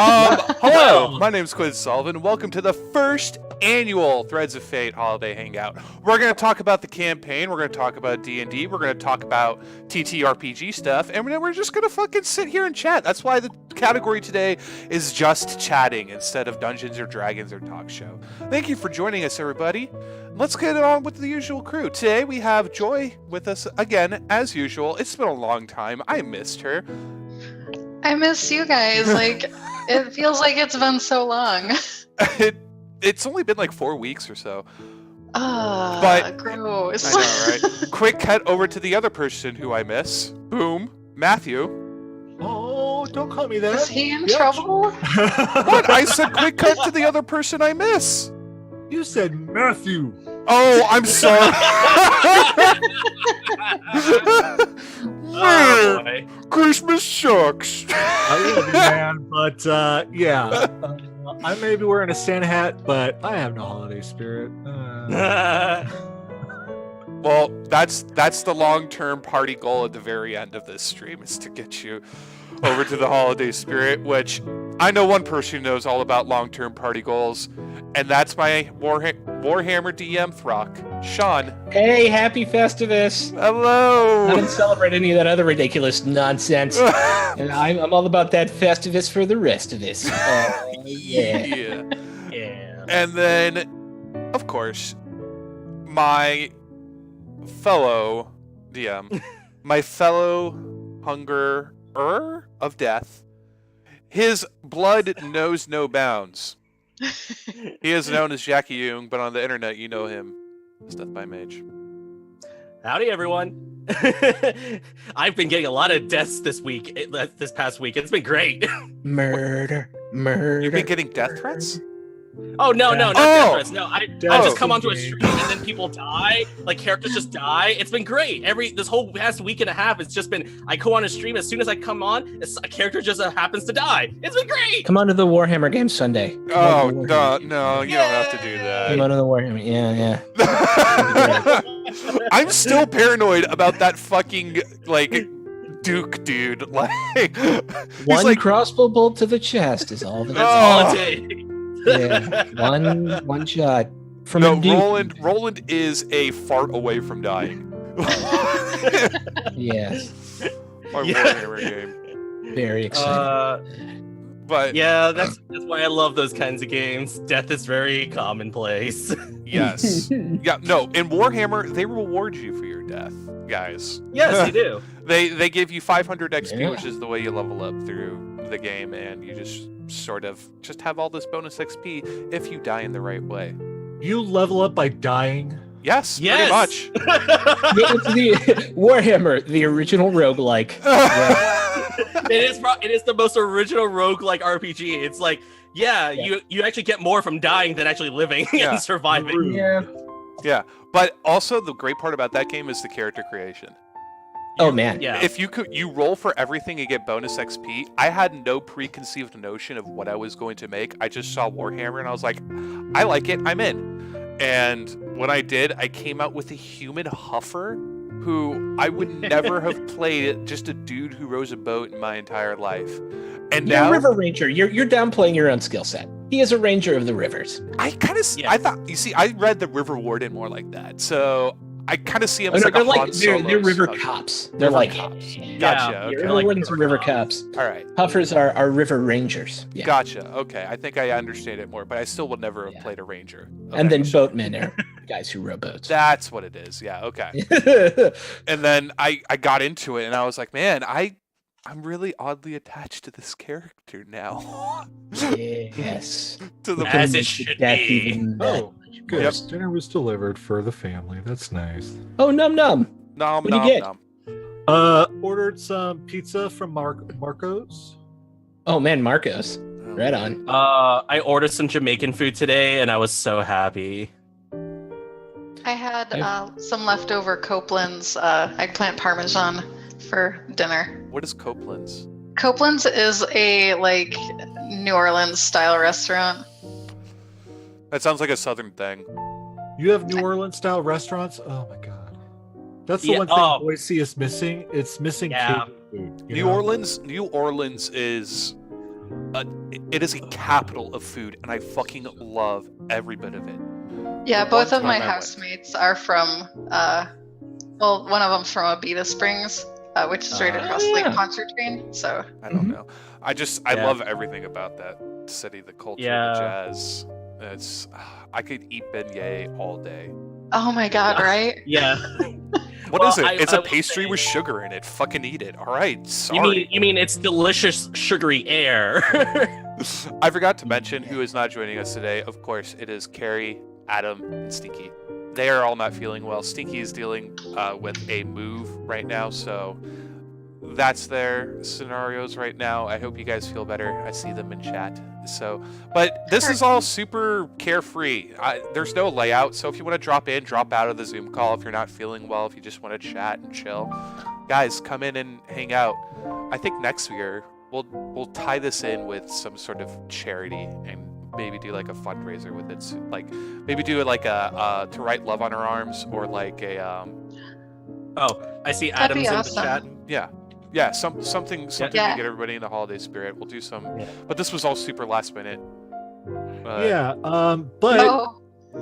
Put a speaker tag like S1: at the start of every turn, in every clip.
S1: Hello, my name's Quinn Sullivan. Welcome to the first annual Threads of Fate Holiday Hangout. We're going to talk about the campaign, we're going to talk about D&D, we're going to talk about TTRPG stuff, and we're just going to fucking sit here and chat. That's why the category today is just chatting instead of Dungeons or Dragons or talk show. Thank you for joining us, everybody. Let's get on with the usual crew. Today we have Joy with us again, as usual. It's been a long time. I missed her.
S2: I miss you guys. Like, it feels like it's been so long.
S1: It's only been like 4 weeks or so.
S2: But gross.
S1: I know, right? Quick cut over to the other person who I miss. Boom, Matthew.
S3: Oh, don't call me that.
S2: Is he in trouble?
S1: What? I said quick cut to the other person I miss.
S3: You said Matthew.
S1: Oh, I'm sorry.
S4: Oh, boy.
S1: Christmas sucks.
S3: I love you, man, but yeah. I may be wearing a Santa hat, but I have no holiday spirit.
S1: Well, that's the long-term party goal at the very end of this stream, is to get you over to the holiday spirit, which I know one person who knows all about long-term party goals, and that's my Warhammer DM Throck, Sean.
S5: Hey, happy Festivus!
S1: Hello!
S5: I don't celebrate any of that other ridiculous nonsense. And I'm all about that Festivus for the rest of us.
S1: Yeah. And then, of course, my fellow DM, my fellow hungerer of death, his blood knows no bounds. He is known as Jacky Sean, but on the internet you know him as Death by Mage.
S4: Howdy, everyone. I've been getting a lot of deaths this past week. It's been great.
S5: Murder.
S1: You've been getting death threats?
S4: Oh, no, not death threats. No, I just come onto a
S3: game.
S4: stream and then people die. Like, characters just die. It's been great. This whole past week and a half, it's just been, I go on a stream, as soon as I come on, a character just happens to die. It's been great.
S5: Come on to the Warhammer game Sunday.
S1: Oh, no, you don't have to do that.
S5: Come on to the Warhammer. Yeah.
S1: I'm still paranoid about that fucking, like, Duke dude. Like,
S5: One
S1: like,
S5: crossbow bolt to the chest is all that.
S4: That's all it takes.
S5: Yeah, one shot from a dude.
S1: Roland is a fart away from dying.
S5: Yes.
S1: My Warhammer game.
S5: Very exciting.
S1: But
S4: yeah, that's why I love those kinds of games. Death is very commonplace.
S1: yes. Yeah, no, in Warhammer, they reward you for your death, guys.
S4: Yes, they do.
S1: They give you 500 XP,
S5: Yeah.
S1: which is the way you level up through the game, and you just sort of just have all this bonus XP if you die in the right way.
S3: You level up by dying.
S1: Yes, pretty much.
S5: It's the Warhammer, the original roguelike.
S4: It is the most original roguelike RPG. It's like, you actually get more from dying than actually living
S1: Yeah.
S4: and surviving.
S1: Yeah, but also the great part about that game is the character creation.
S5: Oh man.
S4: Yeah.
S1: If you roll for everything and get bonus XP, I had no preconceived notion of what I was going to make. I just saw Warhammer and I was like, I like it, I'm in. And when I did, I came out with a human huffer who I would never have played, just a dude who rows a boat in my entire life. And
S5: You're
S1: now
S5: a river ranger. You're downplaying your own skill set. He is a ranger of the rivers.
S1: I kind of I thought, you see, I read the River Warden more like that. So I kind of see him as
S5: they're
S1: Han Solo
S5: they're river
S1: style.
S5: cops. They're
S1: River
S5: like
S1: cops.
S4: Yeah.
S1: Gotcha.
S4: Yeah,
S1: Okay.
S5: River wardens are river cops.
S1: All right.
S5: Huffers are river rangers. Yeah.
S1: Gotcha. Okay. I think I understand it more, but I still would never have
S5: Yeah.
S1: played a ranger.
S5: And then
S1: Okay.
S5: boatmen are guys who row boats.
S1: That's what it is. Yeah. Okay. And then I got into it and I was like, man, I'm really oddly attached to this character now.
S5: Yes.
S1: To the
S4: As it
S5: Make
S4: should
S5: death
S4: be.
S5: even that
S3: Oh,
S5: much
S3: good.
S5: worse.
S3: Dinner was delivered for the family. That's nice.
S5: Oh, num.
S1: nom
S5: What'd you
S1: nom
S5: get?
S1: nom.
S3: Ordered some pizza from Marco's.
S5: Oh man, Marcos.
S1: Oh,
S5: Right on.
S4: I ordered some Jamaican food today, and I was so happy.
S2: I had some leftover Copeland's eggplant parmesan for dinner.
S1: What is Copeland's?
S2: Copeland's is a like New Orleans style restaurant.
S1: That sounds like a southern thing.
S3: You have New Orleans style restaurants? Oh my god. That's the
S4: Yeah,
S3: one thing
S4: oh.
S3: Boise is missing. It's missing
S4: Yeah.
S3: Cajun food. you
S1: New
S3: know?
S1: Orleans is it is a capital of food, and I fucking love every bit of it.
S2: Yeah,
S1: The
S2: both
S1: one
S2: of my
S1: time I went-
S2: housemates are from, well, one of them's from Abita Springs, which is right across Lake
S5: yeah.
S2: Pontchartrain. So
S1: I don't
S5: Mhm.
S1: know. I
S4: Yeah.
S1: love everything about that city, the culture,
S4: Yeah.
S1: the jazz. It's I could eat beignet all day.
S2: oh my god, right?
S4: Yeah.
S1: What
S4: Well,
S1: is it? It's
S4: I
S1: a
S4: will
S1: pastry
S4: say-
S1: with sugar in it. Fucking eat it. All right.
S4: You
S1: Sorry.
S4: mean it's delicious sugary air?
S1: I forgot to mention who is not joining us today. Of course, it is Carrie, Adam, and Stinky. They are all not feeling well. Stinky is dealing with a move right now, so that's their scenarios right now. I hope you guys feel better. I see them in chat. So, but this is all super carefree. There's no layout, so if you want to drop in, drop out of the Zoom call. If you're not feeling well, if you just want to chat and chill, guys, come in and hang out. I think next year we'll tie this in with some sort of charity and maybe do like a fundraiser with it. So, like maybe do it like a to write love on our arms, or like a
S4: Oh, I see
S2: That'd be
S4: Adam's in the
S2: awesome.
S4: chat.
S1: yeah, something to
S2: Yeah.
S1: get everybody in the holiday spirit. We'll do some,
S4: Yeah.
S1: but this was all super last minute.
S3: Yeah. But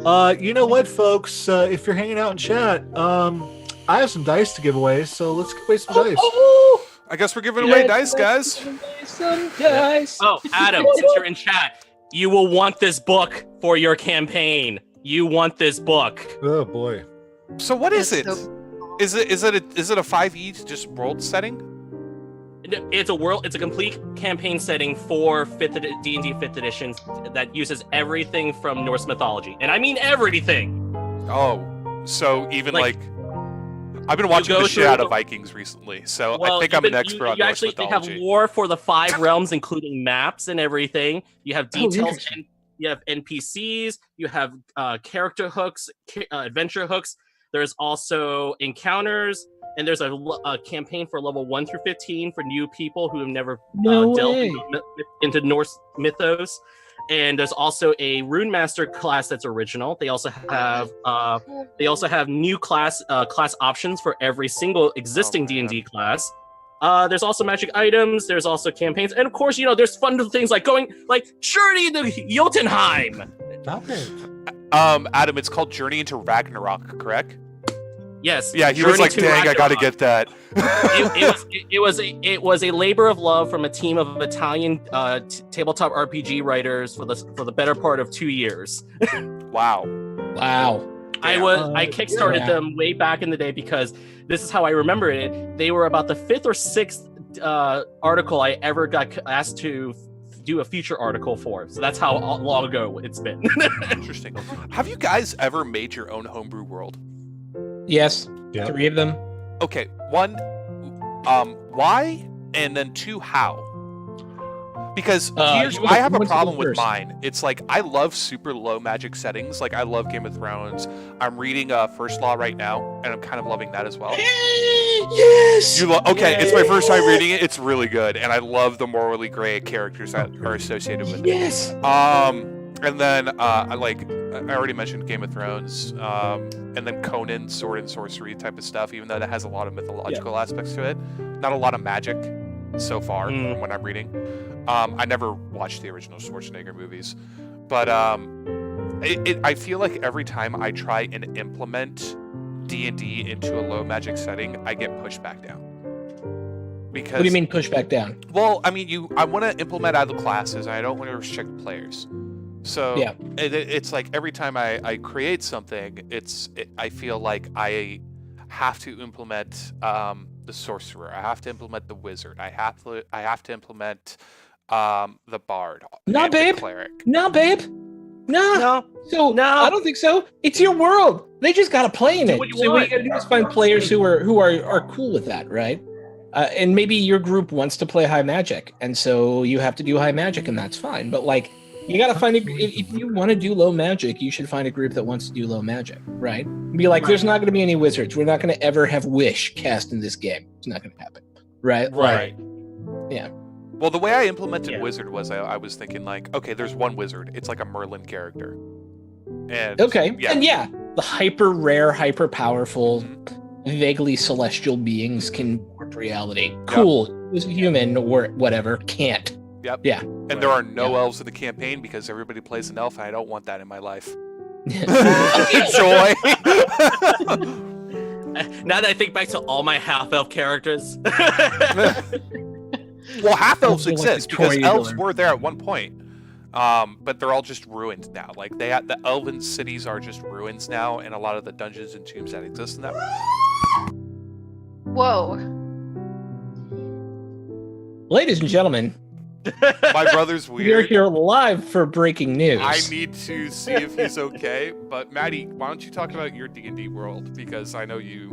S2: Oh,
S3: you know what, folks? If you're hanging out in chat, I have some dice to give away, so let's give away some dice.
S1: I guess we're giving away dice, guys.
S5: Some dice.
S4: Oh, Adam, since you're in chat, you will want this book for your campaign. You want this book.
S3: Oh boy.
S1: So what is it?
S2: it's so-
S1: Is it a 5e just world setting?
S4: It's a complete campaign setting for D&D 5th edition that uses everything from Norse mythology. And I mean everything.
S1: Oh, so even
S4: Like,
S1: like I've been watching
S4: go
S1: the shit out of
S4: through-
S1: Vikings recently, so
S4: Well,
S1: I think
S4: you
S1: I'm an
S4: can-
S1: expert on
S4: you
S1: Norse
S4: actually have
S1: mythology.
S4: lore for the 5 realms, including maps and everything. You have
S5: Oh,
S4: details,
S5: interesting.
S4: and you have NPCs. You have character hooks, adventure hooks. There's also encounters, and there's a campaign for level 1 through 15 for new people who have never
S5: No
S4: delved
S5: way.
S4: into Norse mythos. And there's also a Rune Master class that's original. They also have new class options for every single existing
S1: Oh,
S4: D&D class. There's also magic items. There's also campaigns, and of course, there's fun things like going journey into Jotunheim.
S1: Adam, it's called Journey into Ragnarok, correct?
S4: Yes.
S1: Yeah, he was
S4: Journey
S1: like,
S4: to
S1: dang, I gotta
S4: Ragnarok."
S1: get that.
S4: It was a labor of love from a team of Italian tabletop RPG writers for the better part of 2 years.
S1: Wow.
S5: Wow.
S4: I kickstarted
S5: yeah.
S4: them way back in the day because this is how I remember it. They were about the 5th or 6th article I ever got asked to do a feature article for. So that's how long ago it's been.
S1: Interesting. Have you guys ever made your own homebrew world?
S5: Yes.
S3: Yeah.
S5: 3 of them.
S1: Okay, 1, why, and then 2, how? Because
S5: you
S1: I have a
S5: want to
S1: problem
S5: go
S1: with
S5: first?
S1: mine. It's like I love super low magic settings. Like I love Game of Thrones. I'm reading First Law right now, and I'm kind of loving that as well.
S5: Yes.
S1: Okay, it's my first time reading it. It's really good, and I love the morally gray characters that are associated with it.
S5: Yes.
S1: And then I already mentioned Game of Thrones, and then Conan, sword and sorcery type of stuff. Even though that has a lot of mythological aspects to it, not a lot of magic so far from what I'm reading. I never watched the original Schwarzenegger movies, but I feel like every time I try and implement D&D into a low magic setting, I get pushed back down. Because
S5: What do you mean push back down?
S1: Well, I mean, I want to implement other classes, and I don't want to restrict players. So
S5: Yeah.
S1: it's like every time I create something, I feel like I have to implement the sorcerer. I have to implement the wizard. I have to implement the bard.
S5: Nah,
S1: and the
S5: babe.
S1: cleric.
S5: No, babe. No.
S4: No.
S5: So
S4: No.
S5: I don't think so. It's your world. They just gotta play in
S4: Do
S5: it.
S4: what you
S5: So what
S4: want.
S5: you gotta do is find players who are cool with that, right? And maybe your group wants to play high magic, and so you have to do high magic, and that's fine. But you gotta find if you want to do low magic, you should find a group that wants to do low magic, right? Be like, there's not gonna be any wizards. We're not gonna ever have Wish cast in this game. It's not gonna happen, right?
S4: Right.
S1: Well, the way I implemented
S4: Yeah.
S1: wizard was I was thinking like, okay, there's one wizard. It's like a Merlin character. And
S5: Okay.
S1: yeah.
S5: And yeah, the hyper rare, hyper powerful,
S1: Mhm.
S5: vaguely celestial beings can warp reality. Cool. Who's a human or whatever can't.
S1: Yep.
S5: Yeah.
S1: And there are no elves in the campaign because everybody plays an elf, and I don't want that in my life. Joy.
S4: Now that I think back to all my half-elf characters.
S1: Well, half elves
S3: Like
S1: exist
S3: Victoria
S1: because elves
S3: Dillon.
S1: were there at one point, but they're all just ruined now. Like the elven cities are just ruins now, and a lot of the dungeons and tombs that exist in that.
S2: Whoa.
S5: Ladies and gentlemen,
S1: My brother's
S5: we're
S1: weird.
S5: here live for breaking news.
S1: I need to see if he's okay. But Matty, why don't you talk about your D&D world? Because I know you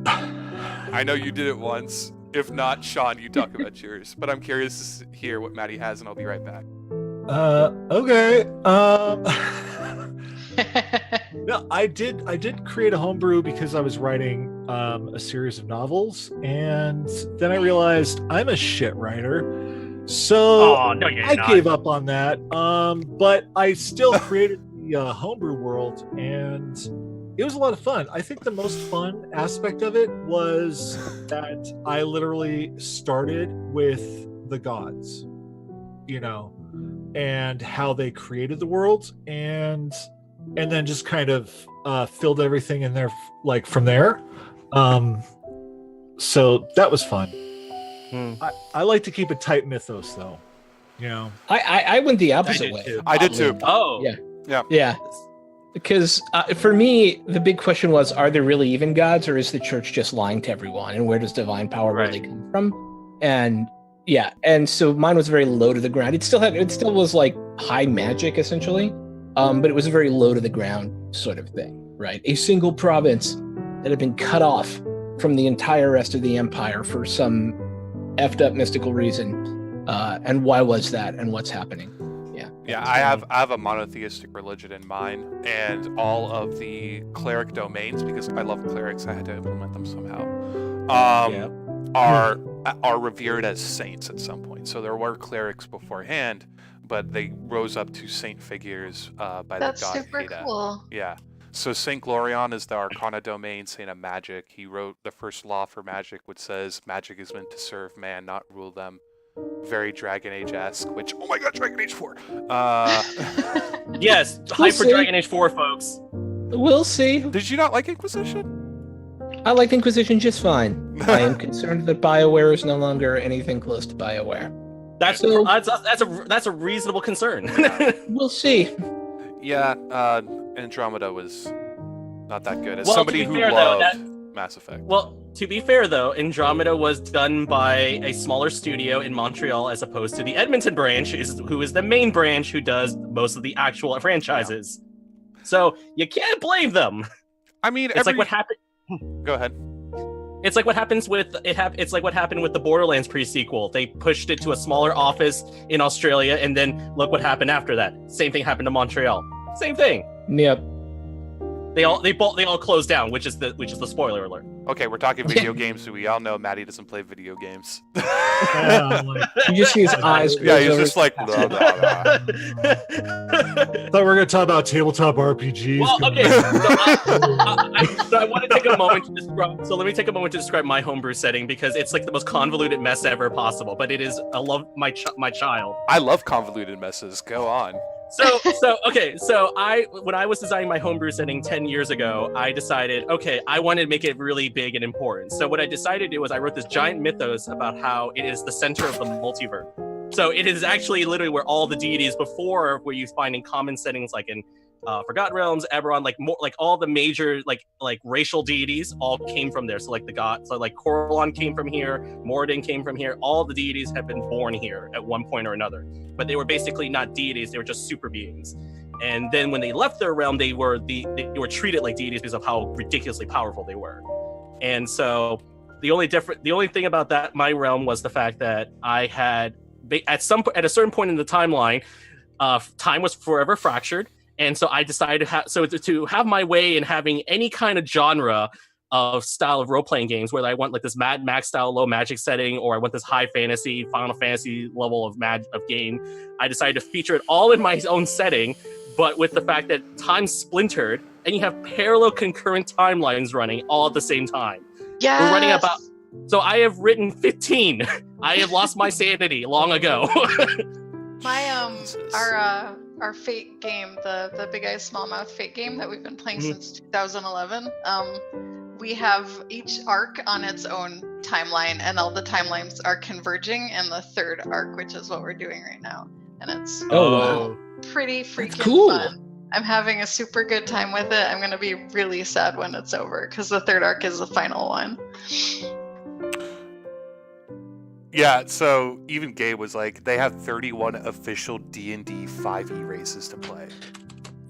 S1: did it once. If not, Sean, you talk about yours. But I'm curious to hear what Matty has, and I'll be right back.
S3: Okay. No, I did create a homebrew because I was writing a series of novels, and then I realized I'm a shit writer. So
S4: Oh, no, you're
S3: I
S4: not.
S3: gave up on that. But I still created the homebrew world, and it was a lot of fun. I think the most fun aspect of it was that I literally started with the gods, and how they created the world, and then just kind of filled everything in there from there. So that was fun. I like to keep a tight mythos, though.
S5: I went the opposite
S4: did
S5: way.
S4: too.
S1: I did too.
S4: Oh.
S5: Yeah. Because for me, the big question was, are there really even gods, or is the church just lying to everyone? And where does divine power really come from? And so mine was very low to the ground. It still was like high magic, essentially. But it was a very low to the ground sort of thing, right? A single province that had been cut off from the entire rest of the empire for some effed up mystical reason. And why was that? And what's happening?
S1: Yeah, I have a monotheistic religion in mind, and all of the cleric domains, because I love clerics, I had to implement them somehow. Are revered as saints at some point. So there were clerics beforehand, but they rose up to saint figures by
S2: That's
S1: the god
S2: super
S1: Heda.
S2: cool.
S1: Yeah. So Saint Glorion is the Arcana domain, saint of magic. He wrote the first law for magic, which says magic is meant to serve man, not rule them. Very Dragon Age-esque, which, oh my god, Dragon Age 4!
S4: Yes,
S5: We'll
S4: hype for
S5: see.
S4: Dragon Age 4, folks.
S5: We'll see.
S1: Did you not like Inquisition?
S5: I liked Inquisition just fine. I am concerned that BioWare is no longer anything close to BioWare.
S4: That's a reasonable concern.
S5: We'll see.
S1: Yeah, Andromeda was not that good. As
S4: Well, to
S1: somebody
S4: be
S1: who
S4: fair, though,
S1: loved Mass Effect.
S4: Well, to be fair, though, Andromeda was done by a smaller studio in Montreal as opposed to the Edmonton branch, who is the main branch who does most of the actual franchises. So you can't blame them.
S1: I mean,
S4: It's like what happened.
S1: Go ahead.
S4: It's like what happens with It's like what happened with the Borderlands pre-sequel. They pushed it to a smaller office in Australia, and then look what happened after that. Same thing happened to Montreal. Same thing.
S5: Yep.
S4: They all closed down, which is the spoiler alert.
S1: Okay, we're talking video games, so we all know Matty doesn't play video games.
S5: You just see his eyes.
S1: Yeah,
S5: glaze
S1: he's
S5: over.
S1: just like, blah, blah, blah.
S3: Thought we were going to talk about tabletop RPGs.
S4: Well, okay. So I want to take a moment to describe. So let me take a moment to describe my homebrew setting, because it's like the most convoluted mess ever possible. But it is. I love my child.
S1: I love convoluted messes. Go on.
S4: So when I was designing my homebrew setting 10 years ago, I decided, okay, I wanted to make it really big and important. So what I decided to do was I wrote this giant mythos about how it is the center of the multiverse. So it is actually literally where all the deities before, where you find in common settings like in Forgotten Realms, Eberron, like more like all the major like racial deities all came from there. So like the gods, so like Corellon came from here, Moradin came from here. All the deities have been born here at one point or another, but they were basically not deities; they were just super beings. And then when they left their realm, they were treated like deities because of how ridiculously powerful they were. And so the only thing about that my realm was the fact that I had at a certain point in the timeline, time was forever fractured. And so I decided to have my way in having any kind of genre of style of role-playing games, whether I want like this Mad Max style low magic setting, or I want this high fantasy, Final Fantasy level of game. I decided to feature it all in my own setting, but with the fact that time's splintered and you have parallel concurrent timelines running all at the same time.
S2: Yeah.
S4: So I have written 15. I have lost my sanity long ago.
S2: My
S1: Jesus.
S2: our Fate game, the Big Eyes Small Mouth Fate game that we've been playing
S4: Mhm.
S2: since 2011. We have each arc on its own timeline, and all the timelines are converging in the third arc, which is what we're doing right now. And it's
S5: Oh, wow.
S2: pretty freaking
S5: cool.
S2: fun. I'm having a super good time with it. I'm gonna be really sad when it's over because the third arc is the final one.
S1: Yeah, so even Gabe was like, they have 31 official D&D 5e races to play.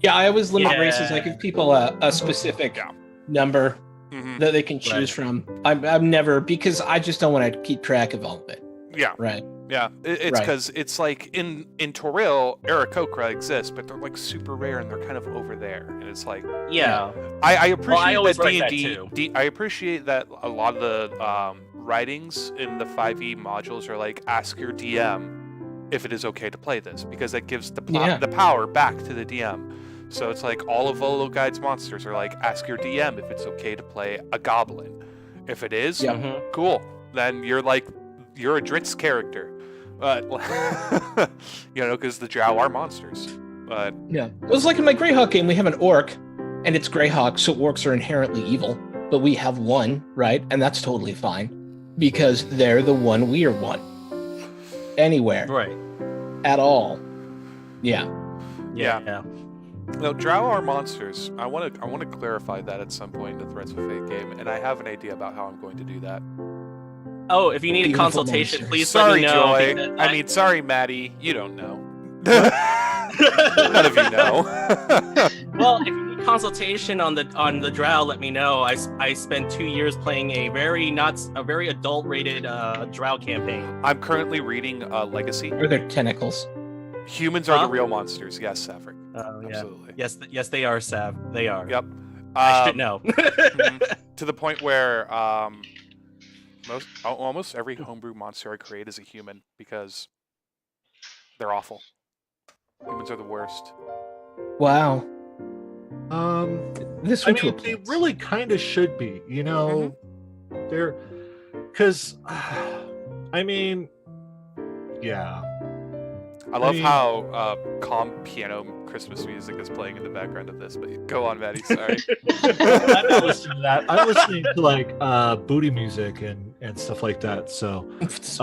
S5: Yeah, I always limit
S4: Yeah.
S5: races. I give people a specific
S1: Yeah.
S5: number
S1: Mm-hmm.
S5: that they can choose from. I'm never, because I just don't want to keep track of all of it.
S1: Yeah,
S5: Right.
S1: yeah. It's
S5: Right.
S1: because it's like in Toril, Aarakocra exists, but they're like super rare and they're kind of over there. And it's like,
S4: Yeah.
S1: I appreciate
S4: always
S1: that
S4: write that
S1: D&D. I appreciate that a lot of the writings in the 5e modules are like, ask your DM if it is okay to play this, because that gives the
S5: Yeah.
S1: the power back to the DM. So it's like all of Volo Guide's monsters are like, ask your DM if it's okay to play a goblin. If it is,
S5: Yeah.
S4: Mhm.
S1: cool. Then you're a Dritz character. But, you know, because the Drow are monsters. But,
S5: Yeah. It was like in my Greyhawk game, we have an orc, and it's Greyhawk, so orcs are inherently evil. But we have one, right? And that's totally fine. Because they're the one, we are one. Anywhere.
S4: Right.
S5: At all. Yeah.
S4: Yeah.
S1: no, Drow are monsters. I want to clarify that at some point in the Threads of Fate game, and I have an idea about how I'm going to do that.
S4: Oh, if you need a
S5: Beautiful
S4: consultation,
S5: monsters.
S4: please
S1: Sorry,
S4: let me know.
S1: Joy.
S4: because
S1: I mean, sorry, Matty. You don't know. None of you know.
S4: well, if you need consultation on the Drow, let me know. I spent 2 years playing a very adult rated Drow campaign.
S1: I'm currently reading Legacy.
S5: Or their tentacles.
S1: Humans are
S4: Huh?
S1: the real monsters. Yes, Saverick.
S4: Oh yeah.
S1: Absolutely.
S4: Yes, they are, Sav. They are.
S1: Yep.
S4: I should know.
S1: To the point where almost every homebrew monster I create is a human because they're awful. Humans are the worst.
S5: Wow. This
S3: I
S5: went to
S3: mean,
S5: a
S3: they
S5: place.
S3: really kind of should be, you know. They're because, I mean, yeah.
S1: I love
S3: mean-
S1: how calm piano Christmas music is playing in the background of this. But go on, Matty. Sorry.
S3: I'm not listening to that. I'm listening to like booty music and stuff like that. So,
S5: Just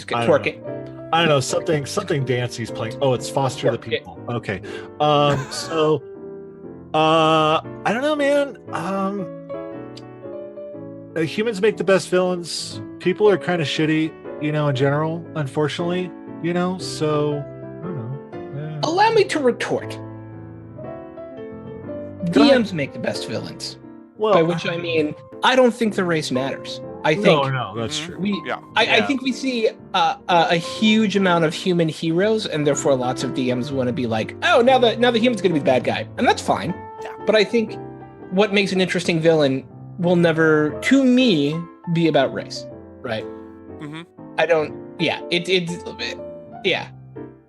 S5: get
S3: I don't
S5: twerking.
S3: I don't know, something dancy's playing. Oh, it's Foster the People. Okay. So I don't know, man. Humans make the best villains. People are kind of shitty, you know, in general, unfortunately, you know, so I don't know. Yeah.
S5: Allow me to retort.
S3: Go ahead.
S5: DMs make the best villains.
S3: Well,
S5: By which I mean, I don't think the race matters. I think
S3: no, that's
S1: Mhm.
S3: true.
S5: we
S1: Yeah.
S5: I think we see a huge amount of human heroes, and therefore lots of DMs want to be like, oh, now the human's going to be the bad guy, and that's fine.
S1: Yeah.
S5: But I think what makes an interesting villain will never, to me, be about race, right?
S1: Mm-hmm.
S5: I don't. Yeah, yeah,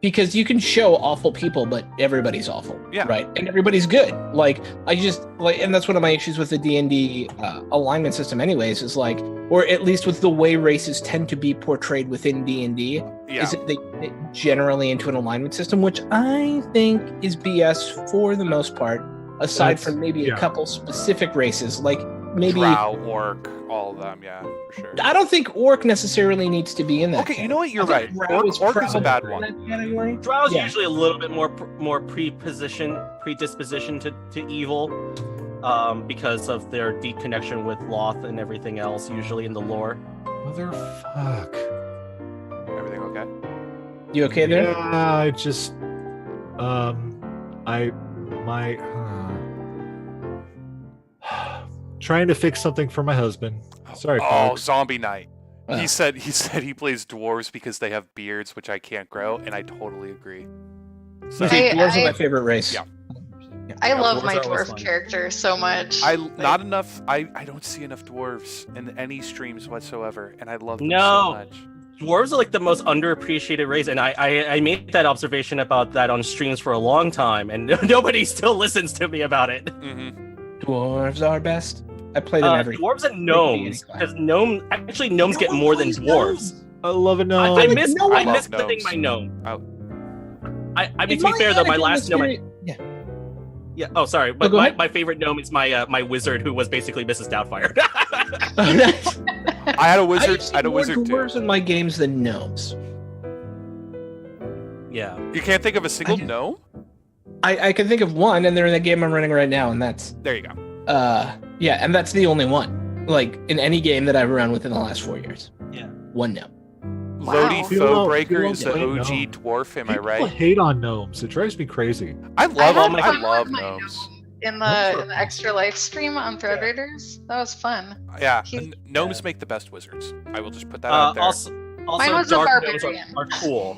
S5: because you can show awful people, but everybody's awful,
S1: Yeah.
S5: right? And everybody's good. Like I just like, and that's one of my issues with the D&D alignment system, anyways. Is like, or at least with the way races tend to be portrayed within D&D,
S1: Yeah.
S5: is that they fit generally into an alignment system, which I think is BS for the most part. Aside
S3: That's-
S5: from maybe
S3: yeah.
S5: a couple specific races, like maybe.
S1: Drow, orc, all of them. Yeah, for sure.
S5: I don't think orc necessarily needs to be in that.
S1: Okay, you know what? You're
S5: I
S1: right.
S5: think Drow
S1: Orc
S5: is
S1: is a bad
S5: probably in
S1: one.
S5: that category.
S4: Drow's
S5: Yeah.
S4: usually a little bit more predisposition to evil, because of their deep connection with Loth and everything else, usually in the lore.
S3: Motherfuck.
S1: Everything okay?
S5: You okay there?
S3: Yeah, I just, trying to fix something for my husband. Sorry,
S1: Oh,
S3: folks.
S1: Zombie Knight.
S5: Ah.
S1: He said he plays dwarves because they have beards, which I can't grow, and I totally agree. So,
S5: See, dwarves are
S2: I-
S5: my favorite race.
S1: Yeah.
S2: I love
S4: dwarves
S2: my
S4: are always
S2: dwarf
S4: fun.
S2: character so much.
S1: not enough. I don't see enough dwarves in any streams whatsoever, and I love them
S4: No.
S1: so much.
S4: Dwarves are like the most underappreciated race, and I made that observation about that on streams for a long time, and nobody still listens to me about it.
S1: Mm-hmm.
S5: Dwarves are best. I play them every.
S4: Dwarves and gnomes, because gnomes get more than dwarves.
S3: I love a gnome.
S4: I miss
S1: love
S4: playing
S1: gnomes.
S4: my gnome.
S1: Oh.
S4: I mean, to be fair though, my last gnome.
S5: Yeah.
S4: Yeah. Oh, sorry, but
S5: go ahead.
S4: my favorite gnome is my wizard, who was basically Mrs. Doubtfire.
S1: I had a wizard.
S5: I've
S1: I had a
S5: seen
S1: wizard
S5: more
S1: too.
S5: dwarves in my games than gnomes.
S4: Yeah.
S1: You can't think of a single
S5: I do.
S1: gnome?
S5: I can think of one, and they're in the game I'm running right now, and that's
S1: There you go.
S5: yeah, and that's the only one. Like in any game that I've run within the last 4 years.
S4: Yeah.
S5: One gnome.
S2: Wow.
S1: Lodi
S3: People don't-
S1: Foebreaker
S3: people
S1: is the
S3: don't
S1: OG
S3: know.
S1: dwarf, am I
S3: People
S1: right?
S3: hate on gnomes. It drives me crazy.
S1: I
S2: I
S1: love
S2: had
S1: them. I
S2: fun
S1: love
S2: with my
S1: gnomes.
S2: gnome in the extra life stream on Thread Raiders. That was fun.
S1: Yeah,
S2: He's-
S1: gnomes make the best wizards. I will just put that out there.
S4: Also,
S2: Mine
S4: dark
S2: was a
S4: gnomes
S2: barbarian.
S4: are cool.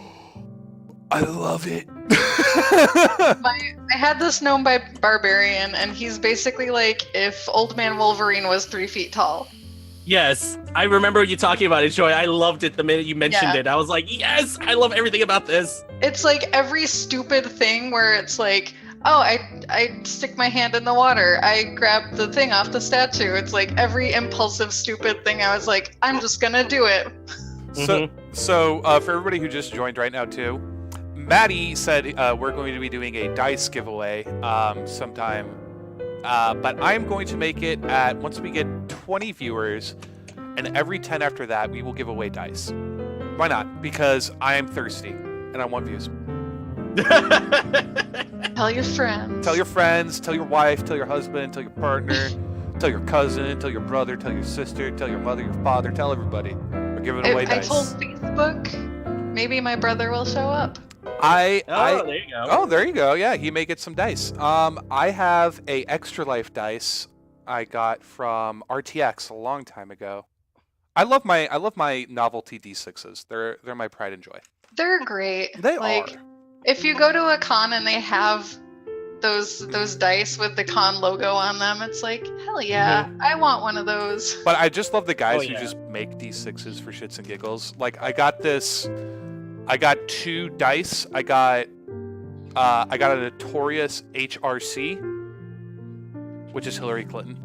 S1: I love it.
S2: I had this gnome by Barbarian, and he's basically like if Old Man Wolverine was 3 feet tall.
S4: Yes, I remember you talking about it, Joy. I loved it the minute you mentioned
S2: Yeah.
S4: it. I was like, yes, I love everything about this.
S2: It's like every stupid thing where it's like, oh, I stick my hand in the water. I grab the thing off the statue. It's like every impulsive, stupid thing. I was like, I'm just gonna do it.
S1: So for everybody who just joined right now too, Matty said we're going to be doing a dice giveaway sometime, but I'm going to make it at once we get 20 viewers, and every 10 after that we will give away dice. Why not? Because I am thirsty and I want views.
S2: Tell your friends.
S1: Tell your friends, tell your wife, tell your husband, tell your partner, tell your cousin, tell your brother, tell your sister, tell your mother, your father, tell everybody. We're giving away
S2: I
S1: dice.
S2: told Facebook, maybe my brother will show up.
S1: I
S4: there you go.
S1: Oh, there you go. Yeah, he may get some dice. I have a extra life dice I got from RTX a long time ago. I love my novelty D6s. They're my pride and joy.
S2: They're great.
S1: They
S2: like,
S1: are.
S2: If you go to a con and they have those dice with the con logo on them, it's like, hell yeah, I want one of those.
S1: But I just love the guys
S4: Oh,
S1: who
S4: yeah.
S1: just make D6s for shits and giggles. Like I got 2 dice. I got a notorious HRC, which is Hillary Clinton.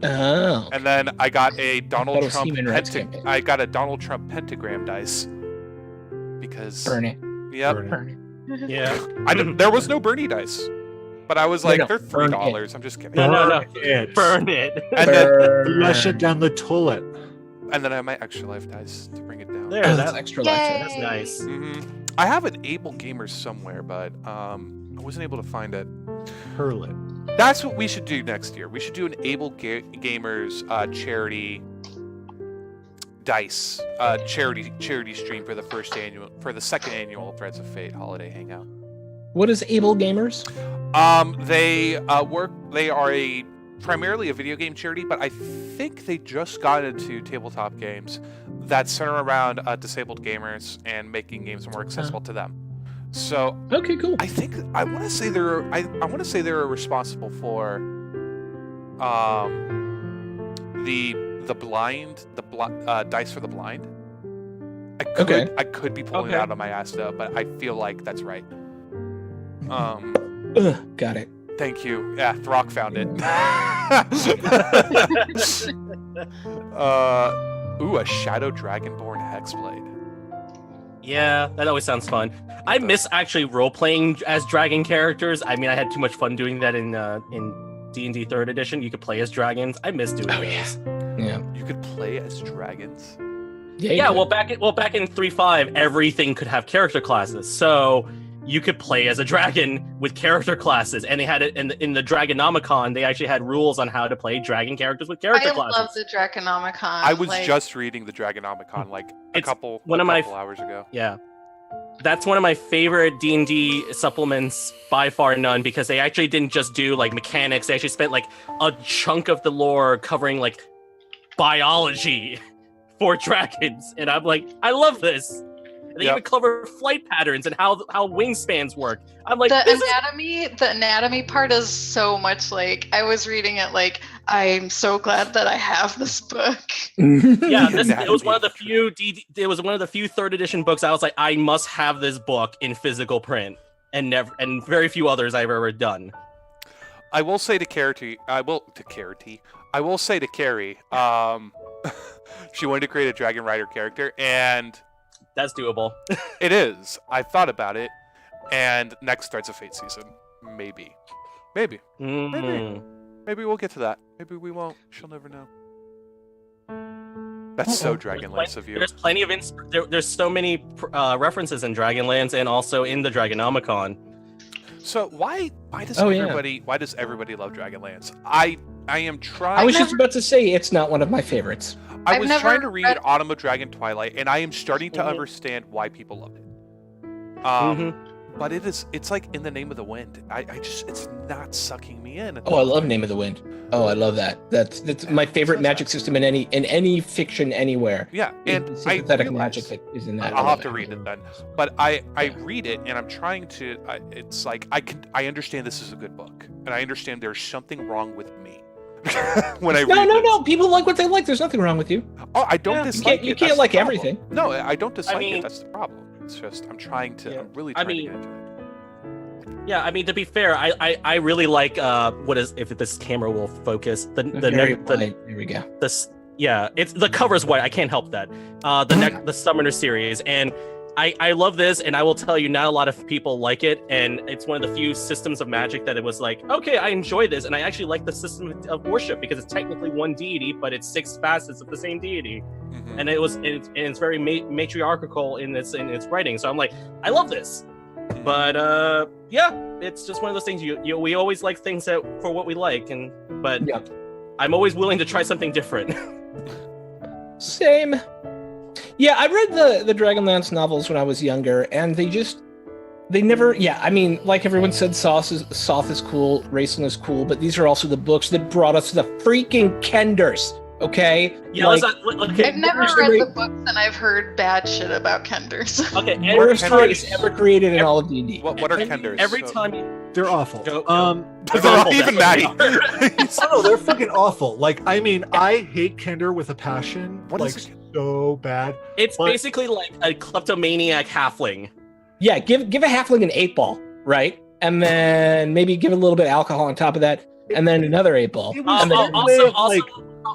S5: Oh.
S1: And then I got a
S5: thought
S1: Donald
S5: it was
S1: Trump
S5: human rights campaign.
S1: I got a Donald Trump pentagram dice because
S5: Burn it.
S1: Yep.
S3: Burn it.
S5: Burn it.
S4: Yeah.
S1: There was no Bernie dice, but I was like,
S5: no,
S1: they're
S5: burn
S1: $3. I'm just kidding.
S4: No.
S3: Burn it.
S4: Burn it.
S1: And then
S3: Flush it down the toilet.
S1: I have my extra life dice to bring it down.
S4: There,
S5: That's
S4: that's
S5: extra
S2: Yay.
S5: life.
S4: That's nice.
S1: I have an Able Gamer somewhere, but I wasn't able to find it.
S3: Hurl it.
S1: That's what we should do next year. We should do an Able Gamers charity dice charity stream for the second annual Threads of Fate holiday hangout.
S5: What is Able Gamers?
S1: They are primarily a video game charity, but I think they just got into tabletop games that center around disabled gamers and making games more accessible to them. So
S5: Okay, cool.
S1: I want to say they're responsible for the blind dice for the blind. I could be pulling it
S4: Okay.
S1: out of my ass though, but I feel like that's right.
S5: Got it.
S1: Thank you. Yeah, Throck found it. A Shadow Dragonborn Hexblade.
S4: Yeah, that always sounds fun. I miss actually role-playing as dragon characters. I mean, I had too much fun doing that in D&D 3rd edition. You could play as dragons. I miss doing
S5: Oh,
S4: those.
S5: Yeah.
S1: You could play as dragons.
S4: Yeah, well, back in 3.5, everything could have character classes. So you could play as a dragon with character classes, and they had it in the Dragonomicon. They actually had rules on how to play dragon characters with character
S2: I
S4: classes.
S2: love the Draconomicon.
S1: I was
S2: like,
S1: just reading the Dragonomicon like a
S4: It's
S1: couple
S4: one of my
S1: hours ago.
S4: Yeah. That's one of my favorite D&D supplements by far none, because they actually didn't just do like mechanics. They actually spent like a chunk of the lore covering like biology for dragons. And I'm like, I love this. And they
S1: Yep.
S4: even cover flight patterns and how wingspans work. I'm like,
S2: the
S4: this is
S2: anatomy part is so much like I was reading it like I'm so glad that I have this book.
S4: yeah,
S1: The
S4: it was one of the
S1: anatomy.
S4: few 3rd edition books I was like, I must have this book in physical print, and very few others I've ever done.
S1: I will say I I will say to Carrie, she wanted to create a Dragon Rider character, and
S4: That's doable.
S1: it is. I thought about it, and next Threads of Fate season, maybe. Maybe we'll get to that. Maybe we won't. She'll never know. That's so Dragonlance of you.
S4: There's plenty of there's so many references in Dragonlance and also in the Dragonomicon.
S1: So why does why does everybody love Dragonlance? I am trying.
S5: I was just about to say it's not one of my favorites.
S1: I was trying to read Autumn of Dragon Twilight, and I am starting to understand why people loved it. But it's like In the Name of the Wind. It's not sucking me in.
S5: Oh, I love Name of the Wind. Oh, I love that. That's my favorite magic system in any fiction anywhere.
S1: Yeah, and
S5: the sympathetic magic that is in that.
S1: I'll have to read it then. But I read it, and I'm trying to. It's like I understand this is a good book, and I understand there's something wrong with me when I read this.
S5: No. People like what they like. There's nothing wrong with you.
S1: Oh, I don't dislike it.
S5: You can't like everything.
S1: No, I don't dislike it. That's the problem. It's just I'm really trying to get into it.
S4: Yeah, I mean, to be fair, I really like what is, if this camera will focus, there
S5: we go.
S4: It's the cover's white. I can't help that. The Summoner series, and I love this, and I will tell you, not a lot of people like it, and it's one of the few systems of Magic that it was like, okay, I enjoy this, and I actually like the system of worship because it's technically one deity, but it's 6 facets of the same deity, and it's very matriarchal in its writing. So I'm like, I love this. But it's just one of those things. We always like things for what we like, but I'm always willing to try something different.
S5: Same. Yeah, I read the Dragonlance novels when I was younger, and they never. Yeah, I mean, like everyone said, Soth is cool, Racing is cool, but these are also the books that brought us the freaking Kenders. Okay.
S4: Yeah.
S2: I've never read the books, and I've heard bad shit about Kenders.
S4: Okay.
S5: Worst race ever created in all of D&D.
S1: What are Kenders?
S4: Every time
S3: they're awful.
S1: Even Matty.
S3: No, they're fucking awful. Like, I mean, I hate Kender with a passion.
S1: What
S3: like,
S1: is it?
S3: So bad.
S4: It's basically like a kleptomaniac halfling.
S5: Yeah, give a halfling an 8-ball, right? And then maybe give a little bit of alcohol on top of that, and then another 8-ball.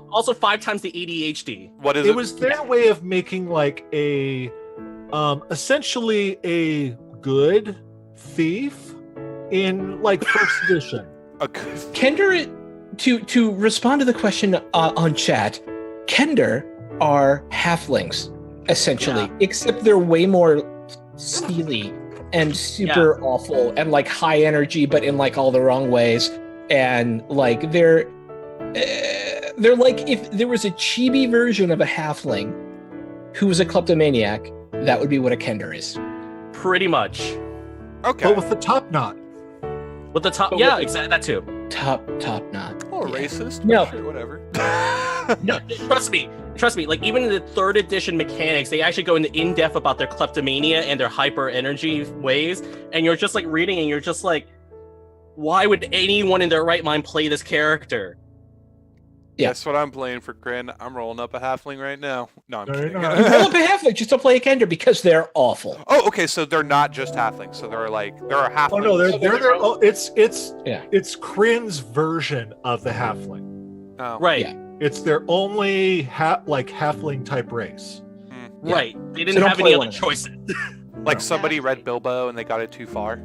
S4: Also 5 times the ADHD.
S1: What is it?
S3: It was their way of making like a essentially a good thief in like first edition.
S5: Kender, to respond to the question on chat, Kender are halflings essentially, except they're way more steely and super awful and like high energy, but in like all the wrong ways. And like they're like, if there was a chibi version of a halfling who was a kleptomaniac, that would be what a Kender is.
S4: Pretty much.
S1: Okay.
S3: But with the top knot.
S4: With the top, exactly, that too.
S5: Top knot.
S1: Or racist.
S5: No.
S1: Sure, whatever.
S4: No, trust me. Like, even in the 3rd edition mechanics, they actually go into in-depth about their kleptomania and their hyper energy ways. And you're just like reading, and you're just like, why would anyone in their right mind play this character?
S5: Yeah.
S1: That's what I'm playing for Grin. I'm rolling up a halfling right now. No, I'm kidding.
S5: Roll up a halfling just to play a Kender because they're awful.
S1: Oh, okay. So they're not just halflings. So they're a halfling.
S3: Oh no, they're it's Crin's version of the halfling.
S1: Oh.
S4: Right.
S5: Yeah.
S3: It's their only halfling type race.
S4: Right. They didn't have any other choices.
S1: Like somebody read Bilbo and they got it too far.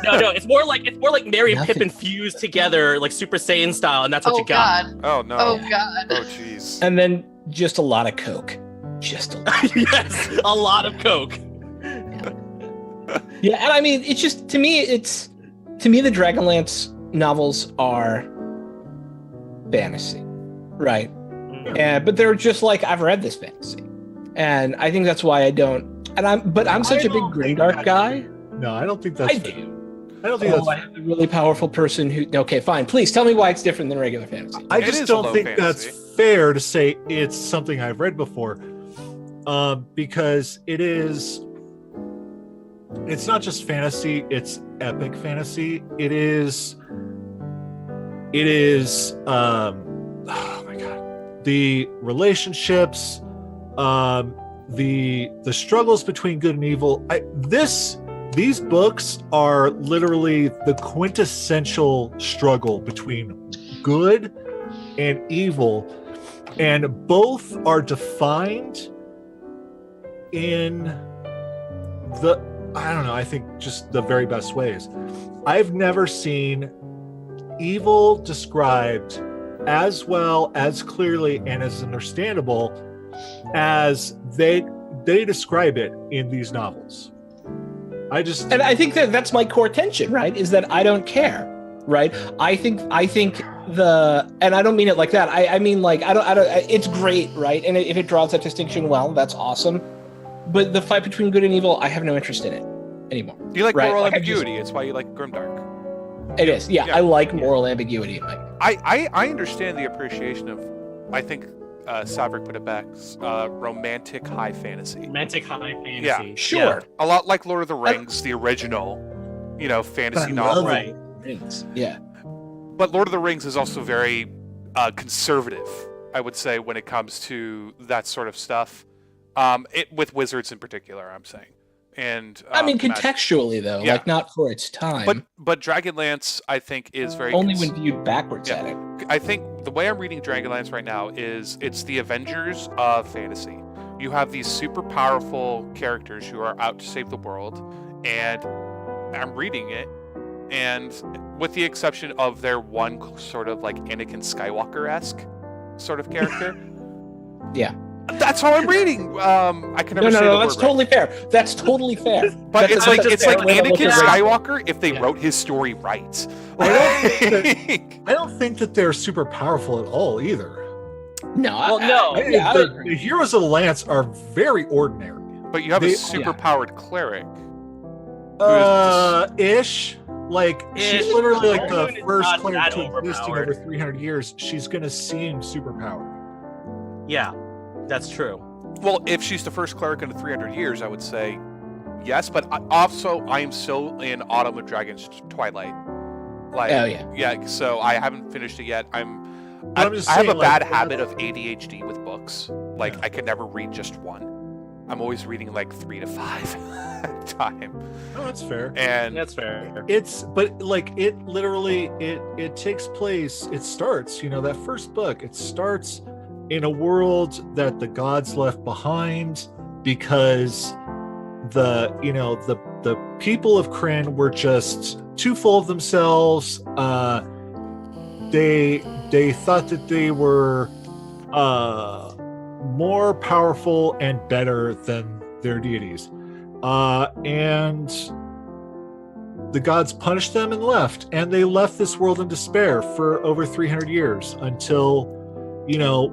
S4: No, it's more like Mary and Pippin fused together, like Super Saiyan style, and that's what you got.
S2: God.
S1: Oh no.
S2: Oh god.
S1: Oh jeez.
S5: And then just a lot of coke. Just a lot.
S4: Yes, a lot of coke.
S5: Yeah, and I mean, it's just to me, the Dragonlance novels are fantasy, right? But they're just like, I've read this fantasy, and I think that's why I don't. And I'm such a big Grimdark guy.
S3: No, I don't think that's.
S5: I
S3: fair.
S5: do.
S3: I don't think that's.
S5: I have a really powerful person who. Okay, fine. Please tell me why it's different than regular fantasy.
S3: I just don't think that's fair to say it's something I've read before, because it is. It's not just fantasy; it's epic fantasy. It is. Oh my god, the relationships, the struggles between good and evil. These books are literally the quintessential struggle between good and evil, and both are defined in the, I don't know, I think just the very best ways. I've never seen evil described as well, as clearly, and as understandable as they describe it in these novels.
S5: And I think that's my core tension, right? Is that I don't care, right? I think and I don't mean it like that. I mean, like, I don't, it's great, right? And if it draws that distinction well, that's awesome. But the fight between good and evil, I have no interest in it anymore.
S1: You like
S5: right?
S1: moral
S5: Like,
S1: ambiguity. It's why you like Grimdark.
S5: It is, yeah. I like moral ambiguity in my.
S1: I understand the appreciation of, I think Saverick put it back, romantic high fantasy.
S4: Romantic high fantasy.
S1: Yeah,
S5: sure.
S1: A lot like Lord of the Rings, the original, fantasy novel.
S5: Right. Rings. Yeah.
S1: But Lord of the Rings is also very conservative, I would say, when it comes to that sort of stuff. With wizards in particular, I'm saying. And
S5: I mean, contextually though, like not for its time.
S1: But Dragonlance, I think, is very
S5: only when viewed backwards at it.
S1: I think the way I'm reading Dragonlance right now is it's the Avengers of fantasy. You have these super powerful characters who are out to save the world, and I'm reading it, and with the exception of their one sort of like Anakin Skywalker-esque sort of character.
S5: Yeah.
S1: That's how I'm reading. I can never say the word
S5: that's totally fair. That's totally fair.
S1: But it's like Anakin Skywalker if they wrote his story right.
S3: I don't think that they're super powerful at all either.
S5: No,
S3: the heroes of the Lance are very ordinary.
S1: But you have a super powered cleric.
S3: Ish. Like, she's literally like the first cleric to exist in over 300 years. She's gonna seem super powered.
S4: Yeah. That's true.
S1: Well, if she's the first cleric in 300 years, I would say yes. But also, I am still in Autumn of Dragons Twilight. Like, yeah. So I haven't finished it yet. I have a bad habit of ADHD with books. Like, I can never read just one. I'm always reading like 3 to 5 at a time.
S3: Oh, that's fair.
S1: And
S4: that's fair.
S3: But like, it literally it takes place. It starts. That first book. It starts in a world that the gods left behind because the people of Krynn were just too full of themselves. They thought that they were more powerful and better than their deities, and the gods punished them and left, and they left this world in despair for over 300 years until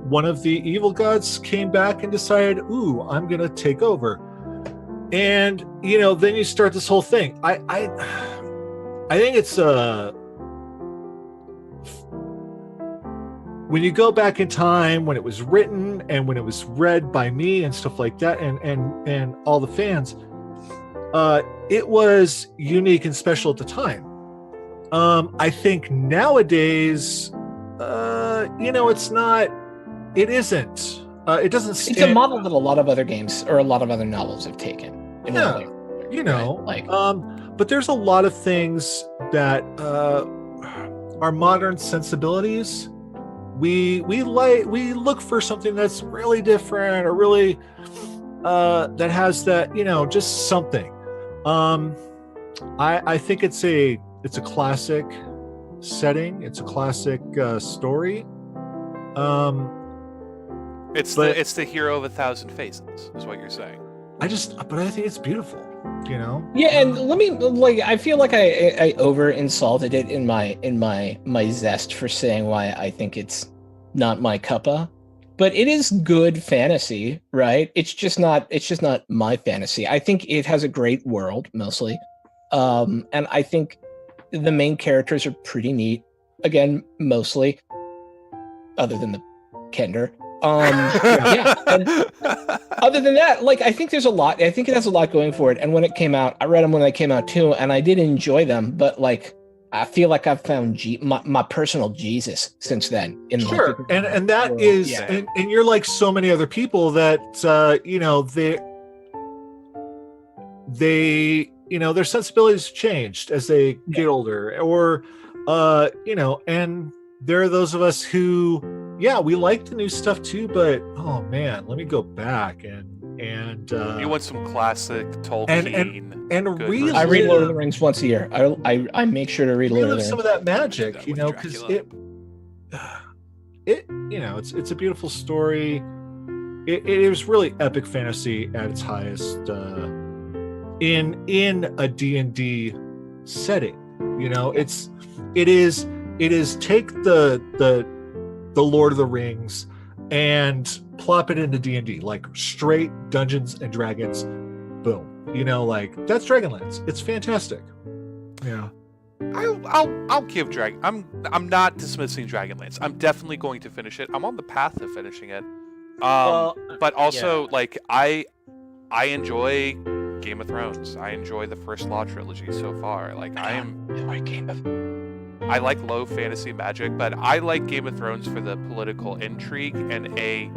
S3: one of the evil gods came back and decided, ooh, I'm going to take over. And, then you start this whole thing. I think it's, when you go back in time, when it was written and when it was read by me and stuff like that, and all the fans, it was unique and special at the time. I think nowadays, it's not. It isn't. It doesn't.
S5: It's a model that a lot of other games or a lot of other novels have taken.
S3: But there's a lot of things that are modern sensibilities. We look for something that's really different or really that has that just something. I think it's a classic setting. It's a classic story.
S1: It's the hero of 1,000 faces, is what you're saying.
S3: I think it's beautiful,
S5: Yeah, and let me I feel like I over insulted it in my zest for saying why I think it's not my cuppa, but it is good fantasy, right? It's just not my fantasy. I think it has a great world mostly, and I think the main characters are pretty neat. Again, mostly, other than the Kender. And other than that, I think there's a lot. I think it has a lot going for it. And when it came out, I read them when they came out too, and I did enjoy them. But I feel like I've found my personal Jesus since then.
S3: Sure, and that is, and you're like so many other people that they their sensibilities changed as they get older, or and there are those of us who, yeah, we like the new stuff too, but oh man, let me go back and
S1: You want some classic Tolkien
S3: and
S1: good
S3: read.
S1: versions.
S5: I read Lord of the Rings once a year. I make sure to read Lord of
S3: relive
S5: the
S3: some
S5: Rings.
S3: of that magic,
S1: That
S3: you
S1: with
S3: know, because
S1: Dracula.
S3: it's a beautiful story. It is really epic fantasy at its highest in a D&D setting. You know, it is take the Lord of the Rings and plop it into D&D, like straight Dungeons and Dragons. Boom. You know, like that's Dragonlance. It's fantastic. Yeah.
S1: I'll give Dragon. I'm not dismissing Dragonlance. I'm definitely going to finish it. I'm on the path of finishing it. But also like I enjoy Game of Thrones. I enjoy the first Law trilogy so far. Like I like low fantasy magic, but I like Game of Thrones for the political intrigue and a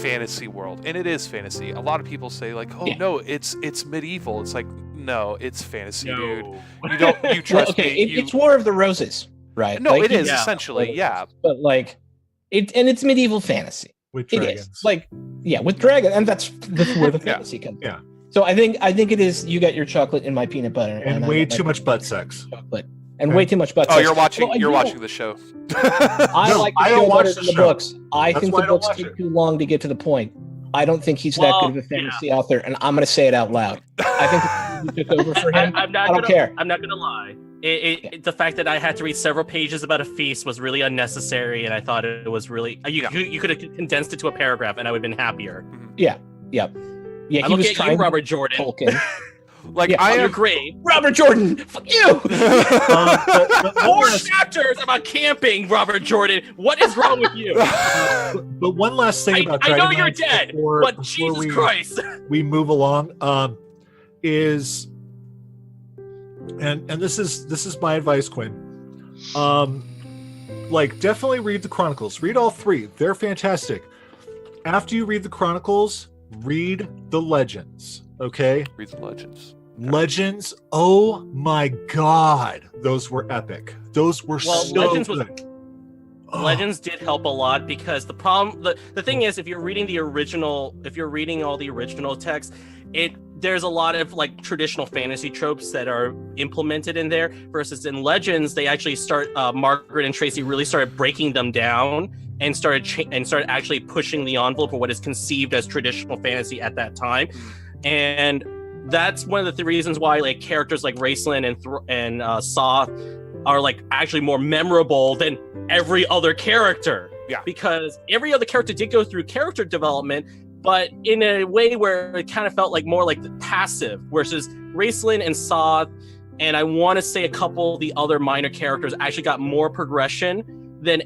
S1: fantasy world. And it is fantasy. A lot of people say like, "Oh no, it's medieval." It's like, "No, it's fantasy, dude. You trust me."
S5: It's War of the Roses, right?
S1: No,
S5: Like,
S1: it is
S4: yeah.
S1: essentially, yeah.
S5: But like it's medieval fantasy.
S3: With
S5: It
S3: dragons.
S5: is like with dragon, and that's where the
S1: Yeah.
S5: fantasy comes.
S3: Yeah.
S5: So I think it is. You got your chocolate in my peanut butter,
S3: and
S5: I
S3: way
S5: got
S3: too
S5: my
S3: much butt sex.
S5: chocolate, and
S3: Okay.
S5: way too much butt.
S1: Oh,
S5: sex.
S1: you're watching.
S5: Well, I
S1: You're
S5: do-
S1: watching the show.
S5: I
S3: No,
S5: like
S3: I
S5: the
S3: don't
S5: show
S3: watch
S5: better
S3: the
S5: than the
S3: show.
S5: books. I
S3: That's
S5: think
S3: why
S5: the
S3: I don't
S5: books
S3: watch
S5: take
S3: it.
S5: too long to get to the point. I don't think he's that good of a fantasy author, and I'm going to say it out loud. I think you took over for him.
S4: I'm not
S5: I don't
S4: gonna,
S5: care.
S4: I'm not gonna lie. The fact that I had to read several pages about a feast was really unnecessary, and I thought it was really you could have condensed it to a paragraph, and I would have been happier.
S5: Yeah,
S4: I
S5: he
S4: look
S5: was
S4: at
S5: trying
S4: you,
S5: to
S4: Robert Jordan.
S5: Tolkien.
S1: Like
S5: Yeah,
S1: I
S4: You're
S1: am.
S4: great.
S5: Robert Jordan, fuck you.
S3: But one
S4: Four
S3: last-
S4: chapters about camping, Robert Jordan. What is wrong with you?
S3: but one last thing about
S4: I know you're
S3: Dragonlance
S4: dead,
S3: before-
S4: but
S3: before
S4: Jesus Christ.
S3: we move along, is and this is my advice, Quinn. Like definitely read the Chronicles. Read all three. They're fantastic. After you read the Chronicles, read the Legends. Okay?
S1: Read the legends.
S3: Legends. Oh my God, those were epic. Those were
S4: Well,
S3: so
S4: Legends was-
S3: good. Oh,
S4: Legends did help a lot because the thing is, if you're reading all the original text, there's a lot of like traditional fantasy tropes that are implemented in there versus in Legends they actually start Margaret and Tracy really started breaking them down and started actually pushing the envelope of what is conceived as traditional fantasy at that time. And that's one of the reasons why like characters like Raistlin and Soth are like actually more memorable than every other character.
S1: Yeah.
S4: Because every other character did go through character development, but in a way where it kind of felt like more like the passive, versus Raistlin and Soth, and I want to say a couple of the other minor characters actually got more progression than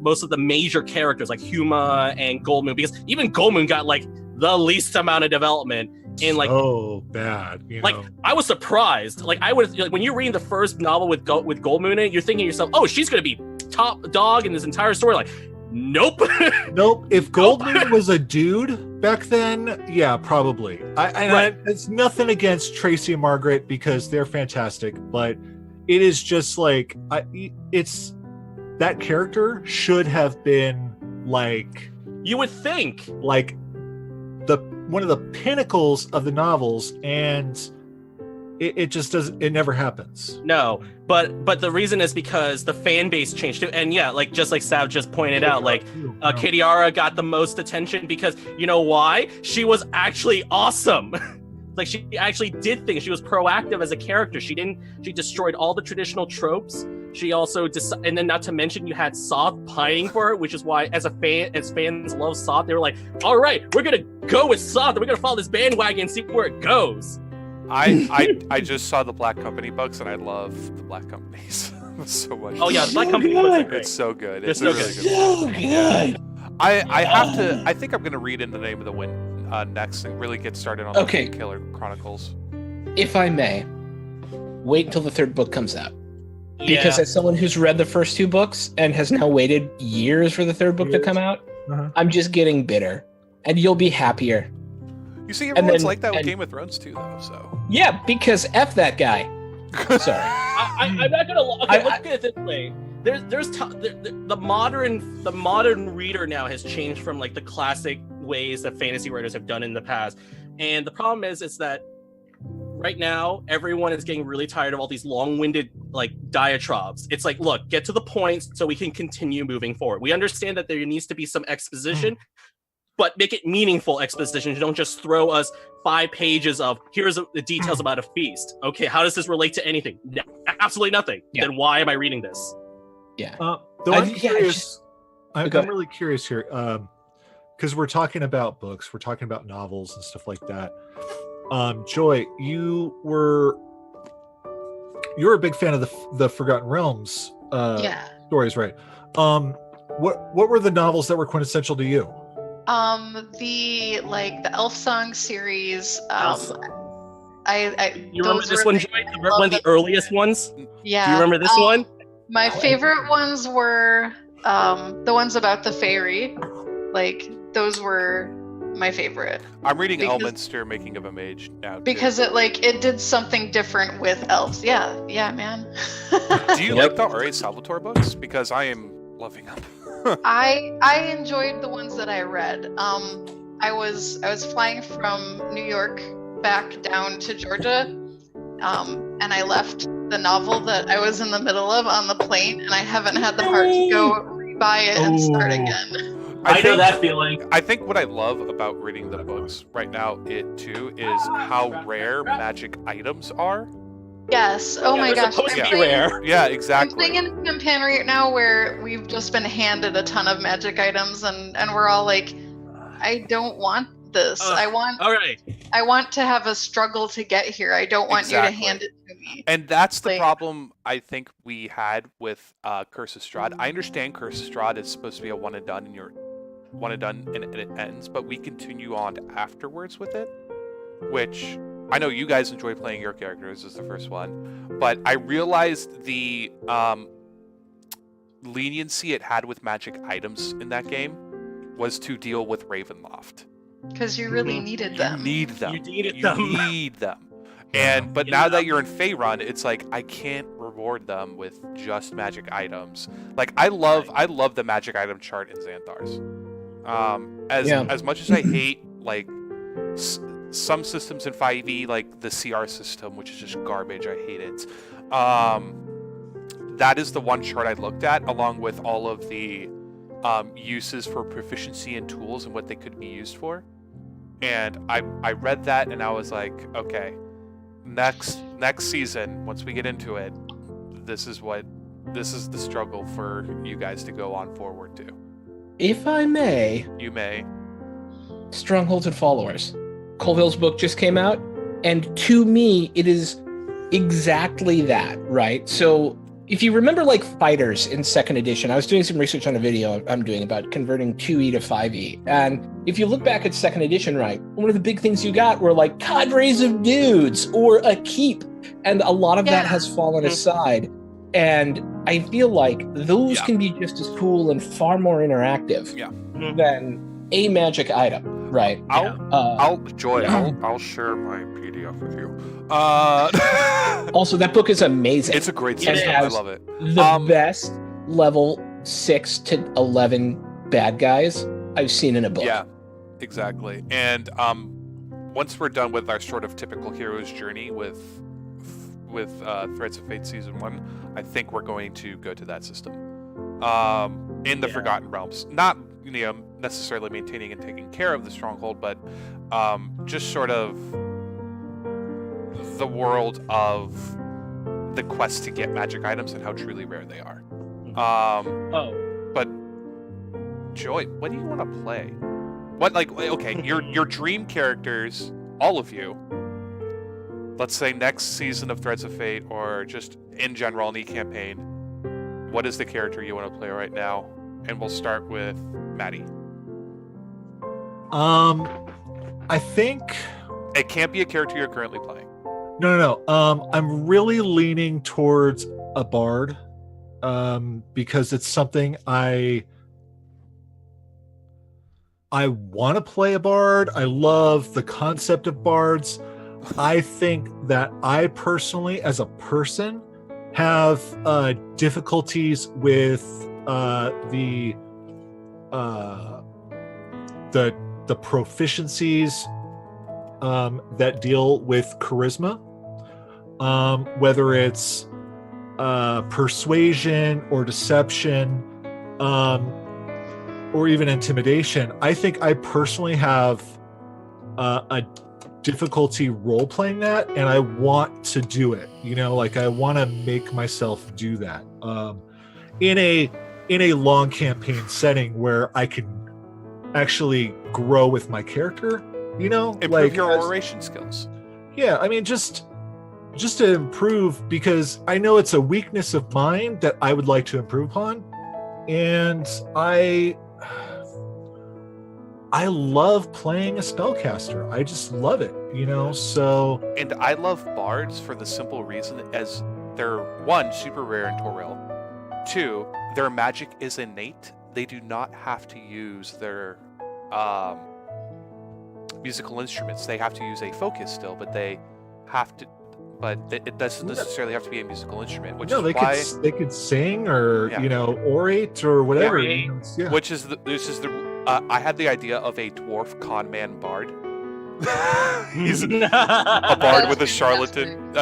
S4: most of the major characters like Huma and Goldmoon, because even Goldmoon got like the least amount of development. And like,
S3: so bad. You
S4: like
S3: know?
S4: I was surprised. Like I would like when you're reading the first novel with Goldmoon in it, you're thinking to yourself, "Oh, she's gonna be top dog in this entire story." Like, nope.
S3: Nope. If Goldmoon was a dude back then, yeah, probably. It's nothing against Tracy and Margaret because they're fantastic, but it is just like it's that character should have been like
S4: You would think.
S3: the one of the pinnacles of the novels, and it just doesn't. It never happens.
S4: No, but the reason is because the fan base changed too, and yeah, like just like Sav just pointed out, like Kitiara got the most attention because you know why? She was actually awesome. Like she actually did things. She was proactive as a character. She destroyed all the traditional tropes. She also and then not to mention you had Soth pining for her, which is why as fans love Soth, they were like, all right, we're gonna go with Soth and we're gonna follow this bandwagon and see where it goes.
S1: I just saw the Black Company books and I love the Black Companies so much.
S4: Oh yeah, Black
S5: So
S4: Company
S5: good.
S4: books are great.
S1: It's so good.
S4: They're
S1: It's
S4: so
S1: a really
S4: good.
S1: good.
S5: So good.
S1: I think I'm gonna read In the Name of the Wind next and really get started on
S5: Okay.
S1: the Killer Chronicles.
S5: If I may, wait until the third book comes out. Because
S4: Yeah.
S5: as someone who's read the first two books and has now waited years for the third book to come out,
S3: Uh-huh.
S5: I'm just getting bitter. And you'll be happier.
S1: You see, everyone's
S5: then-
S1: like that with
S5: and-
S1: Game of Thrones too, though. So
S5: Yeah, because F that guy. Sorry.
S4: I'm not gonna. Okay, let's get it this way. the modern reader now has changed from like the classic ways that fantasy writers have done in the past, and the problem is that right now everyone is getting really tired of all these long-winded like diatribes. It's like, look, get to the point so we can continue moving forward. We understand that there needs to be some exposition, but make it meaningful exposition. Don't just throw us 5 pages of here's the details about a feast. Okay, how does this relate to anything? Absolutely nothing.
S5: Yeah.
S4: Then why am I reading this?
S5: Yeah.
S3: Though I'm curious. I'm really curious here, because we're talking about books, we're talking about novels and stuff like that. Joy, you're a big fan of the Forgotten Realms stories, right? What were the novels that were quintessential to you?
S2: The Elf Song series.
S4: You remember this one, Joy? One of the earliest ones?
S2: Yeah.
S4: Do you remember this one?
S2: My favorite ones were the ones about the fairy. Like, those were my favorite.
S1: I'm reading Elminster, Making of a Mage now, too.
S2: Because it did something different with elves. Yeah, man.
S1: Do you like the R.A. Salvatore books? Because I am loving them.
S2: I enjoyed the ones that I read. I was flying from New York back down to Georgia, and I left the novel that I was in the middle of on the plane, and I haven't had the heart to go rebuy it and start again.
S4: I know that feeling.
S1: I think what I love about reading the books right now, too, is how rare magic items are.
S2: Yes. Oh my gosh.
S4: Supposed to be rare.
S1: Yeah, exactly.
S2: I'm playing in a campaign right now where we've just been handed a ton of magic items, and we're all like, I don't want this. I want to have a struggle to get here. I don't want you to hand it to me.
S1: And that's the problem I think we had with Curse of Strahd. I understand Curse of Strahd is supposed to be a one and done, and it ends, but we continue on afterwards with it, which I know you guys enjoy playing your characters as the first one, but I realized the leniency it had with magic items in that game was to deal with Ravenloft.
S2: Because you really needed them.
S1: You need them.
S4: You needed
S1: You
S4: them.
S1: need them. But now that you're in Faerun, it's like I can't reward them with just magic items. Like I love the magic item chart in Xanthar's. As much as I hate like some systems in 5e, like the CR system, which is just garbage, I hate it. That is the one chart I looked at, along with all of the uses for proficiency and tools and what they could be used for. And I read that and I was like, okay, next season, once we get into it, this is the struggle for you guys to go on forward to.
S5: If I may,
S1: You may.
S5: Strongholds and Followers. Colville's book just came out, and to me, it is exactly that, right? So if you remember like fighters in 2nd edition, I was doing some research on a video I'm doing about converting 2e to 5e. And if you look back at 2nd edition, right, one of the big things you got were like cadres of dudes or a keep. And a lot of that has fallen aside. And I feel like those can be just as cool and far more interactive than a magic item, right?
S1: I'll share my PDF with you.
S5: Also, that book is amazing.
S1: It's a great system. I love it.
S5: The best level 6 to 11 bad guys I've seen in a book.
S1: Yeah, exactly. And once we're done with our sort of typical hero's journey with Threads of Fate Season 1, I think we're going to go to that system. In the Forgotten Realms. Not necessarily maintaining and taking care of the stronghold, but just sort of the world of the quest to get magic items and how truly rare they are. But Joy, what do you want to play? Your dream characters, all of you. Let's say next season of Threads of Fate, or just in general in e-campaign, what is the character you want to play right now? And we'll start with Matty.
S3: I think
S1: it can't be a character you're currently playing.
S3: No. I'm really leaning towards a bard, because it's something I want to play a bard. I love the concept of bards. I think that I personally, as a person, have difficulties with the proficiencies that deal with charisma, whether it's persuasion or deception, or even intimidation. I think I personally have a difficulty role playing that, and I want to do it. Like I want to make myself do that in a long campaign setting where I can actually grow with my character.
S1: Improve
S3: like
S1: your oration skills.
S3: Yeah, I mean, just to improve, because I know it's a weakness of mine that I would like to improve upon, and I love playing a spellcaster. I just love it, so...
S1: And I love bards for the simple reason as they're, one, super rare in Toril. Two, their magic is innate. They do not have to use their musical instruments. They have to use a focus still, but they have to... But it doesn't necessarily have to be a musical instrument, which is why...
S3: they could sing or, orate or whatever.
S1: Orate, which is the I had the idea of a dwarf con man bard. He's a bard with a charlatan,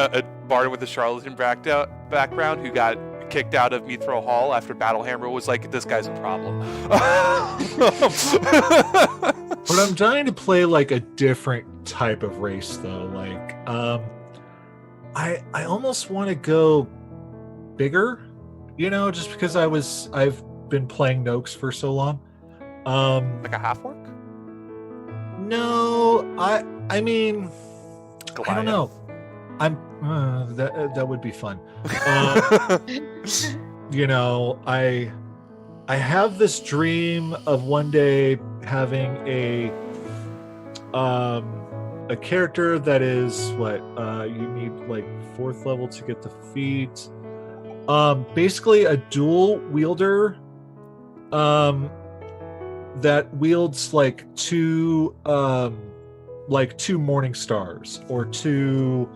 S1: background who got kicked out of Mithro Hall after Battlehammer was like, this guy's a problem.
S3: But I'm dying to play like a different type of race, though. Like, I almost want to go bigger, just because I've been playing Noaks for so long.
S1: Like a half orc?
S3: No, I mean,
S1: Goliath.
S3: I don't know. That would be fun. I have this dream of one day having a character that is you need like 4th level to get the feat. Basically a dual wielder that wields like two morning stars or two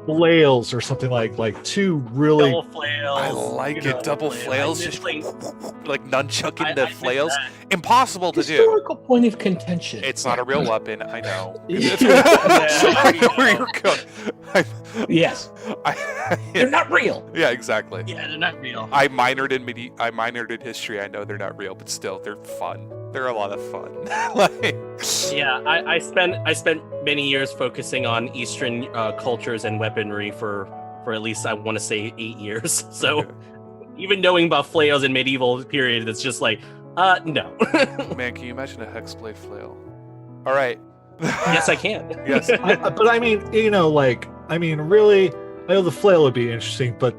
S3: flails or something, like two really
S4: double flails.
S1: I like it. Double flails, just like nunchucking the
S4: I
S1: flails. Impossible to do.
S5: Historical point of contention.
S1: It's not a real weapon, I know.
S5: Yes. They're not real.
S1: Yeah, exactly.
S4: Yeah, they're not real.
S1: I minored in history. I know they're not real, but still, they're fun. They're a lot of fun.
S4: Yeah, I spent many years focusing on Eastern cultures and weaponry for at least I want to say 8 years. So even knowing about flails in medieval period, it's just like, no.
S1: Man, can you imagine a hexblade flail? All right.
S4: Yes, I can.
S1: Yes.
S3: But I mean, really, I know the flail would be interesting, but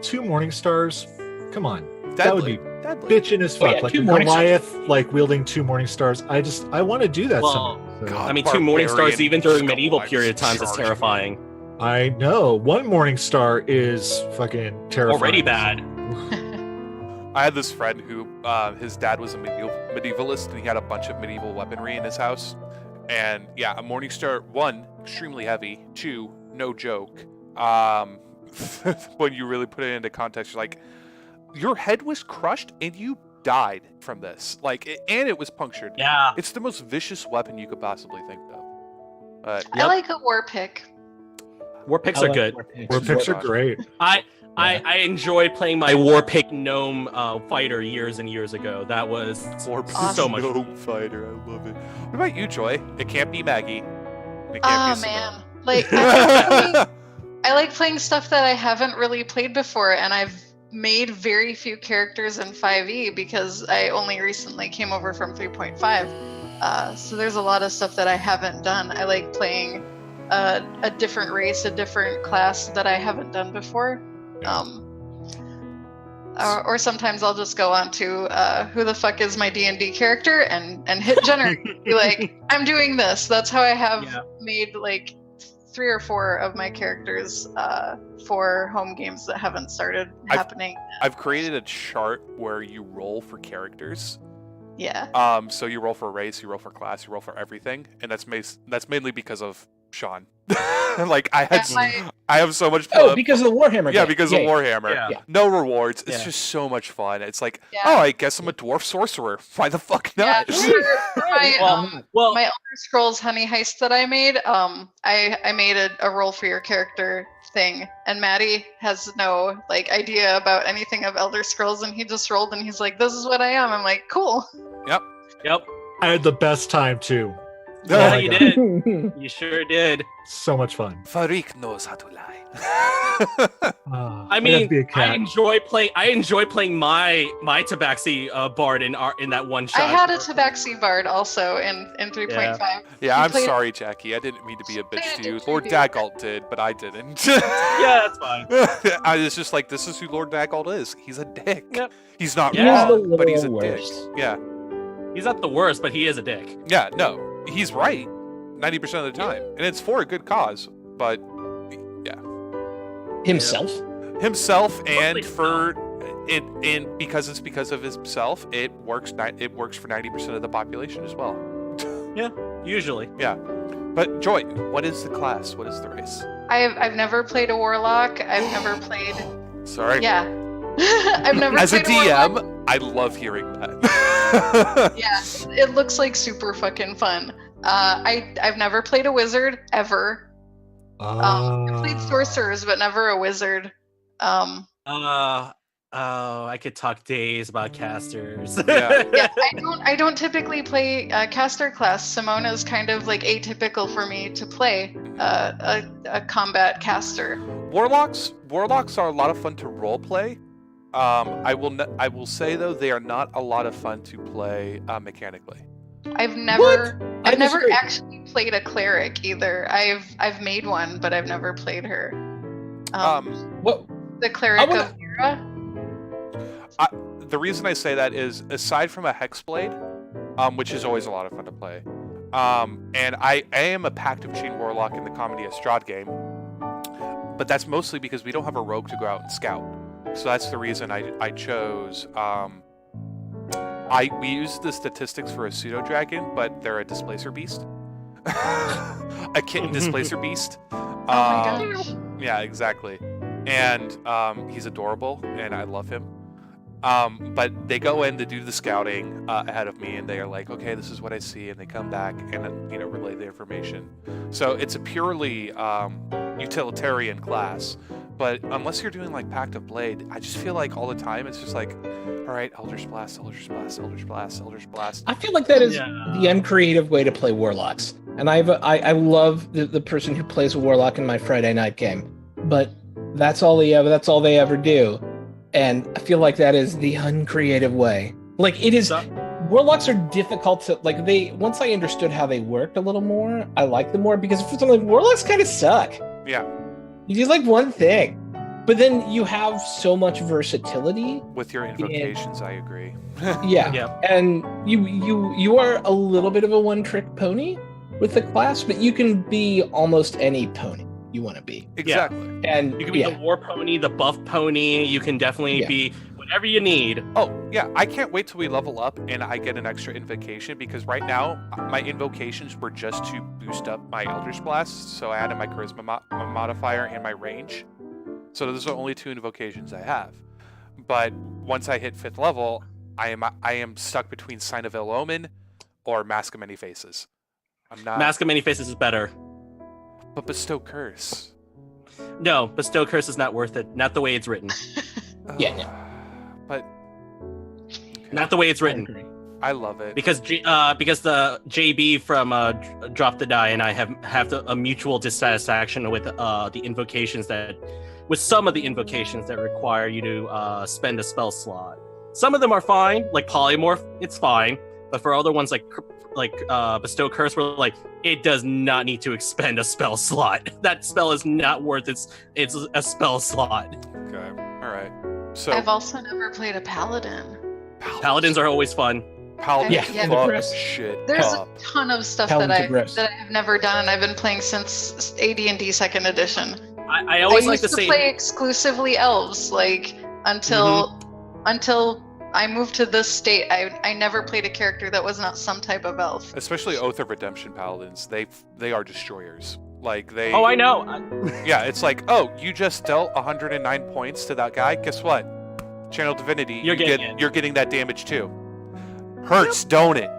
S3: 2 morning stars, come on. That would be bitchin' as fuck. Like a Goliath, like wielding 2 morning stars. I want to do that someday. So.
S1: God,
S4: I mean, 2 morning stars even during medieval
S1: like
S4: period of times is terrifying.
S3: I know. 1 morning star is fucking terrifying.
S4: Already bad.
S1: I had this friend who, his dad was a medievalist, and he had a bunch of medieval weaponry in his house. And yeah, a morning star, 1, extremely heavy. 2, no joke. When you really put it into context, you're like, your head was crushed and you died from this. And it was punctured.
S4: Yeah.
S1: It's the most vicious weapon you could possibly think of.
S2: I like a war pick.
S4: War picks are good.
S3: War picks are great.
S4: I enjoyed playing my Warpick gnome fighter years and years ago. That was so much
S1: gnome fighter. I love it. What about you, Joy? It can't be Maggie. It can't
S2: Oh
S1: be
S2: man, I like playing stuff that I haven't really played before, and I've made very few characters in 5e because I only recently came over from 3.5. So there's a lot of stuff that I haven't done. I like playing a different race, a different class that I haven't done before. Or sometimes I'll just go on to who the fuck is my D&D character and hit generate. Be like, I'm doing this. That's how I have made like 3 or 4 of my characters for home games that haven't started happening.
S1: I've created a chart where you roll for characters.
S2: Yeah.
S1: So you roll for race, you roll for class, you roll for everything, and that's mainly because of Sean. Like I have so much.
S5: Because of the Warhammer.
S1: Yeah,
S5: game.
S1: because of Warhammer.
S4: Yeah.
S1: No rewards. It's
S4: Yeah.
S1: just so much fun. It's like,
S2: Yeah.
S1: oh, I guess I'm a dwarf sorcerer. Why the fuck
S2: Yeah,
S1: not?
S2: for my,
S4: Well,
S2: my Elder Scrolls Honey Heist that I made, I made a roll for your character thing, and Matty has no idea about anything of Elder Scrolls, and he just rolled, and he's like, "This is what I am." I'm like, "Cool."
S4: yep.
S3: I had the best time too.
S4: Yeah,
S3: my
S4: you
S3: God.
S4: did. You sure did.
S3: So much fun.
S1: Farik knows how to lie.
S3: Ah,
S4: I
S3: I'd have
S4: mean,
S3: to be a
S4: I
S3: cat.
S4: enjoy playing my Tabaxi bard in that one shot.
S2: I had a Tabaxi bard also in 3.5.
S1: Yeah,
S2: You
S1: I'm
S2: played-
S1: sorry, Jackie. I didn't mean to be a bitch
S2: Played it
S1: to you.
S2: in
S1: Lord
S2: 3D.
S1: Dagalt did, but I didn't.
S4: Yeah, that's fine.
S1: I was just like, this is who Lord Dagalt is. He's a dick.
S4: Yep.
S1: He's not
S4: Yeah.
S5: He's
S1: wrong,
S5: the
S1: but he's a
S5: literal
S1: dick.
S5: worst.
S1: Yeah.
S4: He's not the worst, but he is a dick.
S1: Yeah, no. He's right 90% of the time. And it's for a good cause. But
S5: Himself.
S1: himself and
S4: Mostly
S1: for it and because it's because of himself, it works for 90% of the population as well.
S4: Usually.
S1: But Joy, what is the class? What is the race?
S2: I've never played a warlock. I've never played.
S1: Sorry.
S2: Yeah. I've never
S1: As a
S2: played warlock.
S1: DM, I love hearing that.
S2: Yeah, it looks like super fucking fun. I've never played a wizard ever. I've played sorcerers, but never a wizard.
S4: I could talk days about casters.
S1: Yeah.
S2: Yeah, I don't typically play caster class. Simone is kind of atypical for me to play a combat caster.
S1: Warlocks are a lot of fun to role play. I will say though they are not a lot of fun to play mechanically.
S2: I've never
S5: I
S2: never
S5: disagree.
S2: actually played a cleric either. I've made one, but I've never played her.
S5: What?
S2: The cleric
S5: I wanna-
S2: of Mira.
S1: The reason I say that is aside from a hexblade, which is always a lot of fun to play, and I am a Pact of Chain Warlock in the Comedy Estrade game, but that's mostly because we don't have a rogue to go out and scout. So that's the reason I chose. We use the statistics for a pseudo dragon, but they're a displacer beast, a kitten displacer beast.
S2: Oh my gosh.
S1: Yeah, exactly. And he's adorable, and I love him. But they go in to do the scouting ahead of me, and they are like, "Okay, this is what I see," and they come back and relay the information. So it's a purely utilitarian class. But unless you're doing Pact of Blade, I just feel like all the time it's just like, all right, Eldritch Blast, Eldritch Blast, Eldritch Blast, Eldritch Blast.
S5: I feel like that is
S4: Yeah.
S5: the uncreative way to play warlocks, and I love the person who plays a warlock in my Friday night game, but that's all they ever do, and I feel like that is the uncreative way. It is. Warlocks are difficult to once I understood how they worked a little more, I like them more because for something warlocks kind of suck.
S1: Yeah,
S5: You do one thing, but then you have so much versatility.
S1: with your invocations, I agree.
S5: Yeah.
S4: Yep.
S5: And you are a little bit of a one-trick pony with the class, but you can be almost any pony you want to be.
S1: Exactly.
S5: And
S4: You can be the war pony, the buff pony. You can definitely
S5: Yeah.
S4: be whatever you need.
S1: Oh, yeah, I can't wait till we level up and I get an extra invocation because right now my invocations were just to boost up my Eldritch Blast, so I added my Charisma modifier and my range. So those are the only 2 invocations I have. But once I hit 5th level, I am stuck between Sign of Ill Omen or Mask of Many Faces. I'm not.
S4: Mask of Many Faces is better.
S1: But Bestow Curse.
S4: No, Bestow Curse is not worth it. Not the way it's written.
S5: Yeah, no.
S1: But
S4: Not the way it's written.
S1: I love it.
S4: Because the JB from Drop the Die and I have a mutual dissatisfaction with the invocations with some of the invocations that require you to spend a spell slot. Some of them are fine, like Polymorph, it's fine, but for other ones like Bestow Curse, we're it does not need to expend a spell slot. That spell is not worth it's a spell slot.
S1: Okay. All right. So
S2: I've also never played a paladin.
S4: Paladins are always fun.
S1: Paladins
S2: Yeah.
S1: fuck
S5: Gross.
S1: shit
S2: There's
S1: up.
S2: a ton of stuff
S5: Paladins are gross.
S2: that I have never done. I've been playing since AD&D 2nd edition.
S4: I always
S2: I
S4: like
S2: used
S4: to say
S2: play exclusively elves, until I moved to this state. I never played a character that was not some type of elf.
S1: Especially Oath of Redemption Paladins. They are destroyers. Like they.
S4: Oh, I know.
S1: Yeah, it's like, oh, you just dealt 109 points to that guy. Guess what? Channel Divinity.
S4: You're getting it.
S1: You're getting that damage too. Hurts, don't it?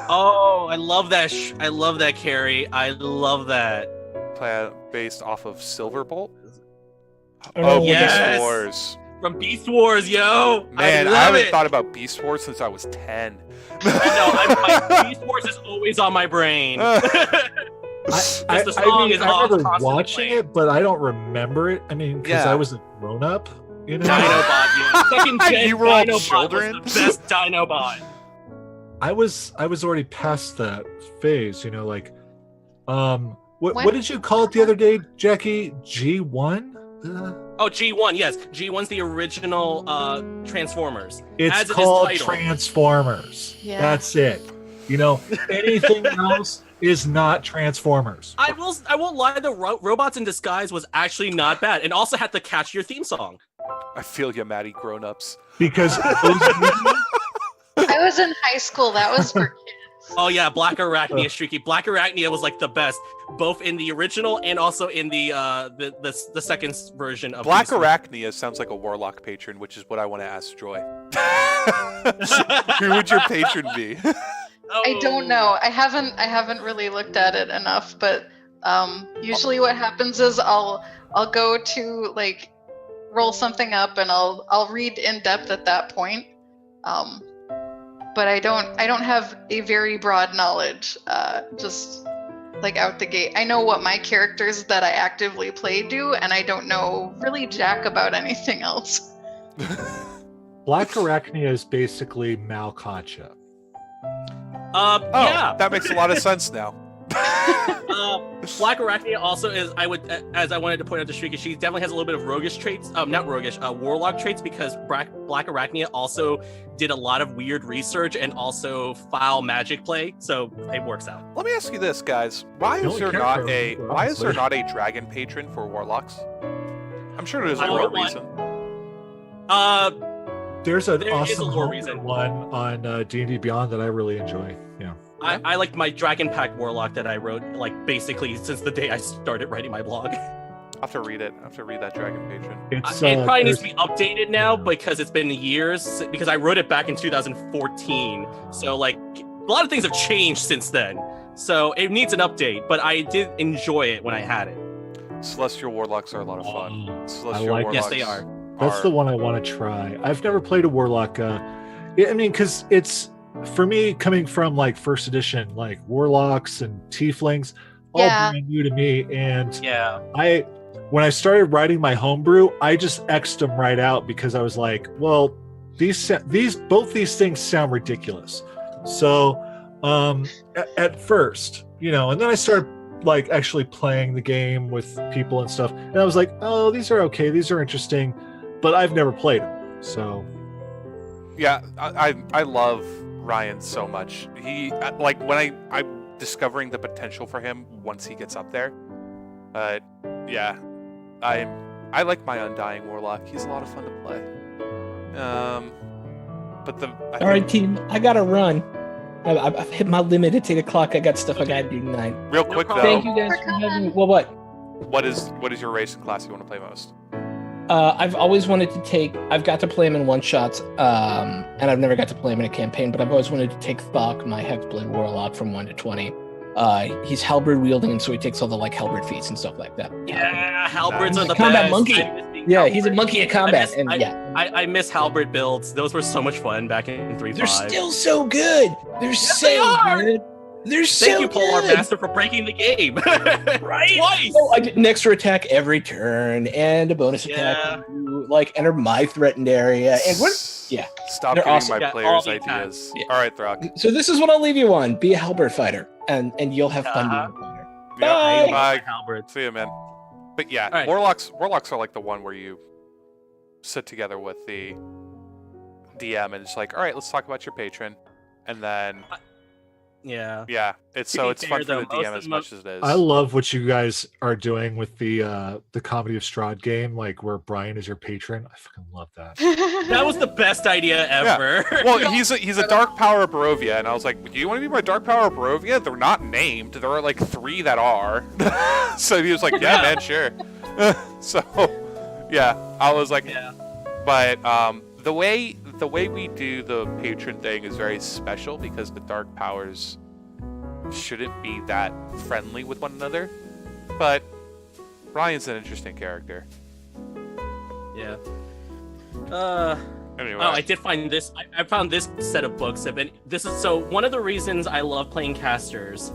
S4: Oh, I love that. I love that, Carrie. I love that.
S1: Based off of Silverbolt.
S5: I don't know what
S4: yes!
S1: Beast Wars.
S4: From Beast Wars, yo!
S1: Man, I
S4: love
S1: haven't
S4: it.
S1: thought about Beast Wars since I was 10.
S4: I know. Beast Wars is always on my brain.
S3: I remember
S4: constantly
S3: watching
S4: playing.
S3: it, but I don't remember it. I mean, because
S1: Yeah.
S3: I was a grown-up, you know.
S4: Dinobot, yeah. Second gen
S1: You were all
S4: Dinobot
S1: children?
S4: was the best Dinobot.
S3: I was already past that phase, you know, like, what
S2: When-
S3: did you call it the other day, Jackie? G1?
S4: Oh, G1, yes. G1's the original Transformers.
S3: It's
S4: As it is
S3: called
S4: titled.
S3: Transformers.
S2: Yeah.
S3: That's it. You know, anything else is not Transformers.
S4: I won't lie, the Robots in Disguise was actually not bad, and also had the Catch Your theme song.
S1: I feel you, Matty, grown-ups.
S3: Because those movies,
S2: I was in high school. That was for kids.
S4: Oh yeah, Black Arachnia, Streaky. Black Arachnia was like the best, both in the original and also in the second version of
S1: Black
S4: Beast Wars.
S1: Arachnia sounds like a Warlock patron, which is what I want to ask Joy. Who would your patron be?
S2: I don't know. I haven't really looked at it enough, but usually what happens is I'll go to like roll something up and I'll read in depth at that point. But I don't have a very broad knowledge, just like out the gate. I know what my characters that I actively play do, and I don't know really jack about anything else.
S3: Black Arachnia is basically Malkacha.
S1: Oh,
S4: Yeah.
S1: that makes a lot of sense now.
S4: Black Arachnia also is, as I wanted to point out to Shrika, she definitely has a little bit of roguish traits, not roguish, warlock traits, because Black Arachnia also did a lot of weird research and also foul magic play, so it works out.
S1: Let me ask you this, guys: Why
S3: The
S1: is
S3: only
S1: there
S3: character
S1: not a
S3: I'm
S1: why is there
S3: honestly-
S1: not a dragon patron for warlocks? I'm sure there's a
S4: I
S1: real
S4: wrote one.
S1: reason.
S3: There's an
S4: There is a
S3: awesome
S4: lore
S3: homebrew
S4: reason.
S3: one on D&D Beyond that I really enjoy. Yeah.
S4: I like my Dragon Pack Warlock that I wrote, like, basically since the day I started writing my blog.
S1: I have to read it. I have to read that dragon patron.
S3: It's,
S4: It probably needs to
S3: there's-
S4: be updated now because it's been years, because I wrote it back in 2014. So, like, a lot of things have changed since then. So it needs an update, but I did enjoy it when I had it.
S1: Celestial warlocks are a lot of fun.
S3: Oh,
S1: Celestial
S3: like
S1: warlocks.
S4: Yes, they are.
S3: That's the one I want to try. I've never played a warlock. I mean, because it's, for me, coming from like first edition, like warlocks and tieflings, all
S2: Yeah.
S3: brand new to me. And
S4: Yeah.
S3: when I started writing my homebrew, I just X'd them right out because I was like, well, both these things sound ridiculous. So at first, you know, and then I started like actually playing the game with people and stuff, and I was like, oh, these are okay, these are interesting, but I've never played them. So
S1: Yeah, I love Ryan so much. He like when I'm discovering the potential for him once he gets up there. Yeah, I like my Undying Warlock. He's a lot of fun to play. But
S5: All right, team, I gotta run. I've hit my limit at 8 o'clock. I got stuff I gotta do tonight.
S1: real
S4: No
S1: quick
S4: problem.
S1: though,
S5: Thank you guys for having me. Well, what?
S1: what is your race and class you want to play most?
S5: I've always wanted to take. I've got to play him in one shots, and I've never got to play him in a campaign. But I've always wanted to take Thok, my Hexblade Warlock, from 1 to 20. He's halberd wielding, and so he takes all the like halberd feats and stuff like that.
S4: Yeah, halberds
S1: Nice.
S4: are the
S5: Combat
S4: best.
S5: monkey.
S4: I miss being
S5: Yeah, he's a
S4: halberd.
S5: monkey at combat,
S4: miss-
S5: and
S4: I-
S5: yeah,
S4: I miss halberd builds. Those were so much fun back in 3.5.
S5: they're still so good. They're
S4: Yes,
S5: so
S4: they are.
S5: good. They're so
S4: Thank you, Polar
S5: good.
S4: Master, for breaking the game.
S5: Right?
S4: Twice.
S5: Oh, I get an extra attack every turn and a bonus attack
S4: Yeah.
S5: when you like enter my threatened area. And what? Yeah.
S1: Stop
S5: They're
S1: giving
S5: awesome.
S1: my
S4: Yeah, all
S1: players
S4: the
S1: ideas.
S4: attacks.
S5: Yeah.
S1: All right, Throck.
S5: So this is what I'll leave you on. Be a halberd fighter, and you'll have fun
S4: Uh-huh.
S5: being a fighter.
S1: Yeah,
S5: Bye.
S1: bye.
S4: Halberd.
S1: See you, man. But yeah,
S4: All right.
S1: warlocks are like the one where you sit together with the DM and it's like, all right, let's talk about your patron, and then
S4: Yeah.
S1: Yeah, it's
S4: To
S1: so
S4: be
S1: it's
S4: fair,
S1: fun for
S4: though,
S1: the DM as much as it is.
S3: I love what you guys are doing with the Comedy of Strahd game, like where Brian is your patron. I fucking love that.
S4: That was the best idea ever.
S1: Well, he's a Dark Power of Barovia, and I was like, "Do you want to be my Dark Power of Barovia?" They're not named. There are like 3 that are. So he was like, "Yeah, man, sure." So, yeah, I was like,
S4: Yeah.
S1: But the way we do the patron thing is very special because the Dark Powers shouldn't be that friendly with one another. But Brian's an interesting character.
S4: Yeah.
S1: Anyway.
S4: Oh, I did find this. I found this set of books. This is so one of the reasons I love playing casters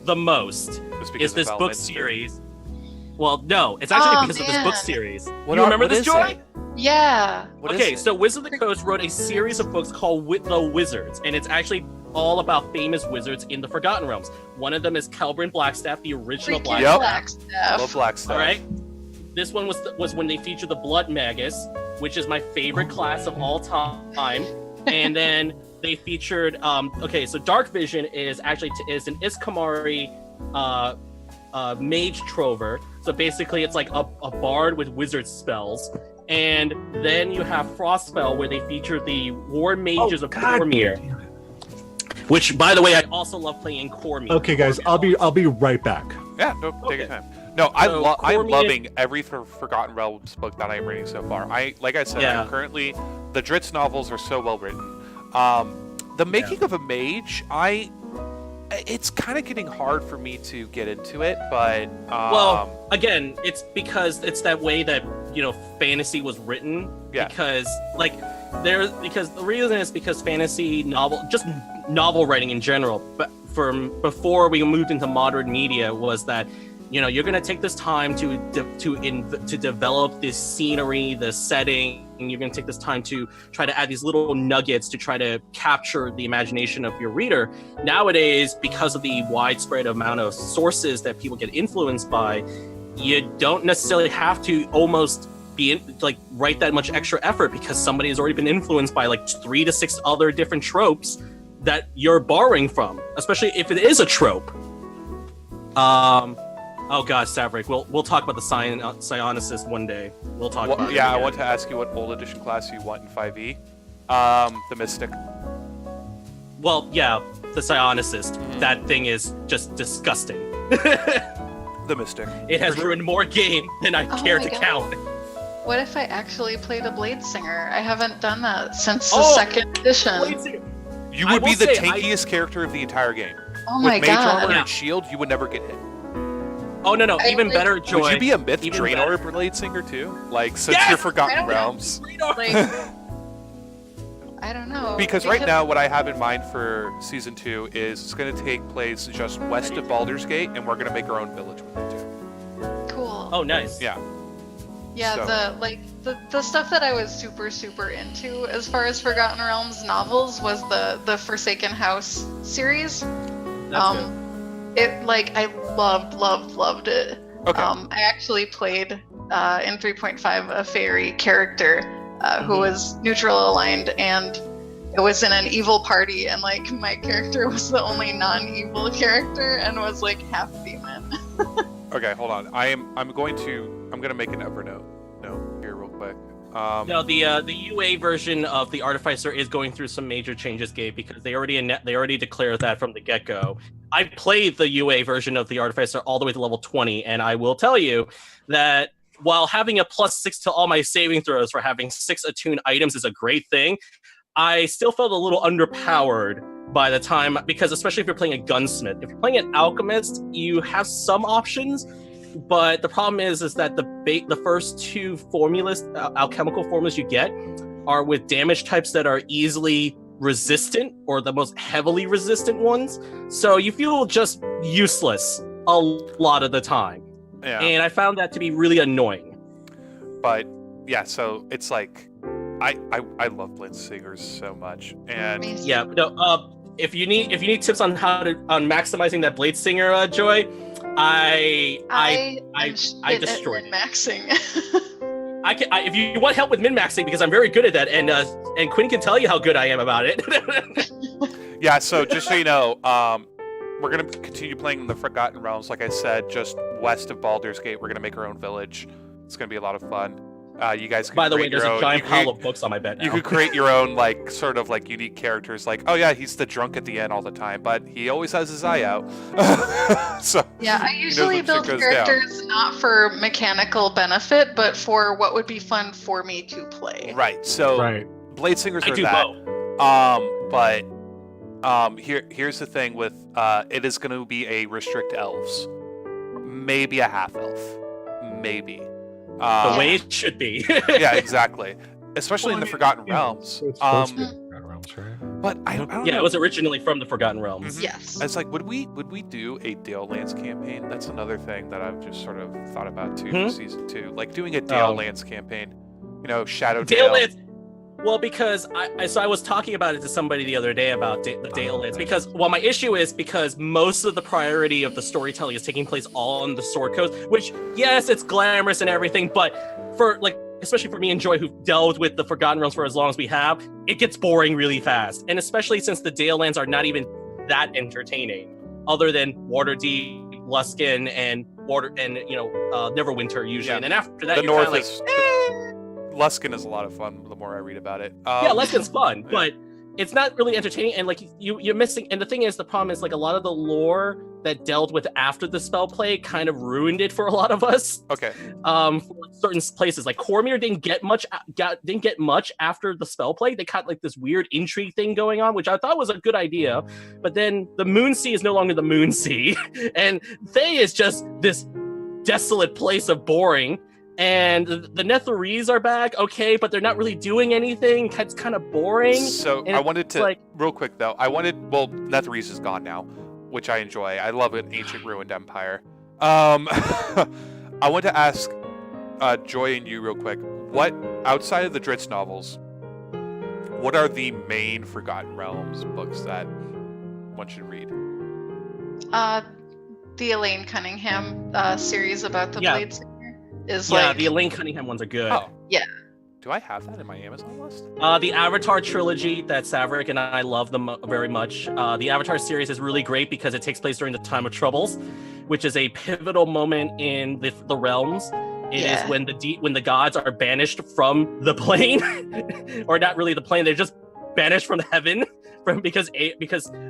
S4: the most is this book series. Well, no, it's actually because of this book series. You remember this, Joy?
S2: Yeah.
S4: Okay, so Wizards of the Coast wrote a series of books called The Wizards, and it's actually all about famous wizards in the Forgotten Realms. One of them is Kelbrand Blackstaff, the original
S2: Freaking
S4: Blackstaff.
S1: Love Blackstaff.
S4: All right. This one was when they featured the Blood Magus, which is my favorite class of all time. And then they featured so Dark Vision is actually is an Iskamari mage trover. So basically it's like a bard with wizard spells. And then you have Frostspell, where they feature the War Mages of Cormyr. Which, by the way, I also love playing Cormyr.
S3: Okay, guys, I'll be right back.
S1: Yeah, no, take your time. No, I'm loving every Forgotten Realms book that I'm reading so far. Like I said, I'm currently the Dritz novels are so well written. The making of a mage, it's kind of getting hard for me to get into it, but
S4: well, again, it's because it's that way that fantasy was written.
S1: Yeah.
S4: Because the reason is because fantasy novel writing in general, but before we moved into modern media, was that you're going to take this time to develop this scenery, the setting, and you're going to take this time to try to add these little nuggets to try to capture the imagination of your reader. Nowadays, because of the widespread amount of sources that people get influenced by, you don't necessarily have to almost write that much extra effort, because somebody has already been influenced by 3 to 6 other different tropes that you're borrowing from, especially if it is a trope. Oh God, Savrik, we'll talk about the Psionicist one day. We'll talk about it.
S1: Yeah, I want to ask you what old edition class you want in 5e. The Mystic.
S4: Well, yeah, the Psionicist. That thing is just disgusting.
S1: The Mystic.
S4: It has ruined more game than I care to count.
S2: What if I actually played a Blade Singer? I haven't done that since the second edition.
S4: Blade Singer.
S1: You would be the tankiest character of the entire game.
S2: Oh my
S1: With Mage
S2: God.
S1: Armor and Shield, you would never get hit.
S4: Oh no, even better, Joy.
S1: Would you be a Myth
S4: Even
S1: Draenor
S4: better.
S1: Blade Singer too? Since you're Forgotten Realms.
S2: I don't know.
S1: Because right now, what I have in mind for Season 2 is it's going to take place just west of Baldur's Gate, and we're going to make our own village with it too.
S2: Cool.
S4: Oh, nice.
S1: Yeah.
S2: Yeah, the stuff that I was super into as far as Forgotten Realms novels was the Forsaken House series.
S4: That's good.
S2: I loved it.
S1: Okay.
S2: I actually played in 3.5 a fairy character who was neutral aligned, and it was in an evil party, and my character was the only non-evil character and was half demon.
S1: Okay, hold on. I'm gonna make an Evernote note here real quick.
S4: No, the UA version of the Artificer is going through some major changes, Gabe, because they already declared that from the get-go. I played the UA version of the Artificer all the way to level 20, and I will tell you that while having a +6 to all my saving throws for having 6 attuned items is a great thing, I still felt a little underpowered by the time, because especially if you're playing a gunsmith. If you're playing an alchemist, you have some options, but the problem is that the first 2 formulas, alchemical formulas you get, are with damage types that are easily resistant, or the most heavily resistant ones. So you feel just useless a lot of the time.
S1: Yeah.
S4: And I found that to be really annoying.
S1: But yeah, so it's I love Blade Singers so much, and
S4: yeah, no. If you need tips on how to maximizing that Blade Singer, Joy, I destroyed it.
S2: Maxing.
S4: If you want help with min-maxing, because I'm very good at that, and Quinn can tell you how good I am about it.
S1: Yeah, so just so you know, we're going to continue playing in the Forgotten Realms. Like I said, just west of Baldur's Gate, we're going to make our own village. It's going to be a lot of fun. You guys can
S4: By the way,
S1: create your
S4: there's a
S1: own,
S4: giant pile of books on my bed now.
S1: you could create your own, like, sort of, like, unique characters. Like, oh, yeah, he's the drunk at the end all the time, but he always has his eye out. So
S2: Yeah, I usually
S1: when
S2: build
S1: shit goes down.
S2: characters not for mechanical benefit, but for what would be fun for me to play.
S1: Right, so
S3: Right.
S1: Blade Singers
S4: I
S1: are
S4: do
S1: that.
S4: both.
S1: Here's the thing with it is going to be a restrict elves, maybe a half elf, maybe.
S4: The way it should be.
S1: Yeah, exactly. Especially in the Forgotten
S3: Yeah,
S1: Realms.
S3: so it's supposed to be Forgotten Realms, right?
S1: But I don't
S4: Yeah,
S1: know.
S4: it was originally from the Forgotten Realms.
S1: Mhm.
S2: Yes.
S1: It's like, would we do a Dale Lands campaign? That's another thing that I've just sort of thought about too for season 2. Like doing a Dale
S4: Oh.
S1: Lands campaign. You know, Shadow
S4: Dale Lands. Well, because I was talking about it to somebody the other day about the Dale Lands, because my issue is because most of the priority of the storytelling is taking place all on the Sword Coast, which yes, it's glamorous and everything, but for like especially for me and Joy, who've delved with the Forgotten Realms for as long as we have, it gets boring really fast, and especially since the Dale Lands are not even that entertaining, other than Waterdeep, Luskan, and Neverwinter usually,
S1: Yeah.
S4: and then after that
S1: The
S4: you're kind
S1: North
S4: of like,
S1: is Luskan is a lot of fun the more I read about it.
S4: yeah, Luskan's fun, but it's not really entertaining, and like you're missing. And the thing is, the problem is like a lot of the lore that dealt with after the spell play kind of ruined it for a lot of us.
S1: Okay.
S4: For certain places, like Cormyr didn't get much after the spell play. They got like this weird intrigue thing going on, which I thought was a good idea. But then the Moon Sea is no longer the Moon Sea, and Thay is just this desolate place of boring. And the Netherese are back, okay, but they're not really doing anything. It's kind of boring.
S1: So
S4: And
S1: I wanted to
S4: like-
S1: real quick though. Netherese is gone now, which I enjoy. I love an ancient ruined empire. I want to ask Joy and you real quick. What outside of the Dritz novels, what are the main Forgotten Realms books that one should read?
S2: The Elaine Cunningham series about the
S4: Yeah.
S2: Blade Singer is
S4: Yeah,
S2: like
S4: the Elaine Cunningham ones are good.
S1: Oh.
S2: Yeah.
S1: Do I have that in my Amazon list?
S4: The Avatar trilogy that Saverick and I love them very much. The Avatar series is really great because it takes place during the Time of Troubles, which is a pivotal moment in the realms. It is when the gods are banished from the plane, or not really the plane. They're just banished from heaven because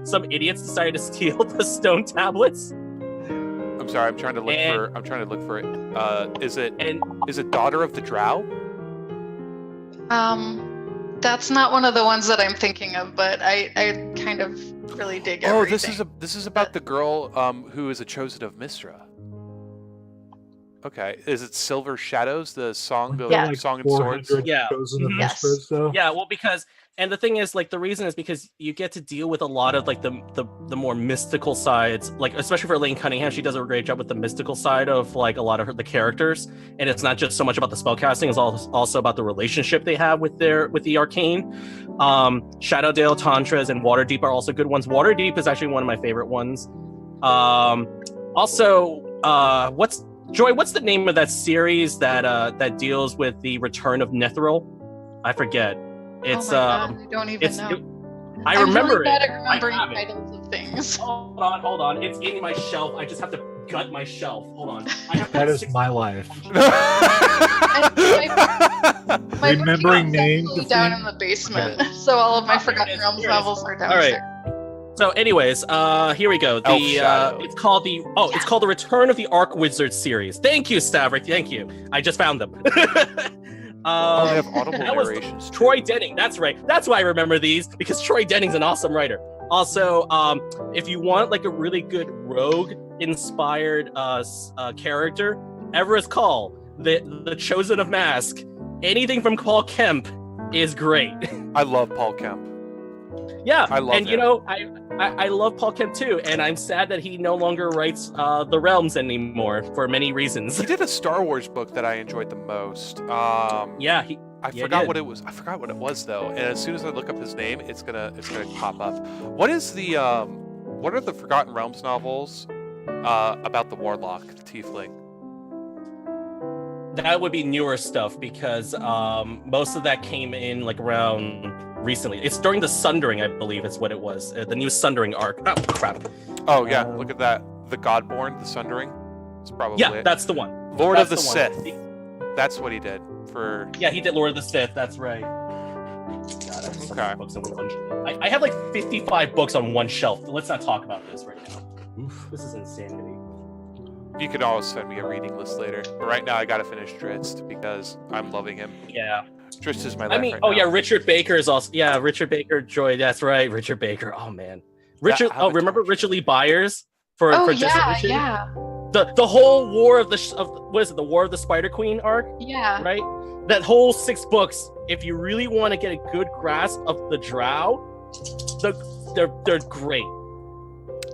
S4: some idiots decided to steal the stone tablets.
S1: I'm sorry. I'm trying to look for it. Is it Daughter of the Drow?
S2: That's not one of the ones that I'm thinking of, but I kind of really dig everything.
S1: Oh, this is about the girl who is a chosen of Mistra. Okay, is it Silver Shadows, the song of
S2: Yeah.
S1: Song and Swords?
S3: 400
S4: Yeah.
S3: chosen of
S2: Yes.
S3: Mistras, though.
S4: Yeah, well, and the thing is, like, the reason is because you get to deal with a lot of like the more mystical sides, like especially for Elaine Cunningham, she does a great job with the mystical side of like a lot of the characters, and it's not just so much about the spellcasting; it's also about the relationship they have with the arcane. Shadowdale, Tantras, and Waterdeep are also good ones. Waterdeep is actually one of my favorite ones. What's the name of that series that deals with the return of Netheril? I forget. It's
S2: oh my God, I don't even know.
S4: I
S2: I'm
S4: remember
S2: really bad
S4: it.
S2: at remembering
S4: I have it.
S2: titles of things.
S4: Hold on. It's in my shelf. I just have to gut my shelf. Hold on. I have
S3: That is
S4: 6
S3: my life.
S2: My
S3: Remembering
S2: bookshelf's
S3: names
S2: actually
S3: of
S2: down
S3: things?
S2: in the basement, so all of my
S4: Okay,
S2: Forgotten
S4: here
S2: Realms
S4: it is.
S2: novels are
S4: All right.
S2: downstairs.
S4: So, anyways, here we go.
S1: Elf Shadow.
S4: It's called the Return of the Arc Wizard series. Thank you, Stavrik. Thank you. I just found them.
S1: Oh, they have audible
S4: that was
S1: narrations. too.
S4: Troy Denning. That's right. That's why I remember these, because Troy Denning's an awesome writer. Also, if you want like a really good rogue-inspired character, Everest Call, the Chosen of Mask, anything from Paul Kemp is great.
S1: I love Paul Kemp.
S4: Yeah,
S1: I love
S4: and you
S1: him.
S4: know, I love Paul Kemp too, and I'm sad that he no longer writes the Realms anymore for many reasons.
S1: He did a Star Wars book that I enjoyed the most.
S4: Yeah,
S1: I
S4: he
S1: forgot
S4: did.
S1: what it was. I forgot what it was though. And as soon as I look up his name, it's gonna pop up. What are the Forgotten Realms novels about the Warlock, the Tiefling?
S4: that would be newer stuff because most of that came in like around recently. It's during the Sundering, I believe, is what it was. The new Sundering arc. Oh crap!
S1: Oh yeah, look at that. The Godborn, the Sundering. It's probably
S4: Yeah,
S1: it.
S4: that's the one.
S1: Lord
S4: That's
S1: of the
S4: one.
S1: Sith. That's what he did for.
S4: Yeah, he did Lord of the Sith. That's right. God, I have so many
S1: Okay.
S4: books on one. I have like 55 books on one shelf. Let's not talk about this right now.
S3: Oof.
S4: This is insanity.
S1: You could always send me a reading list later. But right now, I gotta finish Drizzt because I'm loving him.
S4: Yeah.
S1: Drizzt is my life
S4: I mean,
S1: right
S4: oh
S1: now.
S4: yeah, Richard Baker is also. Yeah, Richard Baker, Joy. That's right, Richard Baker. Oh man, Richard.
S1: Avatar.
S4: Remember Richard Lee Byers for
S2: Oh
S4: for
S2: yeah,
S4: Dissolution?
S2: yeah,
S4: The whole War of the what is it? The War of the Spider Queen arc,
S2: yeah.
S4: right? That whole 6 books. If you really want to get a good grasp of the Drow, they're great.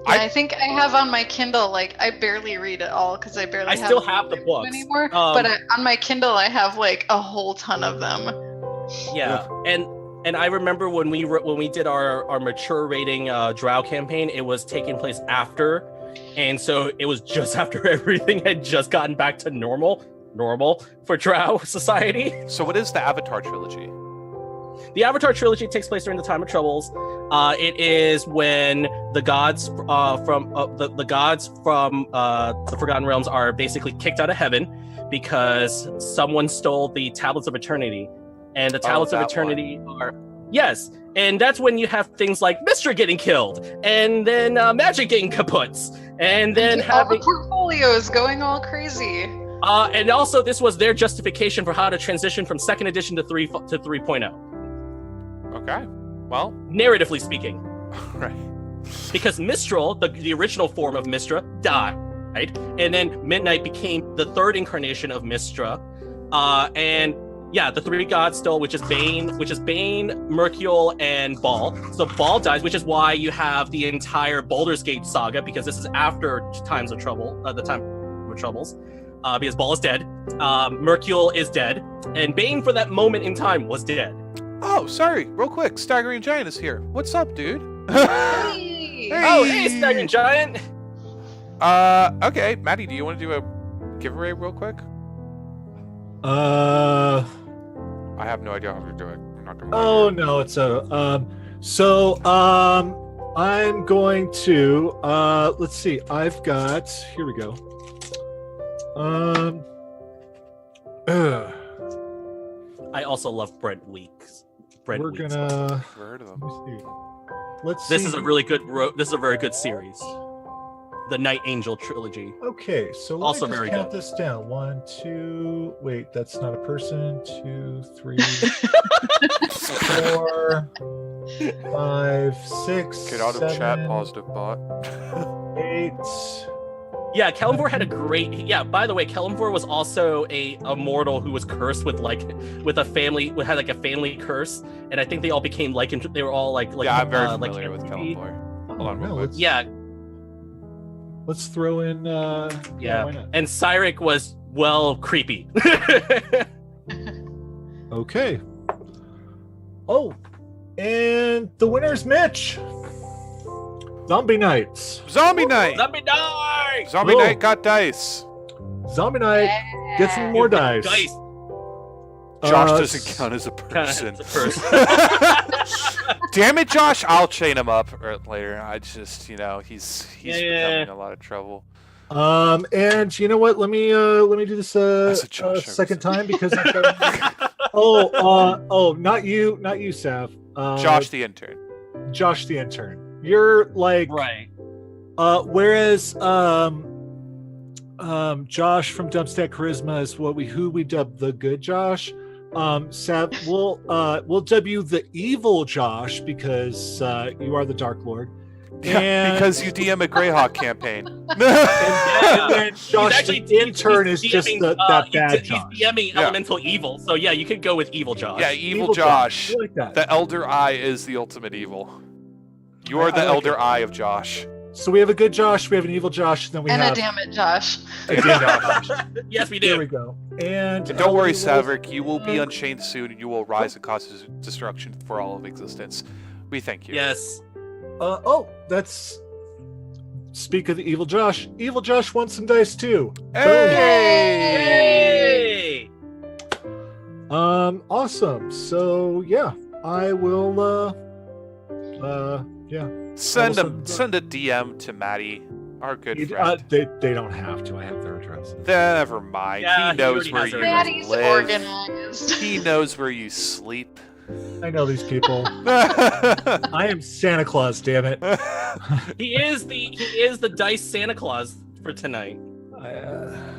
S2: Yeah, I think I have on my Kindle, like, I barely read it all because I barely
S4: I
S2: have
S4: still
S2: it
S4: have the books
S2: anymore. But on my Kindle, I have like a whole ton of them.
S4: Yeah, and I remember when we did our mature rating Drow campaign, it was taking place after, and so it was just after everything had just gotten back to normal for Drow society.
S1: So what is the Avatar trilogy?
S4: The Avatar trilogy takes place during the Time of Troubles. It is when the gods from the Forgotten Realms are basically kicked out of heaven because someone stole the Tablets of Eternity, and the Tablets of
S1: that
S4: Eternity are and that's when you have things like Mystra getting killed, and then magic getting kaputs, and then
S2: all the
S4: having
S2: portfolios going all crazy.
S4: and also this was their justification for how to transition from second edition to 3.0.
S1: Okay. Well,
S4: Narratively speaking.
S1: right.
S4: Because Mistral, the original form of Mystra, died, and then Midnight became the third incarnation of Mystra, and yeah, the 3 gods still, which is Bane, Mercule, and Baal. So Baal dies, which is why you have the entire Baldur's Gate saga, because this is after Times of Trouble, the Time of Troubles, because Baal is dead, Mercule is dead, and Bane for that moment in time was dead.
S1: Oh, sorry. Real quick, Staggering Giant is here. What's up, dude?
S2: Hey!
S4: Oh, hey, Staggering Giant!
S1: Okay, Matty, do you want to do a giveaway real quick?
S3: Uh.
S1: I have no idea how to do it. I'm not gonna.
S3: Oh no, it's I'm going to let's see. I've got here we go.
S4: I also love Brent Weeks.
S3: We're
S4: Weeks.
S3: gonna
S1: I've heard of them.
S3: let me see. Let's
S4: This
S3: see.
S4: is a really good. This is a very good series. The Night Angel trilogy.
S3: Okay, so let
S4: Also
S3: me just
S4: very
S3: count
S4: good.
S3: this down. 1, 2. Wait, that's not a person. 2, 3, 4, 5, 6.
S1: Get out of
S3: 7,
S1: chat, positive bot.
S3: 8.
S4: Yeah, Kellamvor had a great. Yeah, by the way, Kellamvor was also a mortal who was cursed with a family, had like a family curse, and I think they all became they were all like
S1: Yeah, I'm very
S4: like
S1: familiar with
S4: entity.
S1: Kellamvor. Hold on,
S3: Oh,
S1: real
S3: no,
S1: quick.
S3: let's-
S4: Yeah,
S3: Let's throw in.
S4: Yeah.
S3: Why not?
S4: and Cyric was creepy.
S3: Okay. Oh, and the winner's Mitch. Zombie Knights.
S1: Zombie Knight!
S4: Let me die.
S1: Zombie
S3: Whoa.
S1: Knight got dice.
S3: Zombie Knight. Get some more dice.
S4: Dice.
S1: Josh
S3: Uh,
S1: doesn't count as a person.
S4: It's a person.
S1: Damn it, Josh! I'll chain him up later. I just, he's
S4: Yeah.
S1: becoming a lot of trouble.
S3: And you know what? Let me do this
S1: That's a Josh
S3: second
S1: episode.
S3: time because I've got... oh, not you, Sav.
S1: Josh the intern.
S3: Josh the intern. You're like
S4: Right.
S3: whereas Josh from Dumpstack Charisma is who we dub the good Josh. Sav, we'll dub you the evil Josh because you are the Dark Lord.
S1: Yeah,
S3: And-
S1: because you DM a Greyhawk campaign.
S3: And then Josh
S4: He's
S3: the intern is
S4: he's
S3: just
S4: DMing,
S3: that bad Josh.
S4: He's DMing
S1: Yeah.
S4: elemental evil, so yeah, you could go with evil Josh.
S1: Yeah, evil Josh.
S3: I like that.
S1: The Elder Eye is the ultimate evil. You are
S3: I
S1: the
S3: like
S1: Elder
S3: it.
S1: Eye of Josh.
S3: So we have a good Josh, we have an evil Josh, and then we
S2: And
S3: have
S2: a damn it, Josh.
S3: a good Josh.
S4: Yes, we
S3: There
S4: do.
S3: we go. And
S1: And don't worry,
S3: we will-
S1: Saverick, you will be unchained soon, and you will rise and cause destruction for all of existence. We thank you.
S4: Yes.
S3: That's. Speak of the evil Josh. Evil Josh wants some dice too.
S1: Hey!
S4: Hey!
S3: Awesome. So yeah, I will. Yeah.
S1: Send
S3: will
S1: send a DM to Matty, our good friend.
S3: They don't have to. I have their address.
S1: Never mind.
S4: Yeah,
S1: he
S4: he
S1: knows
S4: already
S1: where
S4: has
S1: you
S4: their
S2: Maddie's
S1: live.
S2: organized.
S1: He knows where you sleep.
S3: I know these people. I am Santa Claus. Damn it.
S4: He is the dice Santa Claus for tonight.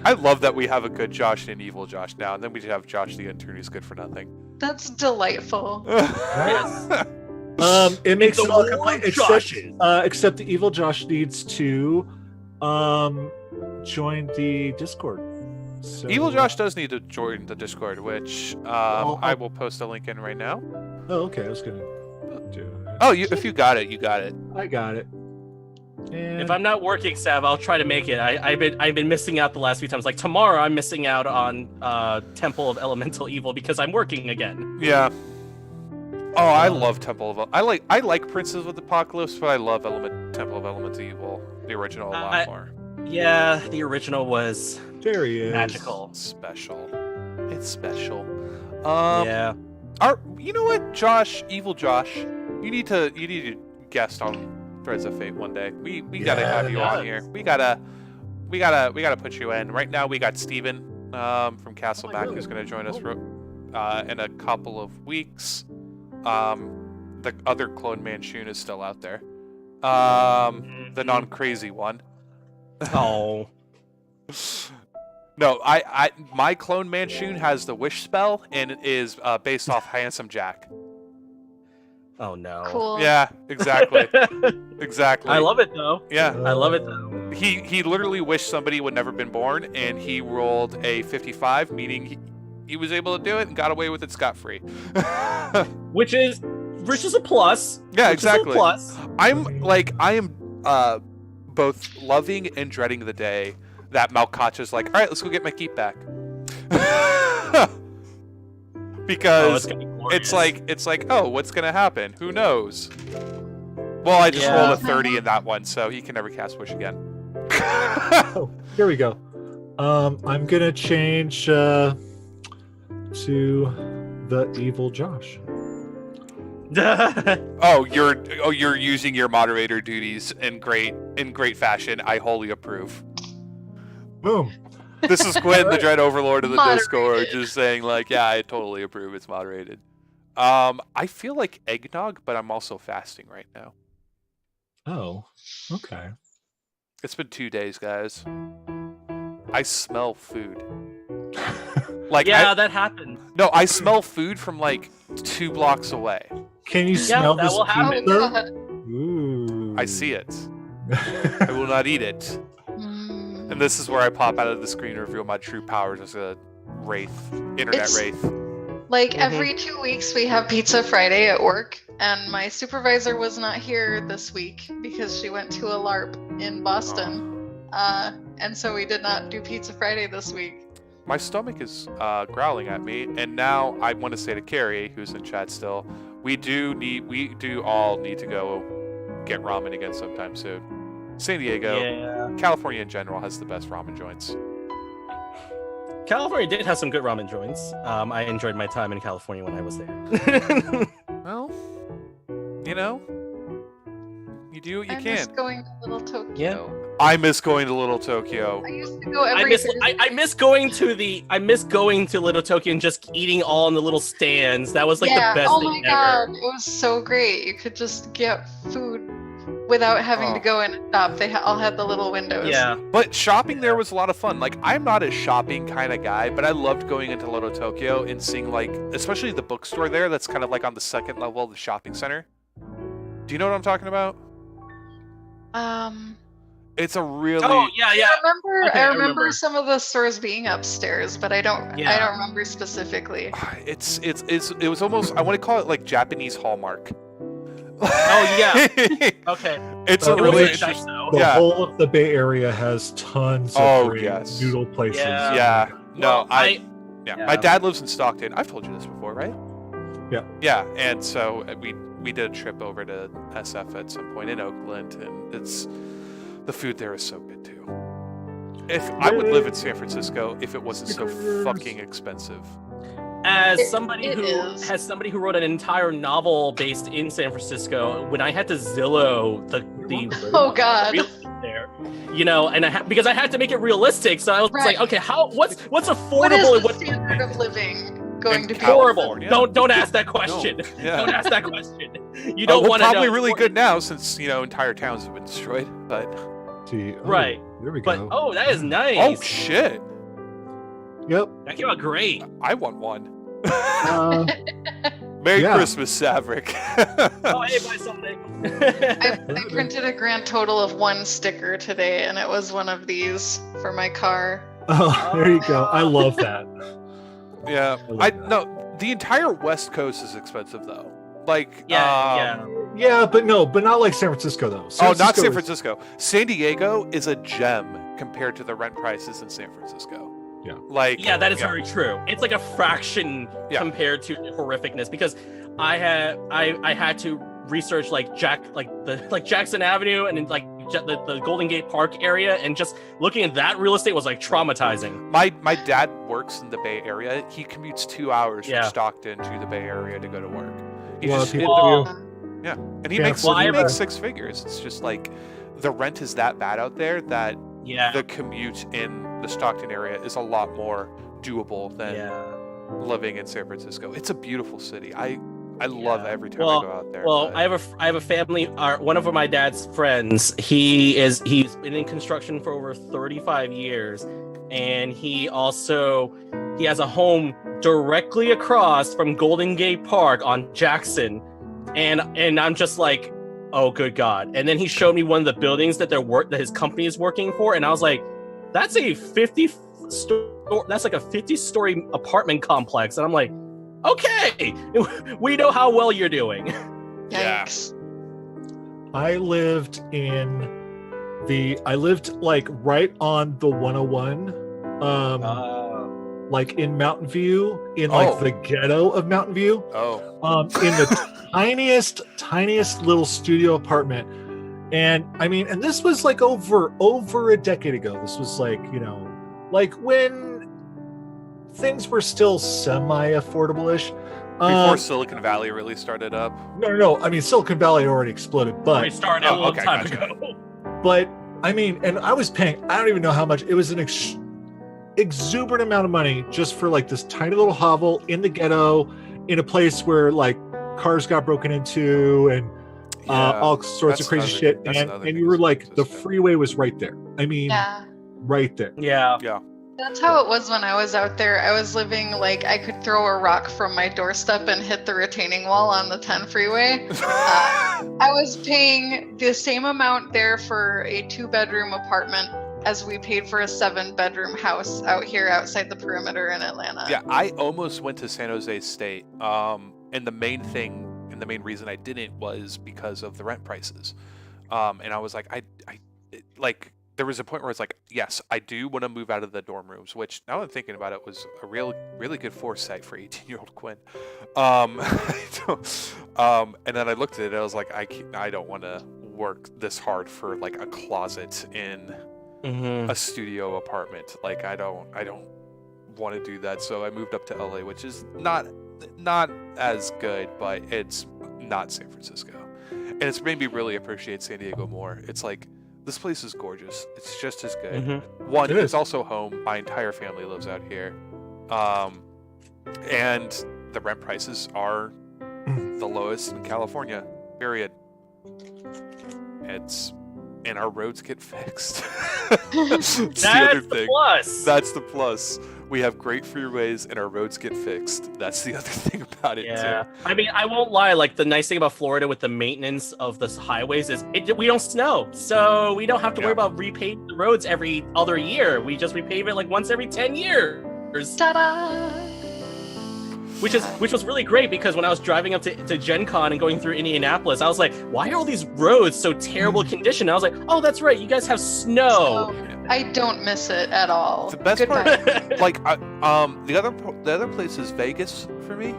S1: I love that we have a good Josh and an evil Josh now, and then we have Josh the intern who's good for nothing.
S2: That's delightful.
S4: Yes.
S3: It makes
S4: The
S3: it all
S4: war
S3: complete,
S4: of Joshes.
S3: except the evil Josh needs to join the Discord. So,
S1: Evil Josh does need to join the Discord, which I will post a link in right now.
S3: Oh, okay. I was gonna do it.
S1: Oh, if you got it, you got it.
S3: I got it. And
S4: If I'm not working, Sav, I'll try to make it. I've been missing out the last few times. Like tomorrow, I'm missing out on Temple of Elemental Evil because I'm working again.
S1: Yeah. Oh, I love Temple of I like Princes of the Apocalypse, but I love Temple of Elemental Evil, the original, a lot more.
S4: Yeah, the original was
S3: there he is.
S4: magical.
S1: Special. It's special.
S4: Yeah.
S1: You know what, Josh, evil Josh, you need to guest on Threads of Fate one day. We gotta have you on here. We gotta put you in. Right now we got Steven from Castle Mac who's gonna join us in a couple of weeks. The other clone Manchun is still out there. The non-crazy one.
S4: Oh.
S1: No, my clone Manchun has the wish spell and it is based off Handsome Jack.
S4: Oh no.
S2: Cool.
S1: Yeah, exactly. Exactly.
S4: I love it though.
S1: Yeah.
S4: I love it though.
S1: He literally wished somebody would never been born, and he rolled a 55, meaning he was able to do it and got away with it scot-free.
S4: Which is a plus.
S1: Yeah,
S4: Which
S1: exactly.
S4: Is a plus.
S1: I am both loving and dreading the day that Malkacha's like, all right, let's go get my keep back. Because
S4: Oh, it's
S1: it's like, oh, what's gonna happen? Who knows? Well, I just rolled a 30 in that one, so he can never cast Wish again.
S3: Oh, here we go. I'm gonna change to the evil Josh.
S1: You're using your moderator duties in great fashion. I wholly approve.
S3: Boom.
S1: This is Quinn, the Dread Overlord of the
S2: Moderated.
S1: Discord, just saying like, yeah, I totally approve. It's moderated. I feel like eggnog, but I'm also fasting right now.
S3: Oh, okay.
S1: It's been 2 days, guys. I smell food. Like,
S4: yeah, that happened.
S1: No, I smell food from like 2 blocks away.
S3: Can you smell
S4: that
S3: this
S4: will happen.
S3: pizza?
S2: Oh, God.
S3: Ooh.
S1: I see it. I will not eat it.
S2: Mm.
S1: And this is where I pop out of the screen and reveal my true powers as a wraith, internet
S2: It's-
S1: wraith.
S2: Like every 2 weeks, we have Pizza Friday at work, and my supervisor was not here this week because she went to a LARP in Boston. And so we did not do Pizza Friday this week.
S1: My stomach is growling at me, and now I want to say to Carrie, who's in chat still, we do all need to go get ramen again sometime soon. San Diego,
S4: Yeah.
S1: California in general has the best ramen joints.
S4: California did have some good ramen joints. I enjoyed my time in California when I was there.
S1: Well, you know, you do what you
S2: I miss
S1: can.
S2: going to Little Tokyo.
S1: I miss going to Little Tokyo.
S2: I used to go every
S4: I miss going to Little Tokyo and just eating all in the little stands. That was like
S2: yeah.
S4: the best
S2: Oh
S4: thing
S2: my
S4: ever.
S2: god, it was so great. You could just get food without having to go in and shop. They all had the little windows.
S4: Yeah.
S1: But shopping there was a lot of fun. Like, I'm not a shopping kind of guy, but I loved going into Little Tokyo and seeing, like, especially the bookstore there that's kind of like on the second level of the shopping center. Do you know what I'm talking about? It's a really...
S4: Oh yeah, yeah. Okay,
S2: I
S4: I
S2: remember
S4: remember.
S2: some of the stores being upstairs, but I don't remember specifically.
S1: It was almost, I want to call it like Japanese Hallmark.
S4: Oh yeah. Okay.
S1: It's
S3: It
S1: a
S3: was
S1: really
S3: like
S1: interesting...
S3: The
S1: Yeah.
S3: whole of the Bay Area has tons of
S1: Oh,
S3: great
S1: yes.
S3: noodle places.
S4: Yeah.
S1: Yeah. No,
S4: Well,
S1: Yeah, my dad lives in Stockton. I've told you this before, right?
S3: Yeah.
S1: Yeah, and so we did a trip over to SF at some point in Oakland, and the food there is so good too. If I would live in San Francisco if it wasn't so fucking expensive.
S4: as
S2: It-
S4: somebody
S2: it
S4: who
S2: is.
S4: has somebody who wrote an entire novel based in San Francisco, when I had to Zillow the
S2: Oh God.
S4: real estate there, and because I had to make it realistic, so I was
S2: Right.
S4: like, okay, what's
S2: What
S4: affordable
S2: is
S4: and
S2: the standard of living going
S1: In
S2: to be?
S4: horrible?
S1: California?
S4: Don't ask that question.
S1: Yeah.
S4: Don't ask that question. You don't
S1: well,
S4: want to know.
S1: probably really good now since entire towns have been destroyed. But
S3: See, oh,
S4: Right.
S3: There we
S4: But
S3: go.
S4: that is nice.
S1: oh shit,
S3: Yep.
S4: That came out great.
S1: I want one.
S3: Uh,
S1: Merry
S3: Yeah.
S1: Christmas, Saverick.
S4: Oh, hey, buy something.
S2: I printed a grand total of 1 sticker today, and it was one of these for my car.
S3: oh, there you go. I love that.
S1: Yeah,
S3: I love
S1: I
S3: that.
S1: no. The entire West Coast is expensive though. Like
S4: Yeah.
S3: Yeah, but not like San Francisco though.
S1: Oh, not San
S3: is-
S1: Francisco. San Diego is a gem compared to the rent prices in San Francisco.
S3: Yeah.
S1: Like
S4: Yeah, that is very true. It's like a fraction
S1: Yeah.
S4: compared to the horrificness, because I had to research like Jackson Avenue and then, like the Golden Gate Park area, and just looking at that real estate was like traumatizing.
S1: My dad works in the Bay Area. He commutes 2 hours
S4: Yeah.
S1: from Stockton to the Bay Area to go to work. He
S3: Well,
S1: just
S3: people
S1: and he
S3: can't
S1: makes
S3: afford
S1: he
S3: to
S1: makes
S3: live.
S1: 6 figures. It's just like the rent is that bad out there that
S4: Yeah.
S1: the commute in the Stockton area is a lot more doable than
S4: Yeah.
S1: living in San Francisco. It's a beautiful city. I love
S4: Yeah.
S1: every time
S4: Well-
S1: I go out there.
S4: Well,
S1: but-
S4: I have a family. One of my dad's friends. He's been in construction for over 35 years, and he has a home directly across from Golden Gate Park on Jackson, and I'm just like, oh good God! And then he showed me one of the buildings that that his company is working for, and I was like, that's a 50-story apartment complex, and I'm like, okay, we know how well you're doing.
S1: Yeah.
S2: Yikes.
S3: I lived like right on the 101, like in Mountain View, in like
S1: Oh.
S3: the ghetto of Mountain View, in the tiniest little studio apartment. And I mean, and this was like over a decade ago. This was like, like when things were still semi-affordable-ish.
S1: before Silicon Valley really started up.
S3: No. I mean, Silicon Valley had already exploded, but
S4: We started
S1: Oh,
S4: a long
S1: okay,
S4: time
S1: gotcha.
S4: ago.
S3: But I mean, and I was paying, I don't even know how much, it was an exuberant amount of money just for like this tiny little hovel in the ghetto, in a place where like cars got broken into and all sorts of
S1: that's
S3: crazy
S1: another-
S3: shit.
S1: that's
S3: And
S1: another
S3: you
S1: thing
S3: were
S1: is
S3: like,
S1: San
S3: the
S1: Francisco.
S3: freeway was right there. I mean,
S2: Yeah.
S3: right there.
S4: Yeah.
S2: That's how it was when I was out there. I was living like I could throw a rock from my doorstep and hit the retaining wall on the 10 freeway. I was paying the same amount there for a 2-bedroom apartment as we paid for a 7-bedroom house out here outside the perimeter in Atlanta.
S1: Yeah, I almost went to San Jose State. And the main reason I didn't was because of the rent prices. And I was like, there was a point where it's like, yes, I do want to move out of the dorm rooms, which now I'm thinking about it was a really good foresight for 18-year-old Quinn. And then I looked at it and I was like, I don't want to work this hard for like a closet in
S4: Mm-hmm.
S1: a studio apartment. Like I don't want to do that. So I moved up to LA, which is not as good, but it's not San Francisco. And it's made me really appreciate San Diego more. It's like, this place is gorgeous. It's just as good.
S4: Mm-hmm.
S1: One,
S3: It
S1: it's
S3: is.
S1: also home. My entire family lives out here. And the rent prices are the lowest in California, period. And our roads get fixed. That's the other
S4: That's the
S1: thing.
S4: plus.
S1: That's the plus. We have great freeways and our roads get fixed. That's the other thing about it
S4: Yeah,
S1: too.
S4: I mean, I won't lie. Like the nice thing about Florida with the maintenance of the highways is we don't snow, so we don't have to worry about repaving the roads every other year. We just repave it like once every 10 years,
S2: Ta-da!
S4: which was really great, because when I was driving up to Gen Con and going through Indianapolis, I was like, why are all these roads so terrible condition? And I was like, oh, that's right, you guys have snow.
S2: I don't miss it at all.
S1: The best
S2: Goodbye.
S1: part, like, the other place is Vegas for me,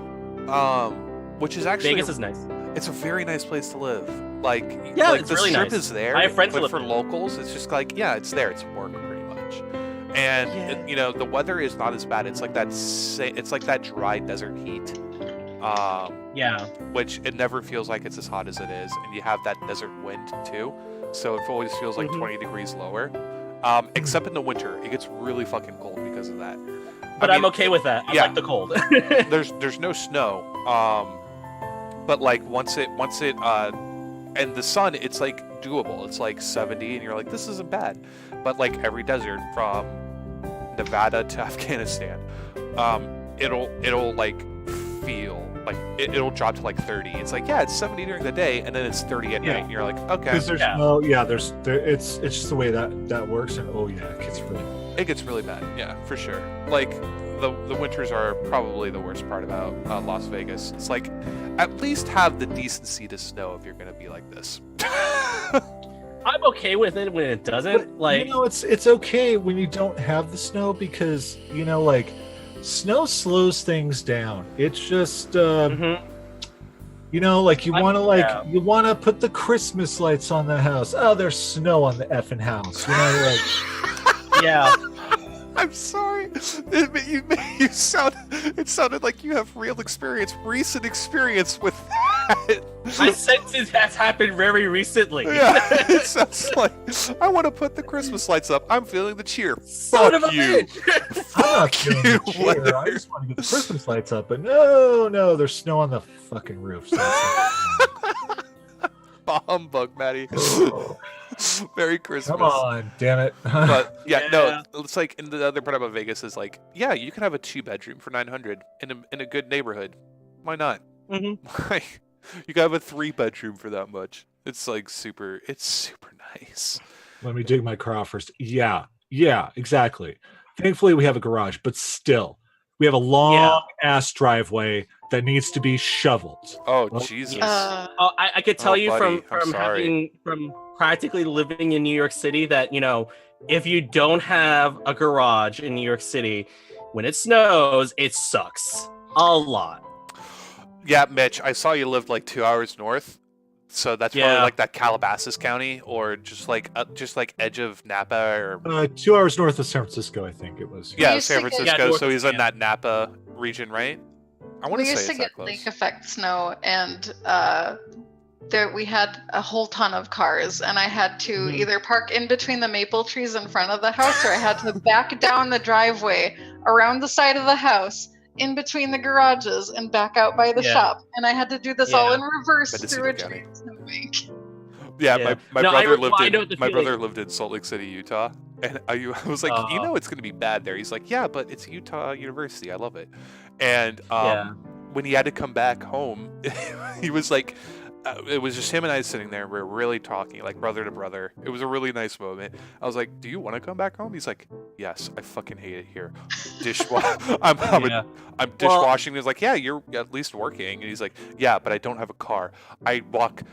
S1: which is actually
S4: Vegas is nice.
S1: it's a very nice place to live. Like,
S4: Yeah,
S1: like
S4: it's
S1: the
S4: really
S1: strip
S4: nice.
S1: is there.
S4: I have friends who
S1: but
S4: live
S1: for
S4: there.
S1: locals, it's just like, yeah, it's there. It's work pretty much. And
S4: Yeah.
S1: you know, the weather is not as bad. It's like it's like that dry desert heat.
S4: Yeah.
S1: Which it never feels like it's as hot as it is, and you have that desert wind too, so it always feels like 20 degrees lower. Except in the winter, it gets really fucking cold because of that.
S4: But
S1: I
S4: I'm
S1: mean,
S4: okay with that. I
S1: yeah.
S4: like the cold.
S1: there's no snow, but like once it and the sun, it's like doable. It's like 70, and you're like, this isn't bad. But like every desert from Nevada to Afghanistan, it'll like feel like it'll drop to like 30. It's like, yeah, it's 70 during the day, and then it's 30 at
S3: Yeah.
S1: night, and you're like, okay.
S3: Because there's it's just the way that works, and
S1: It gets really bad, yeah, for sure. Like the winters are probably the worst part about Las Vegas. It's like, at least have the decency to snow if you're gonna be like this.
S4: I'm okay with it when it doesn't. Like,
S3: you know, it's okay when you don't have the snow, because you know, like, snow slows things down. It's just you know, like you want to put the Christmas lights on the house. Oh, there's snow on the effing house. You know, like,
S4: yeah.
S1: I'm sorry. It sounded like you have recent experience with that.
S4: I sense it has happened very recently.
S1: Yeah, it sounds like I want to put the Christmas lights up. I'm feeling the cheer.
S4: Son
S1: Fuck
S4: of a
S1: you.
S4: bitch.
S3: I'm not feeling the
S1: You
S3: cheer.
S1: weather.
S3: I just want to get the Christmas lights up, but no, there's snow on the fucking roof. So
S1: Humbug, Matty. Very Christmas.
S3: come on, damn it.
S1: But yeah,
S4: Yeah.
S1: no, it's like, and the other part about Vegas is like, yeah, you can have a 2-bedroom for $900 in a good neighborhood. Why not? Like, you can have a 3-bedroom for that much. It's like super nice.
S3: Let me dig my car out first. Yeah, exactly. Thankfully, we have a garage, but still, we have a long ass driveway that needs to be shoveled.
S1: Oh, Jesus.
S4: Oh, I could tell you
S1: buddy,
S4: from
S1: I'm sorry.
S4: from practically living in New York City that, you know, if you don't have a garage in New York City, when it snows, it sucks a lot.
S1: Yeah, Mitch, I saw you lived like 2 hours north. So that's probably like that Calabasas County, or just like edge of Napa, or
S3: 2 hours north of San Francisco, I think it was.
S1: yeah,
S2: used
S1: San
S2: to get-
S1: Francisco.
S4: Yeah,
S1: So he's
S4: north,
S1: in that Napa region, right? I want
S2: We
S1: to
S2: used
S1: say
S2: to
S1: it's
S2: get
S1: that
S2: lake
S1: close.
S2: effect snow, and there we had a whole ton of cars, and I had to either park in between the maple trees in front of the house, or I had to back down the driveway around the side of the house, in between the garages, and back out by the shop. And I had to do this all in reverse
S1: Mendocino
S2: through a
S1: County.
S2: tree snowbank.
S1: Yeah,
S4: Yeah.
S1: my
S4: No,
S1: brother
S4: I know the
S1: my brother
S4: feeling.
S1: lived in Salt Lake City, Utah, and I was like, you know, it's gonna be bad there. He's like, yeah, but it's Utah University. I love it. And when he had to come back home, he was like, it was just him and I sitting there. We were really talking, like brother to brother. It was a really nice moment. I was like, "Do you want to come back home?" He's like, "Yes, I fucking hate it here. I'm dishwashing." He's like, "Yeah, you're at least working." And he's like, "Yeah, but I don't have a car. I walk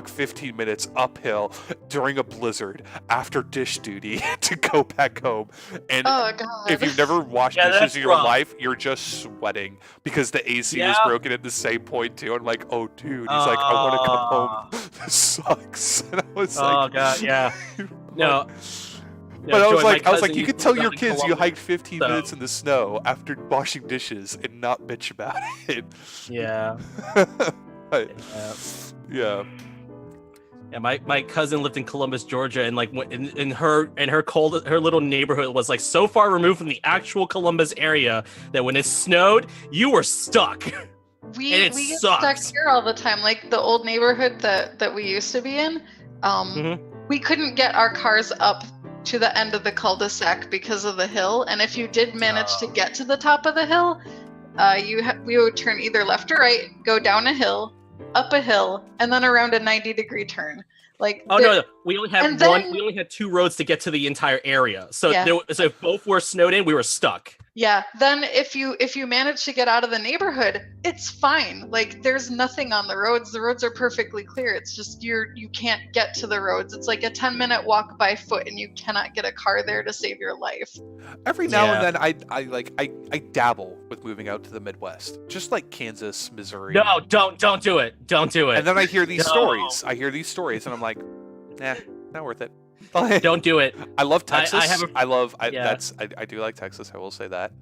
S1: 15 minutes uphill during a blizzard after dish duty to go back home." And
S2: Oh god.
S1: if you've never washed
S4: Yeah,
S1: dishes
S4: that's
S1: in your
S4: rough.
S1: life, you're just sweating because the AC was
S4: Yeah.
S1: broken at the same point too. And I'm like, oh dude, he's like, I want to come home. This sucks. And I was
S4: Oh
S1: like,
S4: god, yeah. No.
S1: but I was like, you
S4: used
S1: could
S4: to
S1: tell
S4: live
S1: your
S4: in
S1: kids you
S4: Columbus,
S1: hiked 15
S4: so-
S1: minutes in the snow after washing dishes and not bitch about it.
S4: Yeah.
S1: Yeah.
S4: Yeah, my cousin lived in Columbus, Georgia, and like in her little neighborhood was like so far removed from the actual Columbus area that when it snowed, you were stuck.
S2: We
S4: And it
S2: get
S4: sucks.
S2: stuck here all the time. Like the old neighborhood that we used to be in, we couldn't get our cars up to the end of the cul-de-sac because of the hill. And if you did manage to get to the top of the hill, we would turn either left or right, go down a hill, up a hill, and then around a 90-degree turn. Like
S4: No, we only had
S2: and then-
S4: we only had 2 roads to get to the entire area. So
S2: Yeah.
S4: so if both were snowed in, we were stuck.
S2: Yeah. Then if you manage to get out of the neighborhood, it's fine. Like there's nothing on the roads. The roads are perfectly clear. It's just you can't get to the roads. It's like a 10-minute walk by foot, and you cannot get a car there to save your life.
S1: Every now
S4: Yeah.
S1: and then I dabble with moving out to the Midwest, just like Kansas, Missouri.
S4: No, don't do it. Don't do it.
S1: And then I hear these
S4: No.
S1: stories. I hear these stories, and I'm like, nah, not worth it.
S4: Don't do it.
S1: I love Texas.
S4: Yeah.
S1: I do like Texas. I will say that.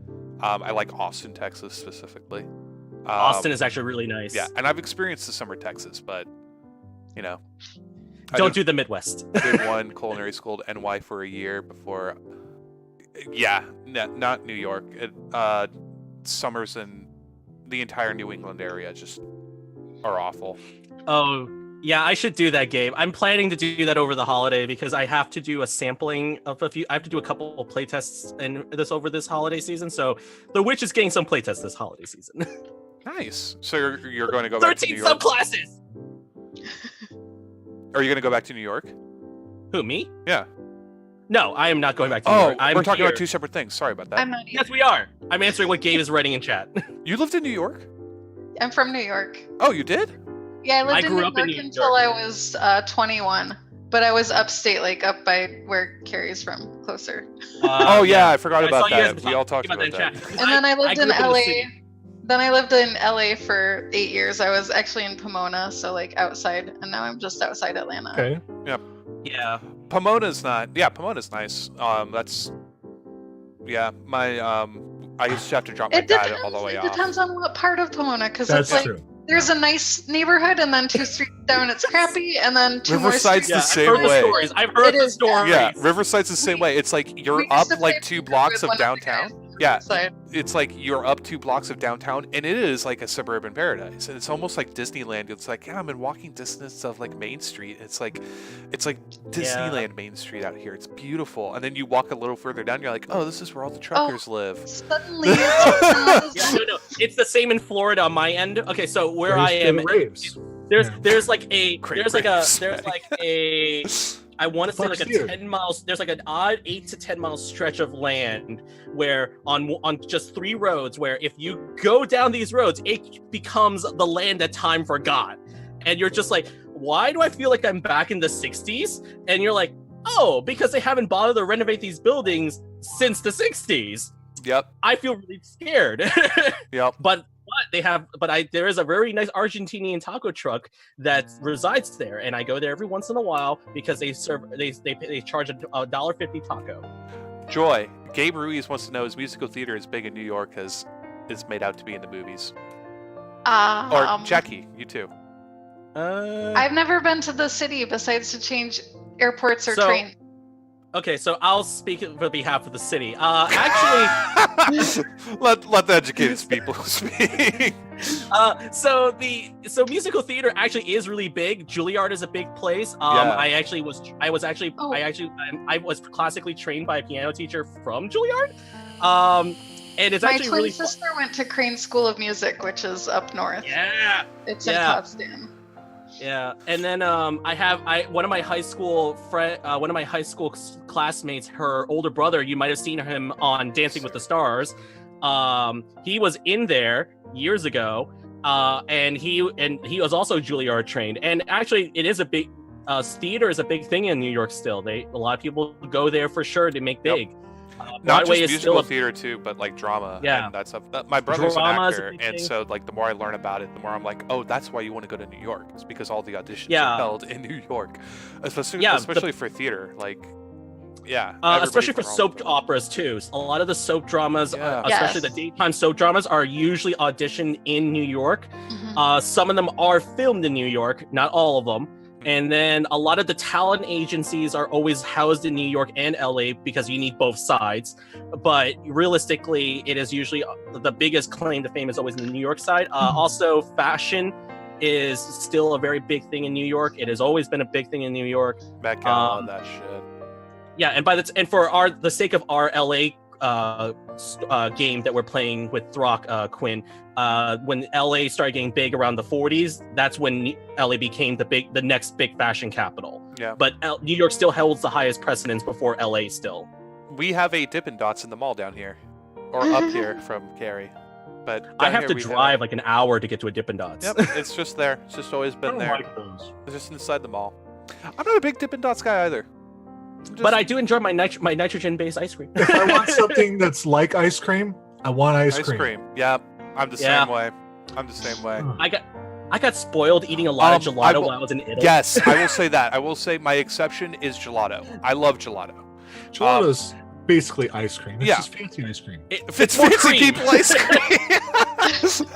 S1: I like Austin, Texas specifically.
S4: Austin is actually really nice.
S1: Yeah, and I've experienced the summer Texas, but you know,
S4: Don't do the Midwest.
S1: I did one culinary school at NY for a year before. Yeah, not New York. Summers in the entire New England area just are awful.
S4: Oh, yeah, I should do that, Gabe. I'm planning to do that over the holiday because I have to do a sampling of a few. I have to do a couple of playtests over this holiday season. So The Witch is getting some playtests this holiday season.
S1: Nice. So you're going to go back to New
S4: 13
S1: York?
S4: subclasses.
S1: Are you going to go back to New York?
S4: Who, me?
S1: Yeah.
S4: No, I am not going back to New
S1: Oh,
S4: York. I'm
S1: we're talking
S4: here.
S1: about two separate things. Sorry about that.
S2: I'm not.
S4: Yes, we are. I'm answering what Gabe is writing in chat.
S1: You lived in New York?
S2: I'm from New York.
S1: Oh, you did?
S2: Yeah, I lived
S4: I
S2: in
S4: grew
S2: New
S4: up in
S2: York
S4: New
S2: until
S4: York.
S2: I was 21. But I was upstate, like up by where Carrie's from, closer.
S1: Oh yeah, I forgot
S4: I
S1: about
S4: saw you guys
S1: that. We all talked about
S4: in
S1: that.
S4: chat.
S2: And then I lived in
S4: grew up the
S2: LA.
S4: city.
S2: Then I lived in LA for 8 years. I was actually in Pomona, so like outside, and now I'm just outside Atlanta.
S3: Okay.
S4: Yeah.
S1: Pomona's not. Yeah, Pomona's nice. That's. Yeah, my I used to have to drop my
S2: It
S1: dad
S2: depends.
S1: all the way
S2: It
S1: off.
S2: depends on what part of Pomona, because
S3: That's
S2: it's like
S3: true.
S2: there's a nice neighborhood, and then 2 streets down it's crappy, and then 2 more
S1: Riverside's
S2: streets.
S1: the
S4: Yeah,
S1: same
S4: I've heard
S1: way.
S4: the stories. I've heard
S2: It
S4: the
S2: is,
S4: stories.
S1: Yeah, Riverside's the same way. It's like
S2: We
S1: you're
S2: used
S1: up
S2: to
S1: like
S2: play
S1: 2
S2: poker
S1: blocks
S2: with
S1: of
S2: one the
S1: downtown.
S2: guys.
S1: Yeah,
S2: So,
S1: it's like you're up 2 blocks of downtown, and it is like a suburban paradise, and it's almost like Disneyland. It's like, yeah, I'm in walking distance of like Main Street. It's like Disneyland Main Street out here. It's beautiful, and then you walk a little further down, you're like, oh, this is where all the truckers live.
S2: suddenly, it's
S4: Yeah, no. It's the same in Florida on my end. Okay, so where I
S3: Raves
S4: am,
S3: to the raves.
S4: there's
S3: Yeah.
S4: there's like a
S1: Great
S4: there's like a
S1: raves,
S4: there's
S1: Matty.
S4: like a I want to say
S3: Fuck's
S4: like a
S3: here.
S4: 10 miles. There's like an odd 8 to 10 mile stretch of land where on just 3 roads, where if you go down these roads, it becomes the land that time forgot, and you're just like, why do I feel like I'm back in the 60s? And you're like, oh, because they haven't bothered to renovate these buildings since the 60s.
S1: Yep,
S4: I feel really scared.
S1: yep.
S4: But there is a very nice Argentinian taco truck that resides there, and I go there every once in a while because they charge a $1.50 taco.
S1: Joy, Gabe Ruiz wants to know, is musical theater as big in New York as it's made out to be in the movies? Or Jackie, you too.
S2: I've never been to the city besides to change airports or
S4: So-
S2: train.
S4: Okay, so I'll speak for behalf of the city. Actually,
S1: let the educated people speak.
S4: so musical theater actually is really big. Juilliard is a big place.
S1: Yeah.
S4: I was classically trained by a piano teacher from Juilliard. And it's
S2: My
S4: actually
S2: twin
S4: really
S2: sister went to Crane School of Music, which is up north.
S4: Yeah.
S2: It's in
S4: Yeah.
S2: Potsdam.
S4: Yeah, and then one of my high school classmates, her older brother. You might have seen him on Dancing with the Stars. He was in there years ago, and he was also Juilliard trained. And actually, it is a big theater is a big thing in New York still. A lot of people go there for sure to make big.
S1: Not
S4: Broadway
S1: just
S4: is still
S1: musical
S4: a
S1: theater too, but like drama.
S4: Yeah.
S1: And that stuff. My brother's
S4: Drama
S1: an
S4: is a
S1: actor,
S4: big
S1: and
S4: thing.
S1: so like the more I learn about it, the more I'm like, oh, that's why you want to go to New York. It's because all the auditions
S4: Yeah.
S1: are held in New York, especially
S4: Yeah,
S1: especially for theater. Like, yeah,
S4: especially for
S1: everybody from all
S4: soap
S1: over the-
S4: operas too. A lot of the soap dramas,
S1: Yeah.
S4: especially
S2: Yes.
S4: the daytime soap dramas, are usually auditioned in New York.
S2: Mhm.
S4: Some of them are filmed in New York, not all of them. And then a lot of the talent agencies are always housed in New York and LA because you need both sides. But realistically, it is usually the biggest claim to fame is always in the New York side. Also, fashion is still a very big thing in New York. It has always been a big thing in New York.
S1: Met Gala, all that shit.
S4: Yeah, and and for the sake of our LA game that we're playing with Throck, Quinn, when LA started getting big around the 40s, that's when LA became the next big fashion capital.
S1: Yeah.
S4: But New York still holds the highest precedence before LA still.
S1: We have a Dippin' Dots in the mall down here, or up here from Carrie. But
S4: I
S1: down
S4: have
S1: here
S4: to
S1: we
S4: drive like an hour to get to a Dippin' Dots.
S1: Yep, it's just there. It's just always
S3: I
S1: been
S3: don't
S1: there.
S3: like those.
S1: It's just inside the mall. I'm not a big Dippin' Dots guy either.
S4: But I do enjoy my nitrogen-based ice cream.
S3: If I want something that's like ice cream, I want ice cream.
S1: Yeah, I'm the
S4: Yeah.
S1: same way. I'm the same way.
S4: I got I got spoiled eating a lot of
S1: I
S4: gelato
S1: will-
S4: while I was in Italy.
S1: Yes, I will say that. I will say my exception is gelato. I love gelato.
S3: Gelato's basically ice cream. It's
S1: yeah.
S3: just fancy ice cream.
S1: It's
S4: more
S1: fancy
S4: cream.
S1: people ice cream.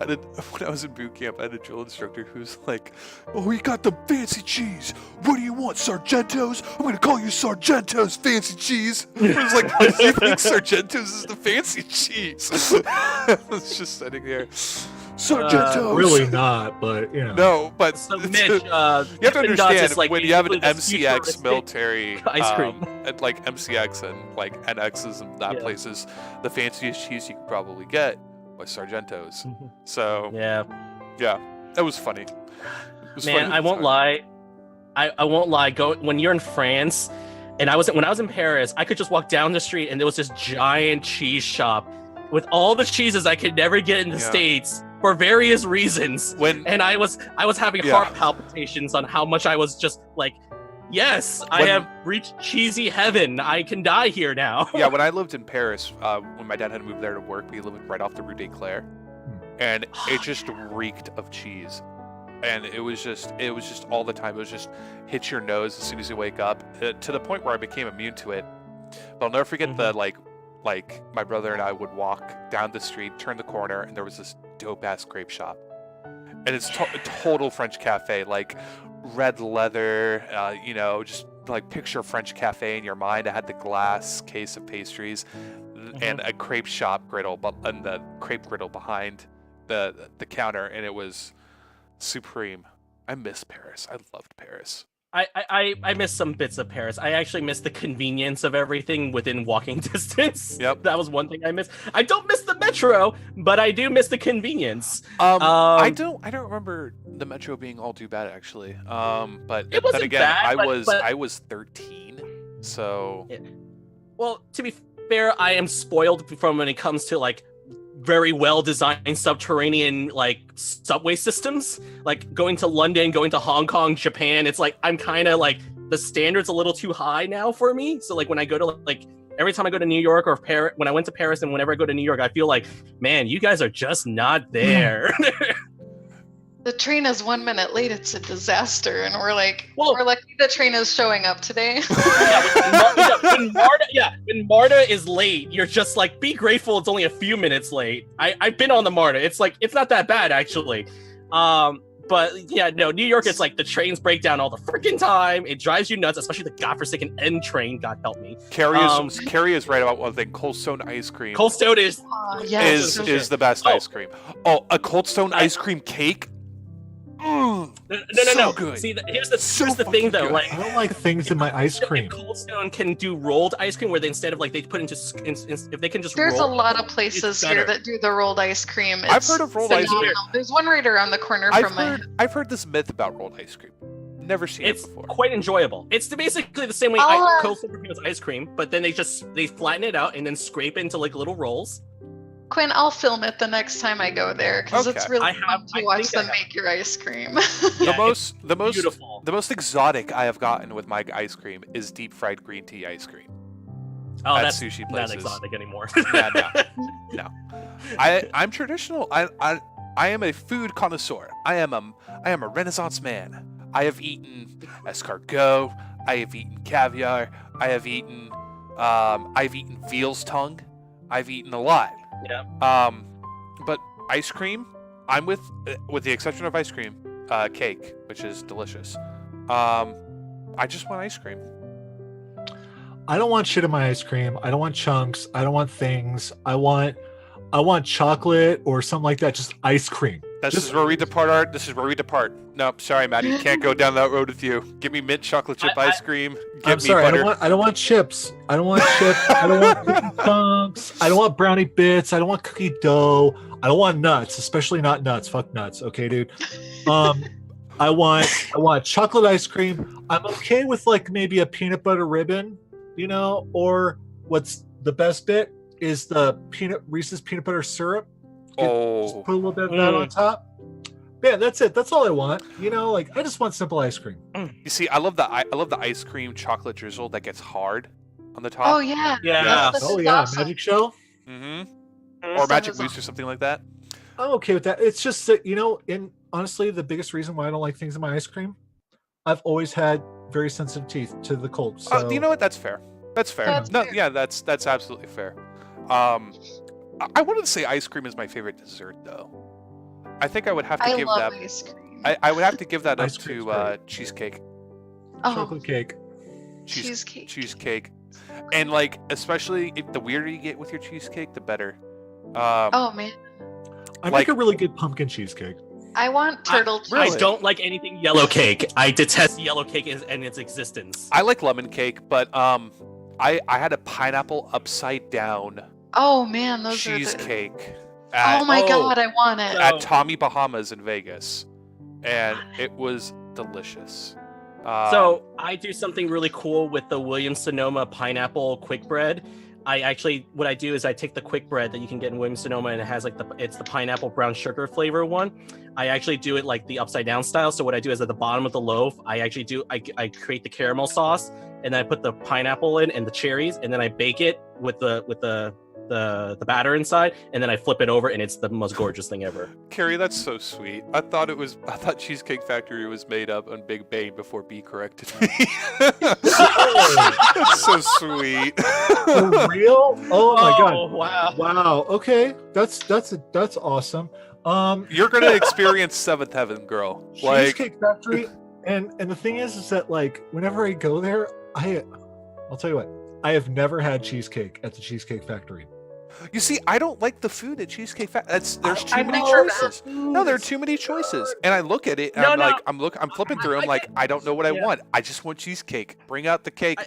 S1: When I was in boot camp, I had a drill instructor who's like, "Oh, we got the fancy cheese. What do you want, Sargentos? I'm gonna call you Sargentos fancy cheese." I was like, "Why do you think Sargentos is the fancy cheese?" I was just sitting there, Sargentos.
S3: Really not, but you know.
S1: No, but
S4: So Mitch,
S1: you have to
S4: Dippin' Dots
S1: understand
S4: is like
S1: when you have an
S4: basically this
S1: MCX
S4: futuristic
S1: military
S4: ice cream.
S1: and like MCX and like NXs and that
S4: Yeah.
S1: places, the fanciest cheese you could probably get was Sargentos. So
S4: Yeah.
S1: that was funny. It was
S4: Man,
S1: funny
S4: I
S1: at the
S4: won't
S1: time.
S4: lie. I won't lie. When you're in France, and when I was in Paris, I could just walk down the street and there was this giant cheese shop with all the cheeses I could never get in the
S1: Yeah.
S4: States for various reasons.
S1: When
S4: And I was having
S1: Yeah.
S4: heart palpitations on how much I was just like, yes, I
S1: When-
S4: have reached cheesy heaven. I can die here now.
S1: when I lived in Paris, when my dad had moved there to work, we lived right off the Rue des Clairs, and it just reeked of cheese. And it was just all the time. It was just hit your nose as soon as you wake up, to the point where I became immune to it. But I'll never forget the like my brother and I would walk down the street, turn the corner, and there was this dope ass grape shop, and it's a total French cafe, like red leather, just like picture French cafe in your mind. I had the glass case of pastries and a crepe shop griddle, and the crepe griddle behind the counter, and it was supreme. I miss Paris. I loved Paris.
S4: I miss some bits of Paris. I actually miss the convenience of everything within walking distance.
S1: Yep.
S4: That was one thing I miss. I don't miss the metro, but I do miss the convenience.
S1: I don't remember the metro being all too bad actually. But
S4: It wasn't
S1: then again,
S4: bad, but-
S1: I was 13, so
S4: Well, to be fair, I am spoiled from when it comes to like very well designed subterranean like subway systems. Like going to London, going to Hong Kong, Japan, it's like I'm kind of like the standard's a little too high now for me. So like when I go to like every time I go to New York or Paris, when I went to Paris and whenever I go to New York, I feel like, man, you guys are just not there.
S2: The train is 1 minute late. It's a disaster, and we're like,
S4: Well-
S2: we're lucky the train is showing up today.
S4: When MARTA is late, you're just like, be grateful it's only a few minutes late. I've been on the MARTA. It's like, it's not that bad actually. But yeah, no, New York, it's like the trains break down all the freaking time. It drives you nuts, especially the godforsaken N train. God help me.
S1: Carrie is right about one thing. Cold Stone ice cream
S4: Cold Stone is
S2: Yes.
S1: is the best
S4: Oh.
S1: ice cream. Oh, a Cold Stone ice cream cake.
S4: no.
S1: So good.
S4: See, here's
S1: So
S4: the
S1: fucking
S4: thing though.
S1: good.
S4: Like,
S3: I don't like things in my ice cream.
S4: if Cold Stone can do rolled ice cream, where they instead of like they put into if they can just
S2: There's a
S4: roll.
S2: lot of places here
S4: better.
S2: that do the rolled ice cream.
S1: I've
S2: It's
S1: heard of rolled ice cream.
S2: phenomenal. There's one right around the corner from my
S1: I've heard this myth about rolled ice cream. Never seen
S4: It's
S1: it before.
S4: quite enjoyable. It's basically the same way
S2: I'll,
S4: Cold Stone prepares ice cream, but then they flatten it out and then scrape it into like little rolls.
S2: Quinn, I'll film it the next time I go there because it's
S1: Okay.
S2: really
S4: I
S2: fun to
S4: think
S2: watch
S4: I
S2: them
S4: have.
S2: make your ice cream.
S1: The most
S4: Beautiful.
S1: the most exotic I have gotten with my ice cream is deep fried green tea ice cream.
S4: Oh,
S1: at
S4: that's
S1: sushi
S4: not
S1: places.
S4: exotic anymore.
S1: Yeah, no. I'm traditional. I am a food connoisseur. I am a Renaissance man. I have eaten escargot. I have eaten caviar. I've eaten veal's tongue. I've eaten a lot.
S4: Yeah.
S1: But ice cream, I'm with the exception of ice cream, cake, which is delicious. I just want ice cream.
S3: I don't want shit in my ice cream. I don't want chunks. I don't want things. I want chocolate or something like that. Just ice cream.
S1: This
S3: Just-
S1: is where we depart, Art. This is where we depart. No, sorry, Matty. Can't go down that road with you. Give me mint chocolate chip ice cream. Give
S3: I'm
S1: me
S3: sorry.
S1: butter.
S3: I don't want chips. I don't want chips. I don't want cookie chunks. I don't want brownie bits. I don't want cookie dough. I don't want nuts, especially not nuts. Fuck nuts. Okay, dude. I want chocolate ice cream. I'm okay with like maybe a peanut butter ribbon, or what's the best bit is the Reese's peanut butter syrup. Just
S1: Oh,
S3: put a little bit of that on top. Yeah, that's it. That's all I want. Like I just want simple ice cream.
S1: you see, I love the ice cream chocolate drizzle that gets hard on the top.
S2: Oh yeah.
S4: Yeah.
S2: That's
S3: Oh yeah,
S2: awesome.
S3: Magic Show.
S1: Mm-hmm.
S2: That
S1: Or Magic
S2: was
S1: Mousse or something like that.
S3: I'm okay with that. It's just that, and honestly, the biggest reason why I don't like things in my ice cream, I've always had very sensitive teeth to the cold. So
S1: You know what? That's fair. That's fair.
S2: That's
S1: No,
S2: fair.
S1: yeah, that's absolutely fair. I wanted to say ice cream is my favorite dessert, though. I think I would have to
S2: I
S1: give
S2: love
S1: that.
S2: ice cream.
S1: I would have to give that up
S3: Ice cream's
S1: to
S3: great.
S1: cheesecake.
S2: Oh,
S3: chocolate cake.
S2: cheesecake.
S1: Cheesecake, and like especially if the weirder you get with your cheesecake, the better.
S2: Oh man,
S3: I
S1: Like-
S3: make a really good pumpkin cheesecake.
S2: I want turtle cheese.
S1: Really?
S4: I don't like anything yellow cake. I detest yellow cake and its existence.
S1: I like lemon cake, but I had a pineapple upside down
S2: Oh man, those are the.
S1: cheesecake
S2: Oh my
S4: Oh.
S2: god, I want it.
S4: No.
S1: at Tommy Bahamas in Vegas, and it was delicious.
S4: So I do something really cool with the Williams Sonoma pineapple quick bread. What I do is I take the quick bread that you can get in Williams Sonoma, and it has like it's the pineapple brown sugar flavor one. I actually do it like the upside down style. So what I do is at the bottom of the loaf, I create the caramel sauce, and then I put the pineapple in and the cherries, and then I bake it with the batter inside, and then I flip it over, and it's the most gorgeous thing ever.
S1: Carrie, that's so sweet. I thought Cheesecake Factory was made up on Big Bang before B corrected me. That's so sweet.
S3: For real? Oh my god.
S4: Wow.
S3: Wow. Okay. That's awesome.
S1: You're gonna experience Seventh Heaven, girl. Like,
S3: Cheesecake Factory, and the thing is that like whenever I go there, I'll tell you what, I have never had cheesecake at the Cheesecake Factory.
S1: you see, I don't like the food at Cheesecake Factory. There's too
S2: I've
S1: many
S2: never
S1: choices. No, there are too many choices. And I look at it, and
S4: No,
S1: I'm flipping through. I'm like, I don't know what I want. I just want cheesecake. Bring out the cake.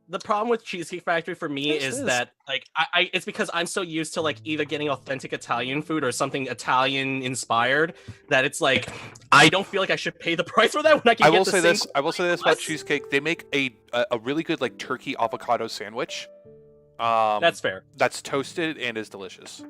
S4: The problem with Cheesecake Factory for me
S1: Yes,
S4: is
S1: it is.
S4: that like it's because I'm so used to like either getting authentic Italian food or something Italian inspired that it's like I don't feel like I should pay the price for that when I can
S1: I
S4: get
S1: will
S4: the
S1: say
S4: same
S1: this. I will say this about
S4: plus.
S1: cheesecake. They make a really good like turkey avocado sandwich.
S4: That's fair.
S1: That's toasted and is delicious.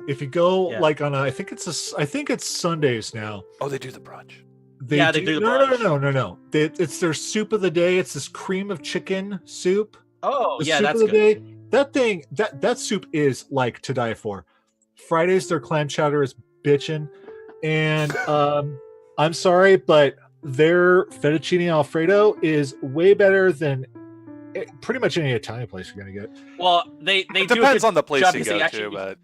S3: If you go
S4: Yeah.
S3: like on I think it's Sundays now.
S1: Oh, they do the brunch.
S3: They
S4: do the
S3: no,
S4: brunch.
S3: no. It's their soup of the day. It's this cream of chicken soup.
S4: Oh
S3: The
S4: yeah,
S3: soup
S4: that's
S3: of the
S4: good.
S3: day. That thing, that soup is like to die for. Fridays their clam chowder is bitchin', and I'm sorry, but their fettuccine alfredo is way better than pretty much any Italian place you're gonna get.
S4: Well, they
S1: It
S4: do a
S1: depends
S4: good
S1: on the place
S4: job
S1: you
S4: because they
S1: go
S4: actually-
S1: to, but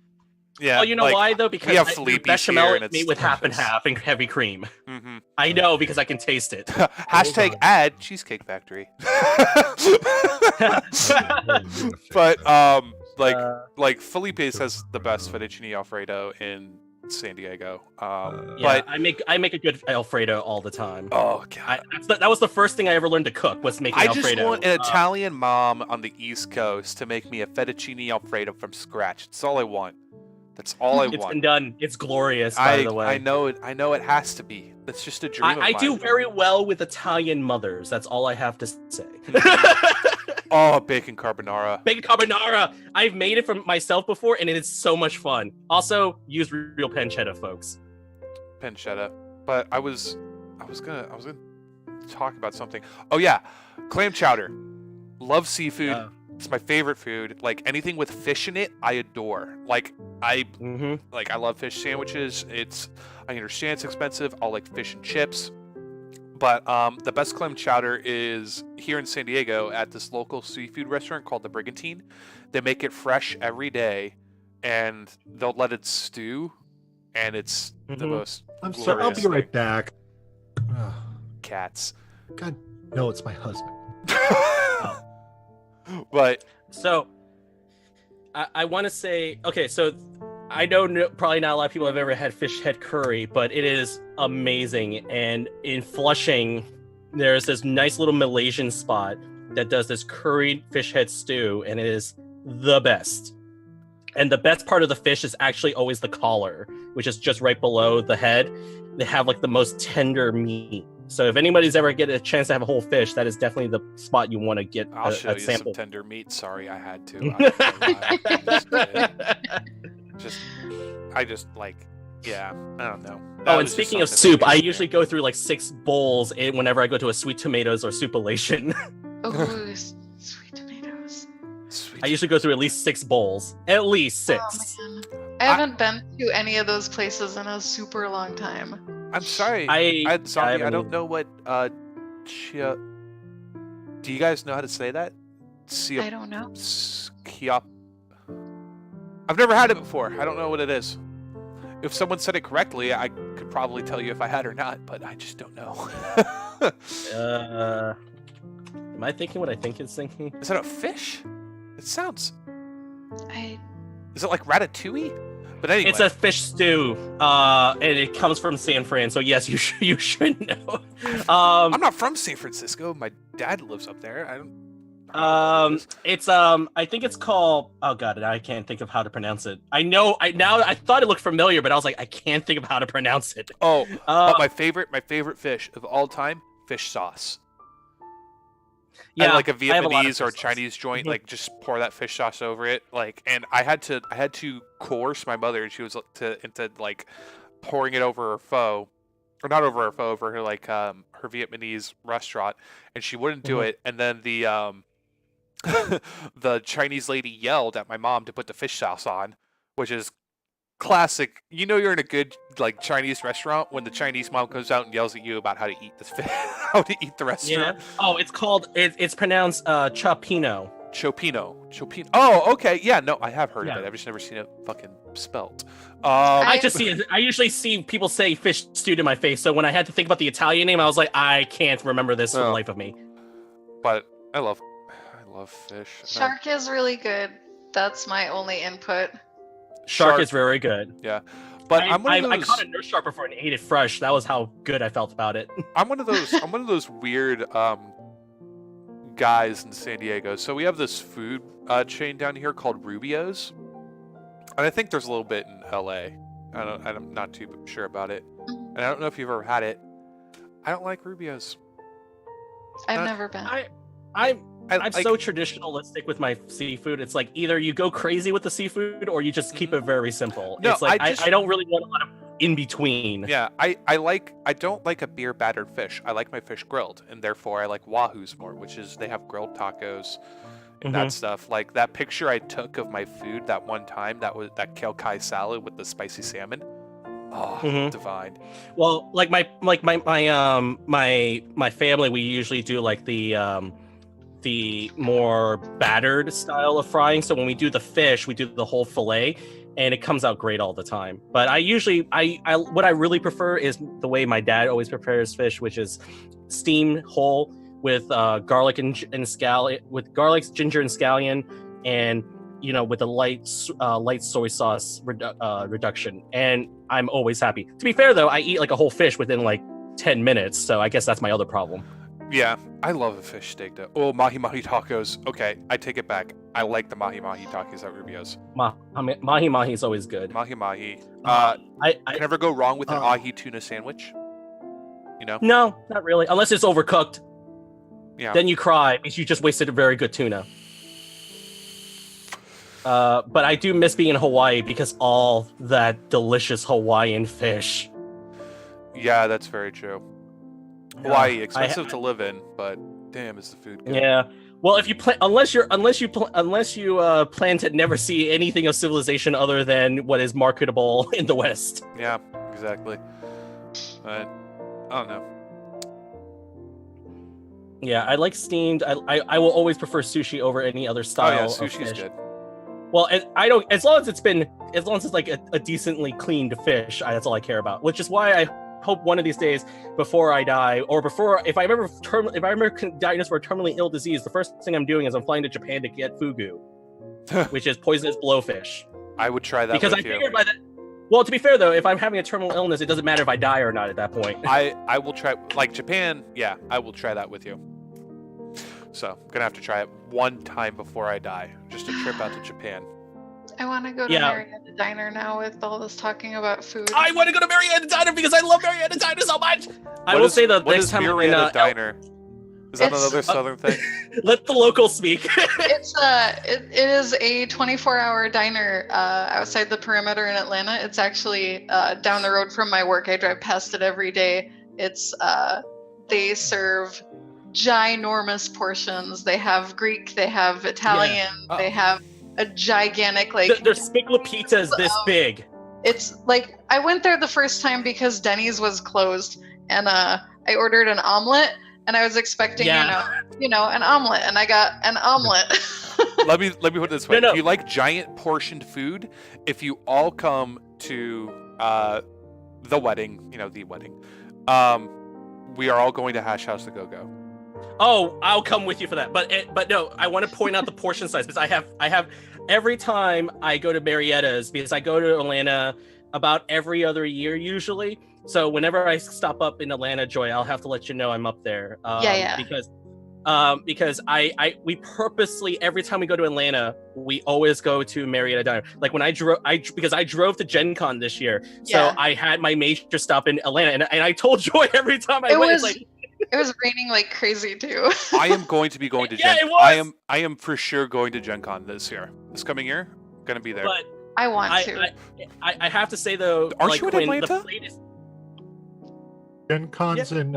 S1: yeah.
S4: Well, you know
S1: like,
S4: why though? Because
S1: have
S4: the
S1: Felipe's
S4: bechamel
S1: here and
S4: is
S1: it's
S4: made with half and
S1: delicious.
S4: half and heavy cream.
S1: Mhm.
S4: I know because I can taste it.
S1: Hashtag
S3: on.
S1: ad Cheesecake Factory. But like Felipe's has the best fettuccine alfredo in San Diego.
S4: Yeah,
S1: But
S4: I make a good Alfredo all the time.
S1: oh god,
S4: That was the first thing I ever learned to cook was making
S1: I
S4: Alfredo.
S1: just want an Italian mom on the East Coast to make me a fettuccine alfredo from scratch. That's all I want. That's all I
S4: It's been
S1: want.
S4: done. It's glorious, by the way.
S1: I know it. I know it has to be. It's just a dream of
S4: I
S1: mine.
S4: do very well with Italian mothers. That's all I have to say.
S1: Oh, bacon carbonara.
S4: Bacon carbonara. I've made it for myself before, and it is so much fun. Also, use real pancetta, folks.
S1: Pancetta. But I was gonna talk about something. Oh yeah, clam chowder. Love seafood.
S4: Yeah.
S1: It's my favorite food. Like anything with fish in it, I adore. Like I love fish sandwiches. I understand it's expensive. I'll like fish and chips. But the best clam chowder is here in San Diego at this local seafood restaurant called the Brigantine. They make it fresh every day, and they'll let it stew, and it's the
S4: Mhm.
S1: most
S3: I'm sorry, I'll be right back. Ugh.
S1: cats.
S3: God, no, it's my husband.
S1: But
S4: So, I want to say, okay, so I know probably not a lot of people have ever had fish head curry, but it is amazing. And in Flushing, there's this nice little Malaysian spot that does this curried fish head stew, and it is the best. And the best part of the fish is actually always the collar, which is just right below the head. They have like the most tender meat. So if anybody's ever get a chance to have a whole fish, that is definitely the spot you want to get
S1: I'll
S4: a
S1: show you
S4: sample.
S1: some tender meat. Sorry, I had to. I don't know why. I just like, yeah, I don't know. That
S4: Oh, and
S1: was just
S4: speaking of
S1: something
S4: soup,
S1: that
S4: I
S1: made me
S4: usually go through like 6 bowls whenever I go to a sweet tomatoes or soupilation.
S2: Ooh, sweet tomatoes.
S1: Sweet.
S4: I usually go through at least 6 bowls. At least 6.
S2: Oh man. I haven't been to any of those places in a super long time.
S1: I'm sorry. Zombie, I don't know what chia. Do you guys know how to say that?
S2: I don't know.
S1: I've never had it before. I don't know what it is. If someone said it correctly, I could probably tell you if I had or not, but I just don't know.
S4: Am I thinking what I think it's thinking?
S1: Is that a fish? It sounds.
S2: I
S1: Is it like ratatouille? But anyway,
S4: It's a fish stew, and it comes from San Fran. So yes, you should know.
S1: I'm not from San Francisco. My dad lives up there. I don't know.
S4: It's I think it's called. Oh god, I can't think of how to pronounce it. I thought it looked familiar, but I was like, I can't think of how to pronounce it.
S1: Oh, but my favorite fish of all time, fish sauce.
S4: Yeah,
S1: and like a
S4: I have lot of
S1: Vietnamese or
S4: fish sauce.
S1: Chinese joint, like just pour that fish sauce over it. Like, and I had to coerce my mother, and she was into like pouring it over her pho, or not over her pho, over her like her Vietnamese restaurant, and she wouldn't do it. And then the the Chinese lady yelled at my mom to put the fish sauce on, which is classic. You know, you're in a good like Chinese restaurant when the Chinese mom comes out and yells at you about how to eat this fish, how to eat the restaurant.
S4: Yeah. Oh, it's pronounced chopino.
S1: Chopino. Oh, okay. Yeah, no, I have heard
S4: Yeah.
S1: of it. I've just never seen it fucking spelt.
S4: I usually see people say fish stewed in my face. So when I had to think about the Italian name, I was like, I can't remember this for the life of me.
S1: But I love fish.
S2: Shark is really good. That's my only input.
S4: Shark is very good.
S1: Yeah, but
S4: I caught a nurse shark before and ate it fresh. That was how good I felt about it.
S1: I'm one of those weird guys in San Diego. So we have this food chain down here called Rubio's, and I think there's a little bit in LA. I'm not too sure about it, and I don't know if you've ever had it. I don't like Rubio's.
S2: I've never been.
S4: I'm so traditionalistic with my seafood. It's like either you go crazy with the seafood or you just keep it very simple.
S1: No,
S4: it's like I don't really want a lot of in between.
S1: Yeah, I don't like a beer battered fish. I like my fish grilled, and therefore I like Wahoo's more, which is they have grilled tacos and that stuff. Like that picture I took of my food that one time, that was that kale kai salad with the spicy salmon. Oh, divine.
S4: Well, like my family, we usually do like the more battered style of frying. So when we do the fish, we do the whole fillet, and it comes out great all the time. But I usually, what I really prefer is the way my dad always prepares fish, which is steamed whole with garlic and scallion, with garlic, ginger, and scallion, and with a light soy sauce reduction. And I'm always happy. To be fair, though, I eat like a whole fish within like 10 minutes. So I guess that's my other problem.
S1: Yeah, I love a fish steak though. Oh, mahi tacos. Okay, I take it back. I like the mahi tacos at Rubio's.
S4: Mahi is always good.
S1: Mahi.
S4: I
S1: can never go wrong with an ahi tuna sandwich.
S4: No, not really. Unless it's overcooked.
S1: Yeah.
S4: Then you cry because you just wasted a very good tuna. But I do miss being in Hawaii because all that delicious Hawaiian fish.
S1: Yeah, that's very true. Hawaii, expensive to live in, but damn, is the food good.
S4: Yeah. Well, if you unless you plan to never see anything of civilization other than what is marketable in the West.
S1: Yeah, exactly. But I don't know.
S4: Yeah, I like steamed. I will always prefer sushi over any other style.
S1: Oh yeah,
S4: of
S1: sushi's
S4: fish.
S1: good.
S4: Well, I don't. As long as it's like a decently cleaned fish, that's all I care about. Which is why I hope one of these days, before I die, or if I ever diagnosed for a terminally ill disease, the first thing I'm doing is I'm flying to Japan to get fugu, which is poisonous blowfish.
S1: I would try that
S4: because
S1: with
S4: I
S1: you.
S4: figured by that. Well, to be fair though, if I'm having a terminal illness, it doesn't matter if I die or not at that point.
S1: I will try, like Japan. Yeah, I will try that with you. So I'm gonna have to try it one time before I die. Just a trip out to Japan.
S2: I want to go to Marietta Diner now with all this talking about food.
S4: I want to go to Marietta Diner because I love Marietta Diner so much. I will say the next time I'm in
S1: Diner. Is that another Southern thing?
S4: Let the locals speak.
S2: It is a 24-hour diner outside the perimeter in Atlanta. It's actually down the road from my work. I drive past it every day. It's they serve ginormous portions. They have Greek, they have Italian, they have a gigantic like.
S4: Their spigla pizza is this big.
S2: It's like I went there the first time because Denny's was closed, and I ordered an omelet, and I was expecting you know an omelet, and I got an omelet.
S1: let me put it this way:
S4: No.
S1: if you like giant portioned food, if you all come to the wedding, we are all going to Hash House to Go.
S4: Oh, I'll come with you for that. But no, I want to point out the portion size because I have every time I go to Marietta's, because I go to Atlanta about every other year usually. So whenever I stop up in Atlanta, Joy, I'll have to let you know I'm up there. Because we purposely, every time we go to Atlanta, we always go to Marietta Diner. Like when I drove to Gen Con this year, so I had my major stop in Atlanta, and I told Joy every time I went,
S2: it was raining like crazy too.
S1: I am going to be going to Gen.
S4: It was.
S1: I am for sure going to Gen Con this coming year. Gonna be there.
S4: But
S2: I want to.
S4: I have to say though,
S1: aren't you in Atlanta?
S4: The plate is...
S3: Gen Con's in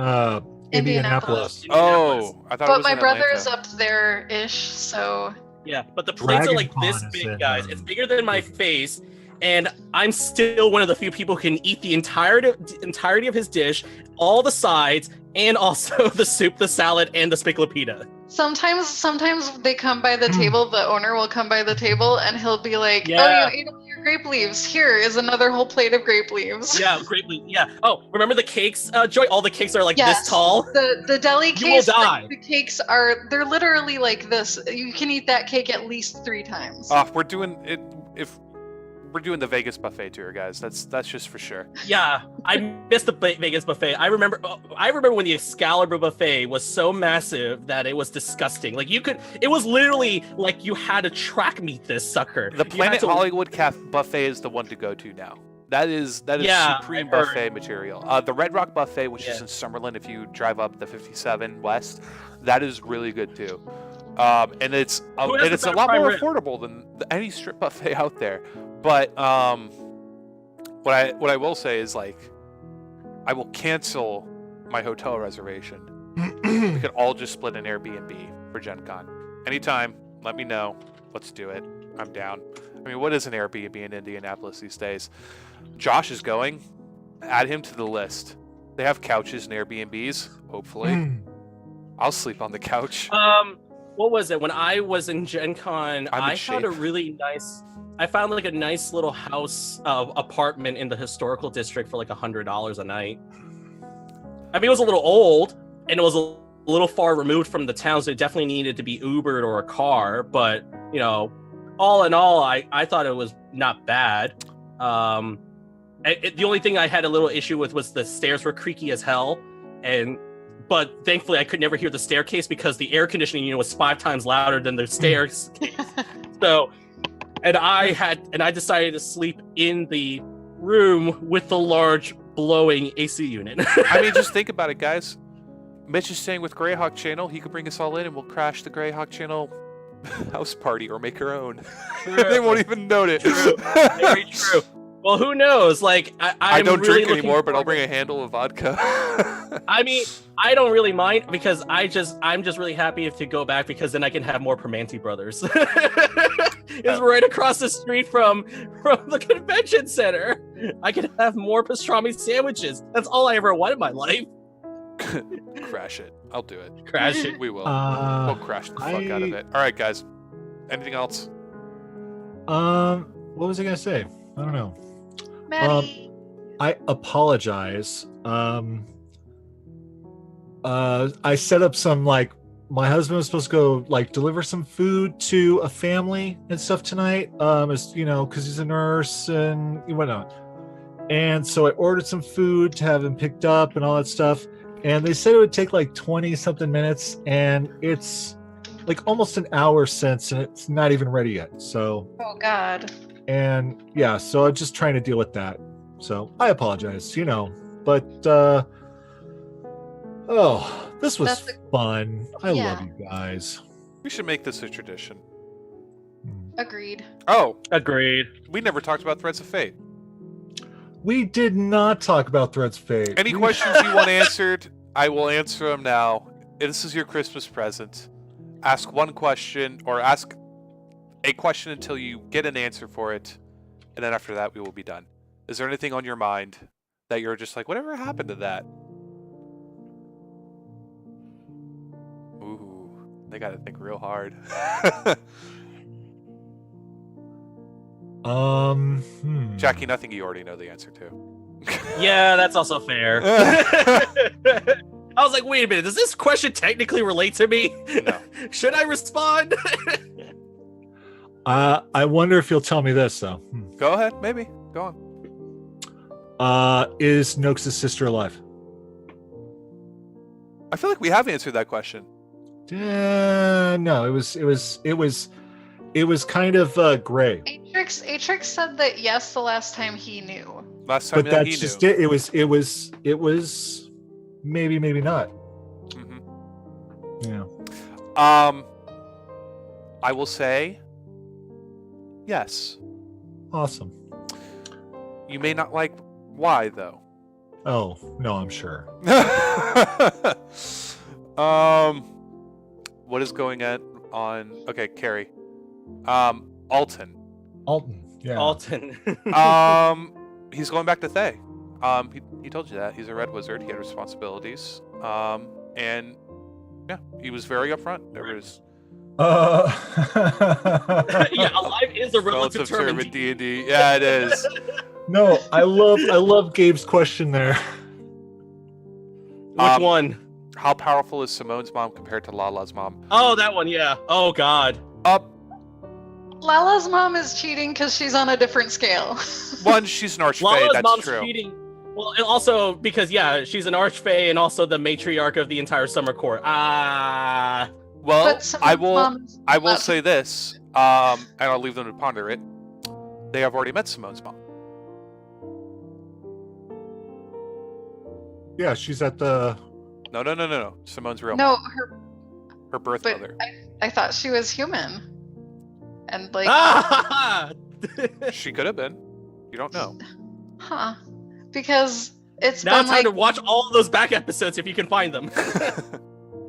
S3: Indianapolis.
S1: Oh, I thought it was
S2: my
S1: in
S2: brother's
S1: Atlanta.
S2: up there-ish, so...
S4: Yeah, but the plates are like this big, guys. It's bigger than my face, and I'm still one of the few people who can eat the entirety of his dish, all the sides, and also the soup, the salad, and the spigla pita.
S2: Sometimes they come by the table, the owner will come by the table, and he'll be like, oh, you ate all your grape leaves. Here is another whole plate of grape leaves.
S4: Yeah, grape leaves, yeah. Oh, remember the cakes, Joy? All the cakes are like this tall.
S2: The deli cakes,
S4: you will die.
S2: The cakes they're literally like this. You can eat that cake at least 3 times.
S1: We're doing it we're doing the Vegas buffet tour, guys. That's just for sure.
S4: Yeah, I missed the Vegas buffet. I remember when the Excalibur buffet was so massive that it was disgusting. Like it was literally like you had to track meet this sucker.
S1: The Planet Hollywood buffet is the one to go to now. That is supreme buffet material. The Red Rock buffet, which is in Summerlin, if you drive up the 57 West, that is really good too. And it's a lot more affordable than any strip buffet out there. But what I will say is, like, I will cancel my hotel reservation. We could all just split an Airbnb for Gen Con. Anytime, let me know. Let's do it. I'm down. I mean, what is an Airbnb in Indianapolis these days? Josh is going. Add him to the list. They have couches and Airbnbs, hopefully. I'll sleep on the couch.
S4: What was it? When I was in Gen Con, I found a really nice... I found like a nice little house apartment in the historical district for like $100 a night. I mean, it was a little old and it was a little far removed from the town, so it definitely needed to be Ubered or a car. But all in all, I thought it was not bad. The only thing I had a little issue with was the stairs were creaky as hell, but thankfully I could never hear the staircase because the air conditioning unit was 5 times louder than the stairs. So. And I decided to sleep in the room with the large blowing AC unit.
S1: I mean, just think about it, guys. Mitch is staying with Greyhawk Channel. He could bring us all in and we'll crash the Greyhawk Channel house party or make our own. They won't even notice.
S4: Very true. Well, who knows? Like,
S1: I don't really drink anymore, but I'll bring a handle of vodka.
S4: I mean, I don't really mind because I'm just really happy to go back because then I can have more Permanente Brothers. It's right across the street from the convention center. I can have more pastrami sandwiches. That's all I ever want in my life.
S1: Crash it. I'll do it.
S4: Crash it.
S1: We will. We'll crash the fuck out of it. All right, guys. Anything else?
S3: What was I gonna say? I don't know.
S2: Matty.
S3: I apologize. I set up some, like, my husband was supposed to go, like, deliver some food to a family and stuff tonight. As you know, because he's a nurse and whatnot. And so I ordered some food to have him picked up and all that stuff. And they said it would take like 20 something minutes, and it's like almost an hour since, and it's not even ready yet. So.
S2: Oh God.
S3: And yeah, so I'm just trying to deal with that. So I apologize, but this was fun. I love you guys.
S1: We should make this a tradition.
S2: Agreed.
S1: Oh,
S4: agreed.
S1: We never talked about Threads of Fate.
S3: We did not talk about Threads of Fate.
S1: Any questions you want answered, I will answer them now. This is your Christmas present. Ask one question, or ask a question until you get an answer for it, and then after that we will be done. Is there anything on your mind that you're just like, whatever happened to that? Ooh, they gotta think real hard. Jacky, nothing you already know the answer to.
S4: Yeah, that's also fair. I was like, wait a minute, does this question technically relate to me?
S1: No.
S4: Should I respond?
S3: I wonder if you'll tell me this though.
S1: Go ahead, maybe. Go on.
S3: Is Noakes' sister alive?
S1: I feel like we have answered that question.
S3: No, it was kind of gray.
S2: Atrix said that yes the last time he knew.
S1: Last time
S3: But
S1: that he
S3: that's
S1: knew.
S3: just it. It was maybe not.
S1: Mhm.
S3: Yeah.
S1: I will say yes.
S3: Awesome.
S1: You may not like why though.
S3: Oh, no, I'm sure.
S1: What is going on? Okay, Carrie. Alton.
S3: Alton. Yeah.
S4: Alton.
S1: He's going back to Thay. He told you that. He's a red wizard. He had responsibilities. And yeah, he was very upfront. There was
S4: Yeah, alive is a relative term in
S1: in D&D. Yeah, it is.
S3: No, I love Gabe's question there.
S4: Which one?
S1: How powerful is Simone's mom compared to Lala's mom?
S4: Oh, that one, yeah. Oh, God.
S2: Lala's mom is cheating because she's on a different scale.
S1: One, she's an archfey.
S4: Lala's
S1: That's
S4: mom's
S1: true.
S4: cheating. Well, and also because, yeah, she's an archfey and also the matriarch of the entire summer court.
S1: Well,
S2: But Simone's mom is
S1: I will
S2: allowed-
S1: say this, and I'll leave them to ponder it. They have already met Simone's mom.
S3: Yeah, she's at the.
S1: No. Simone's real
S2: No,
S1: mom. Her birth
S2: but
S1: mother.
S2: I thought she was human. And like,
S1: She could have been. You don't know.
S2: huh? Because it's
S4: Now
S2: been
S4: it's time
S2: like,
S4: to watch all those back episodes if you can find them.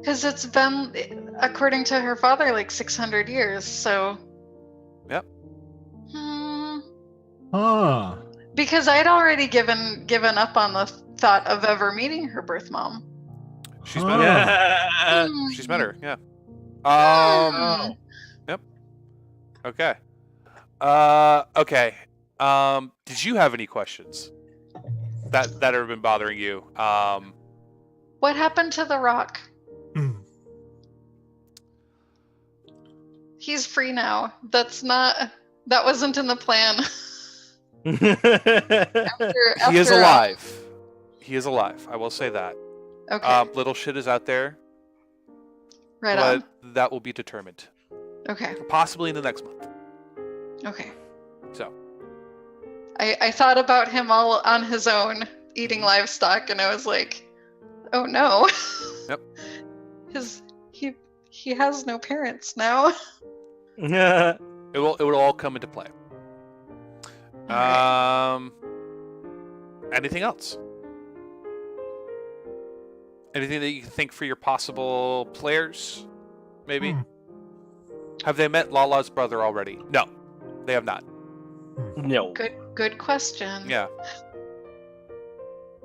S2: because it's been, according to her father, like 600 years. So.
S1: Yep.
S3: Ah.
S2: Because I'd already given up on the thought of ever meeting her birth mom.
S1: She's met her.
S4: Yeah.
S1: She's met her. Yeah.
S2: Hmm.
S1: Yep. Okay. Okay. Did you have any questions that have been bothering you?
S2: What happened to the rock?
S3: Hmm.
S2: He's free now. That wasn't in the plan.
S1: He is alive. He is alive. I will say that.
S2: Okay.
S1: Little shit is out there,
S2: Right
S1: but
S2: on.
S1: that will be determined.
S2: Okay.
S1: Possibly in the next month.
S2: Okay.
S1: So.
S2: I thought about him all on his own eating livestock, and I was like, oh no.
S1: Yep.
S2: He has no parents now.
S1: It will all come into play.
S2: Alright.
S1: Anything else? Anything that you think for your possible players? Maybe? Have they met Lala's brother already? No, they have not.
S4: No.
S2: Good question.
S1: Yeah.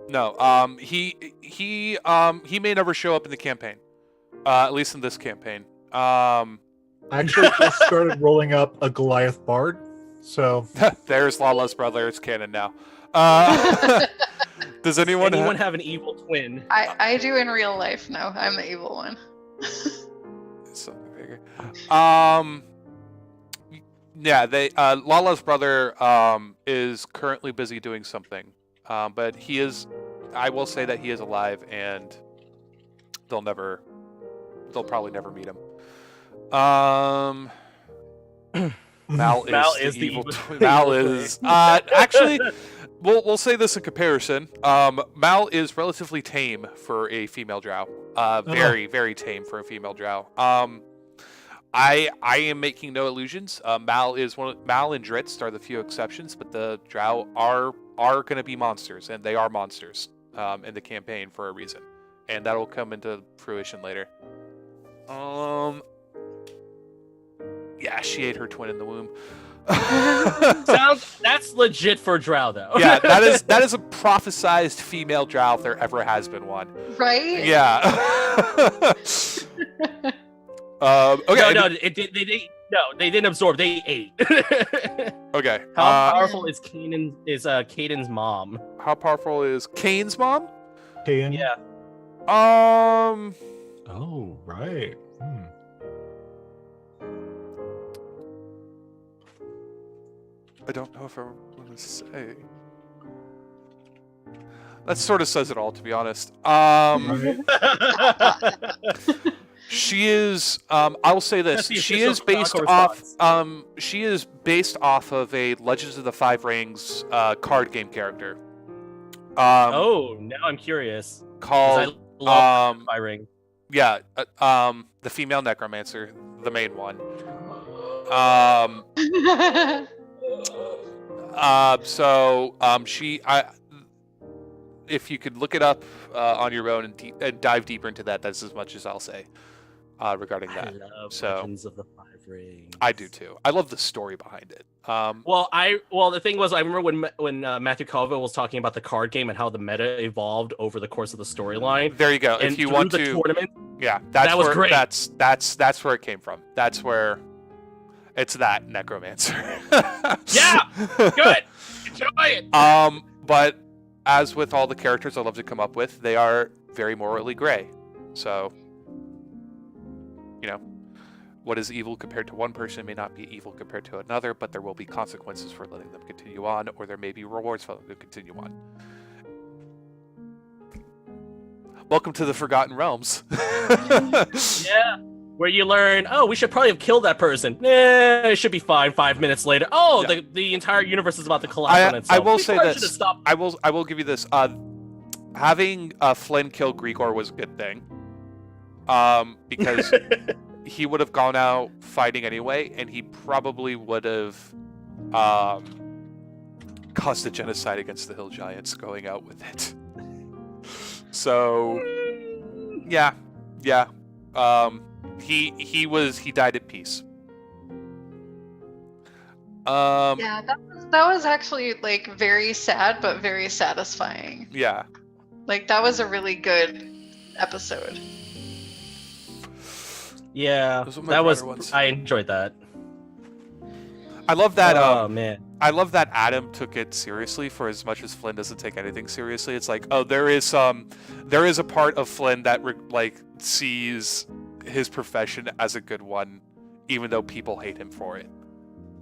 S1: No. He may never show up in the campaign. At least in this campaign.
S3: I actually just started rolling up a Goliath Bard, so
S1: There's Lala's brother. It's canon now. Does anyone
S4: have an evil twin?
S2: I do in real life. No, I'm the evil one.
S1: Something bigger. Yeah, Lala's brother is currently busy doing something. But I will say that he is alive, and they'll probably never meet him. Mal is the evil twin. Mal is actually. We'll say this in comparison. Mal is relatively tame for a female drow. Very, very tame for a female drow. I am making no illusions. Mal and Dritz are the few exceptions, but the drow are going to be monsters, and they are monsters in the campaign for a reason, and that will come into fruition later. Yeah, she ate her twin in the womb.
S4: That's legit for Drow, though.
S1: Yeah, that is a prophesized female Drow if there ever has been one.
S2: Right?
S1: Yeah. Okay.
S4: They didn't absorb. They ate.
S1: Okay.
S4: How powerful is Caden's mom?
S1: How powerful is Kane's mom?
S3: Kayan?
S4: Yeah.
S3: Oh, right.
S1: I don't know if I want to say. That sort of says it all, to be honest.
S3: Right.
S1: She is. I will say this.
S4: That's the
S1: She
S4: official
S1: is based
S4: Stockholm
S1: off.
S4: response.
S1: She is based off of a Legends of the Five Rings card game character.
S4: Oh, now I'm curious. 'Cause
S1: Called.
S4: I love my ring.
S1: Yeah. The female necromancer, the main one. If you could look it up on your own and dive deeper into that, that's as much as I'll say regarding that.
S4: I love
S1: So-
S4: Legends of the Five Rings.
S1: I do too. I love the story behind it.
S4: Well, the thing was, I remember when Matthew Colville was talking about the card game and how the meta evolved over the course of the storyline.
S1: There you go.
S4: And
S1: If you
S4: through
S1: want
S4: the
S1: to,
S4: tournament,
S1: yeah, that's
S4: that was
S1: where,
S4: great.
S1: That's where it came from. That's where it's that necromancer.
S4: Yeah! good, enjoy it.
S1: But as with all the characters I love to come up with, they are very morally gray. So, what is evil compared to one person may not be evil compared to another, but there will be consequences for letting them continue on, or there may be rewards for letting them continue on. Welcome to the Forgotten Realms.
S4: Yeah, where you learn, oh, we should probably have killed that person. Nah, it should be fine. 5 minutes later, oh,
S1: Yeah.
S4: the entire universe is about to collapse on itself.
S1: I will
S4: We
S1: say
S4: probably
S1: this.
S4: should have stopped.
S1: I will give you this. Having Flynn kill Grigor was a good thing. Because he would have gone out fighting anyway, and he probably would have caused a genocide against the Hill Giants going out with it. So, yeah. He died at peace.
S2: Yeah, that was actually like very sad, but very satisfying.
S1: Yeah.
S2: Like that was a really good episode.
S4: Yeah,
S1: Those were my
S4: that was.
S1: better ones.
S4: I enjoyed that.
S1: I love that.
S4: Oh man.
S1: I love that Adam took it seriously for as much as Flynn doesn't take anything seriously. It's like, oh, there is a part of Flynn that sees his profession as a good one, even though people hate him for it.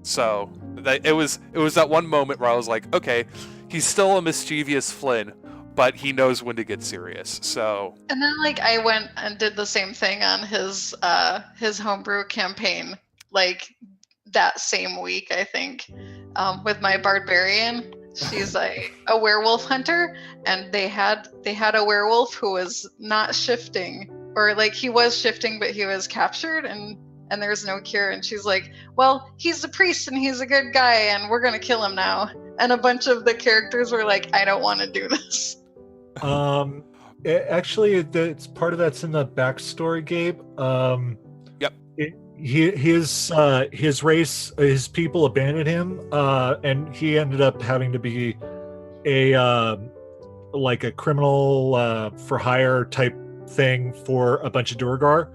S1: So it was that one moment where I was like, okay, he's still a mischievous Flynn, but he knows when to get serious. So.
S2: And then like I went and did the same thing on his homebrew campaign, like that same week, I think, with my barbarian. She's a werewolf hunter, and they had a werewolf who was not shifting, or like he was shifting, but he was captured, and there's no cure. And she's like, well, he's a priest and he's a good guy, and we're gonna kill him now. And a bunch of the characters were like, I don't want to do this.
S3: Actually, it's part of that's in the backstory, Gabe.
S1: Yep.
S3: His race, his people abandoned him, and he ended up having to be a criminal for hire type thing for a bunch of Durgar.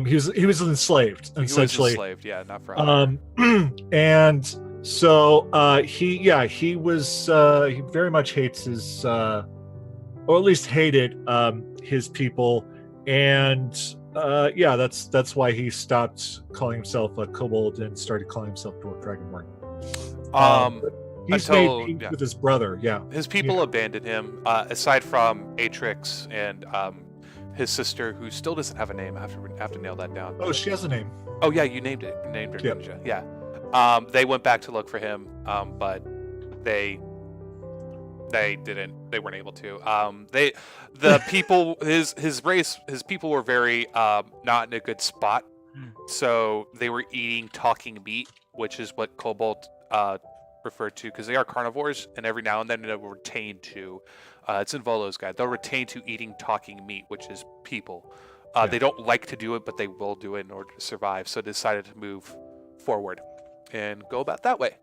S3: He was enslaved, essentially.
S1: He was enslaved, yeah, not for hire.
S3: And so he very much hates his or at least hated his people, and that's why he stopped calling himself a kobold and started calling himself Dwarf Dragonborn. He's made peace with his brother. Yeah,
S1: his people abandoned him. Aside from Atrix and his sister, who still doesn't have a name. I have to nail that down.
S3: Oh, she has a name.
S1: Oh yeah, you named it. You named her.
S3: Yep.
S1: Ninja. Yeah. They went back to look for him, but they didn't. They weren't able to. The people, his race, his people were very not in a good spot. So they were eating talking meat, which is what kobold referred to, because they are carnivores, and every now and then they'll retain to. It's in Volo's guide. They'll retain to eating talking meat, which is people. They don't like to do it, but they will do it in order to survive. So they decided to move forward and go about that way.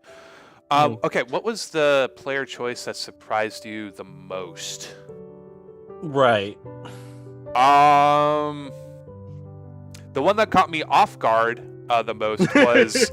S5: Mm.
S1: Okay, what was the player choice that surprised you the most?
S4: Right.
S1: The one that caught me off guard the most was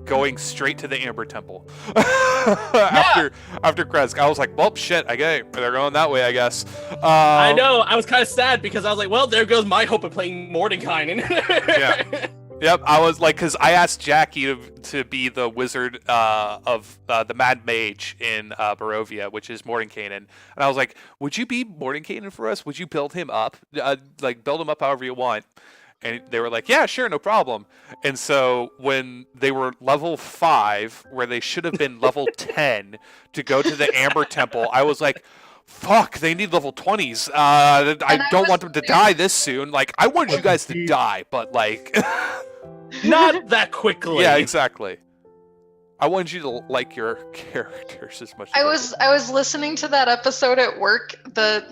S1: going straight to the Amber Temple after Kresk. I was like, well, shit, okay, they're going that way, I guess.
S4: I know. I was kind of sad because I was like, well, there goes my hope of playing Mordenkainen.
S1: Yeah. Yep, I was like, because I asked Jacky to be the wizard of the Mad Mage in Barovia, which is Mordenkainen. And I was like, would you be Mordenkainen for us? Would you build him up? Build him up however you want. And they were like, yeah, sure, no problem. And so when they were level 5, where they should have been level 10 to go to the Amber Temple, I was like, fuck, they need level 20s. I don't want them to die this soon. Like, I wanted you guys to die, but like...
S4: Not that quickly.
S1: Yeah, exactly. I wanted you to like your characters as much as
S2: I was listening to that episode at work the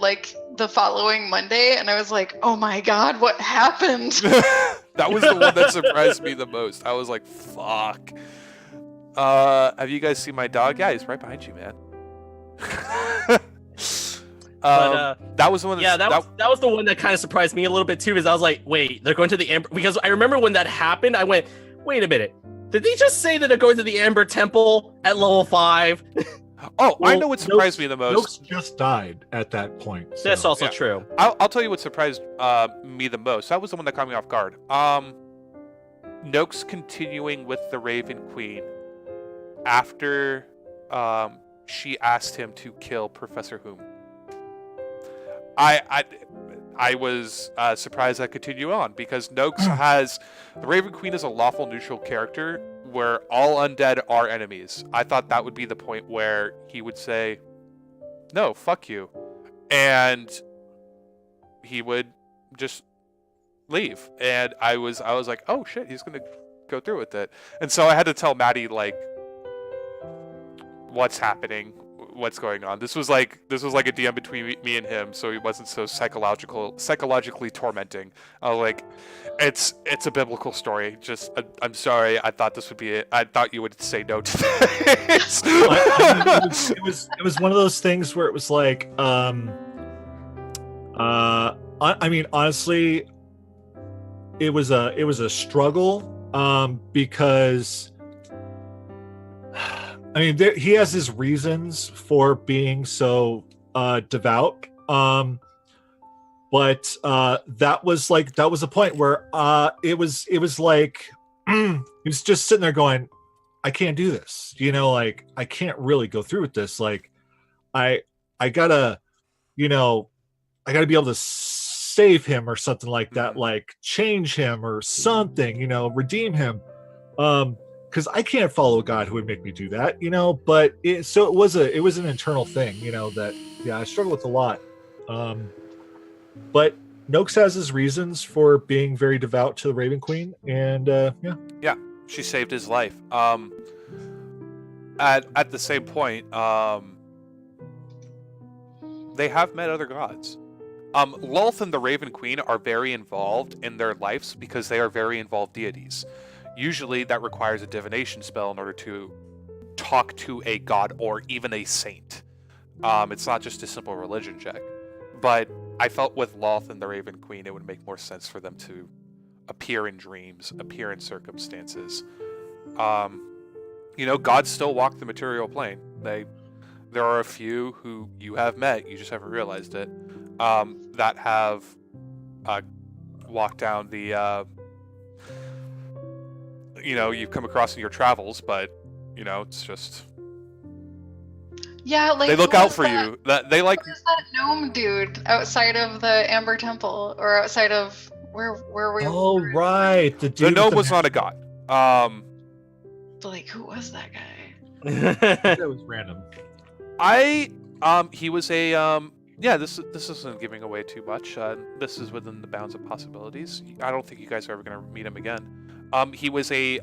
S2: following Monday, and I was like, oh my god, what happened?
S1: That was the one that surprised me the most. I was like, fuck. Have you guys seen my dog? Yeah, he's right behind you, man. That was the one
S4: that was the one that kind of surprised me a little bit too, because I was like, wait, they're going to the Amber, because I remember when that happened, I went, wait a minute, did they just say that they're going to the Amber Temple at level 5?
S1: Oh, well, I know what surprised me the most.
S3: Noakes just died at that point. So.
S4: That's also true.
S1: I'll tell you what surprised me the most. That was the one that caught me off guard. Noakes continuing with the Raven Queen after she asked him to kill Professor Whom. I was surprised that continue on, because Noakes has... The Raven Queen is a lawful neutral character where all undead are enemies. I thought that would be the point where he would say, no, fuck you. And he would just leave. And I was like, oh shit, he's going to go through with it. And so I had to tell Matty, like, what's happening, what's going on. This was like a DM between me and him, so he wasn't so psychologically tormenting. I was like, it's a biblical story. Just I'm sorry. I thought this would be it. I thought you would say no to this.
S3: It was one of those things where it was like, I mean, honestly, it was a struggle, because. I mean, he has his reasons for being so devout, but that was a point where it was like he was just sitting there going, I can't do this, like I can't really go through with this. Like I gotta be able to save him or something like that, like change him or something, redeem him. Because I can't follow a god who would make me do that, But it was an internal thing, that I struggle with a lot. But Noakes has his reasons for being very devout to the Raven Queen, and
S1: yeah, she saved his life. At the same point, they have met other gods. Lolth and the Raven Queen are very involved in their lives because they are very involved deities. Usually that requires a divination spell in order to talk to a god or even a saint. It's not just a simple religion check. But I felt with Lolth and the Raven Queen, it would make more sense for them to appear in dreams, appear in circumstances. Gods still walk the material plane. There are a few who you have met, you just haven't realized it, that have walked down the... you've come across in your travels, but it's just
S2: like
S1: they look out for you. They like
S2: who's that gnome dude outside of the Amber Temple, or outside of where we
S3: oh
S2: were?
S3: Right,
S1: the gnome was not a god.
S2: Like, who was that guy?
S3: That was random.
S1: He was a this isn't giving away too much. This is within the bounds of possibilities. I don't think you guys are ever going to meet him again. He was a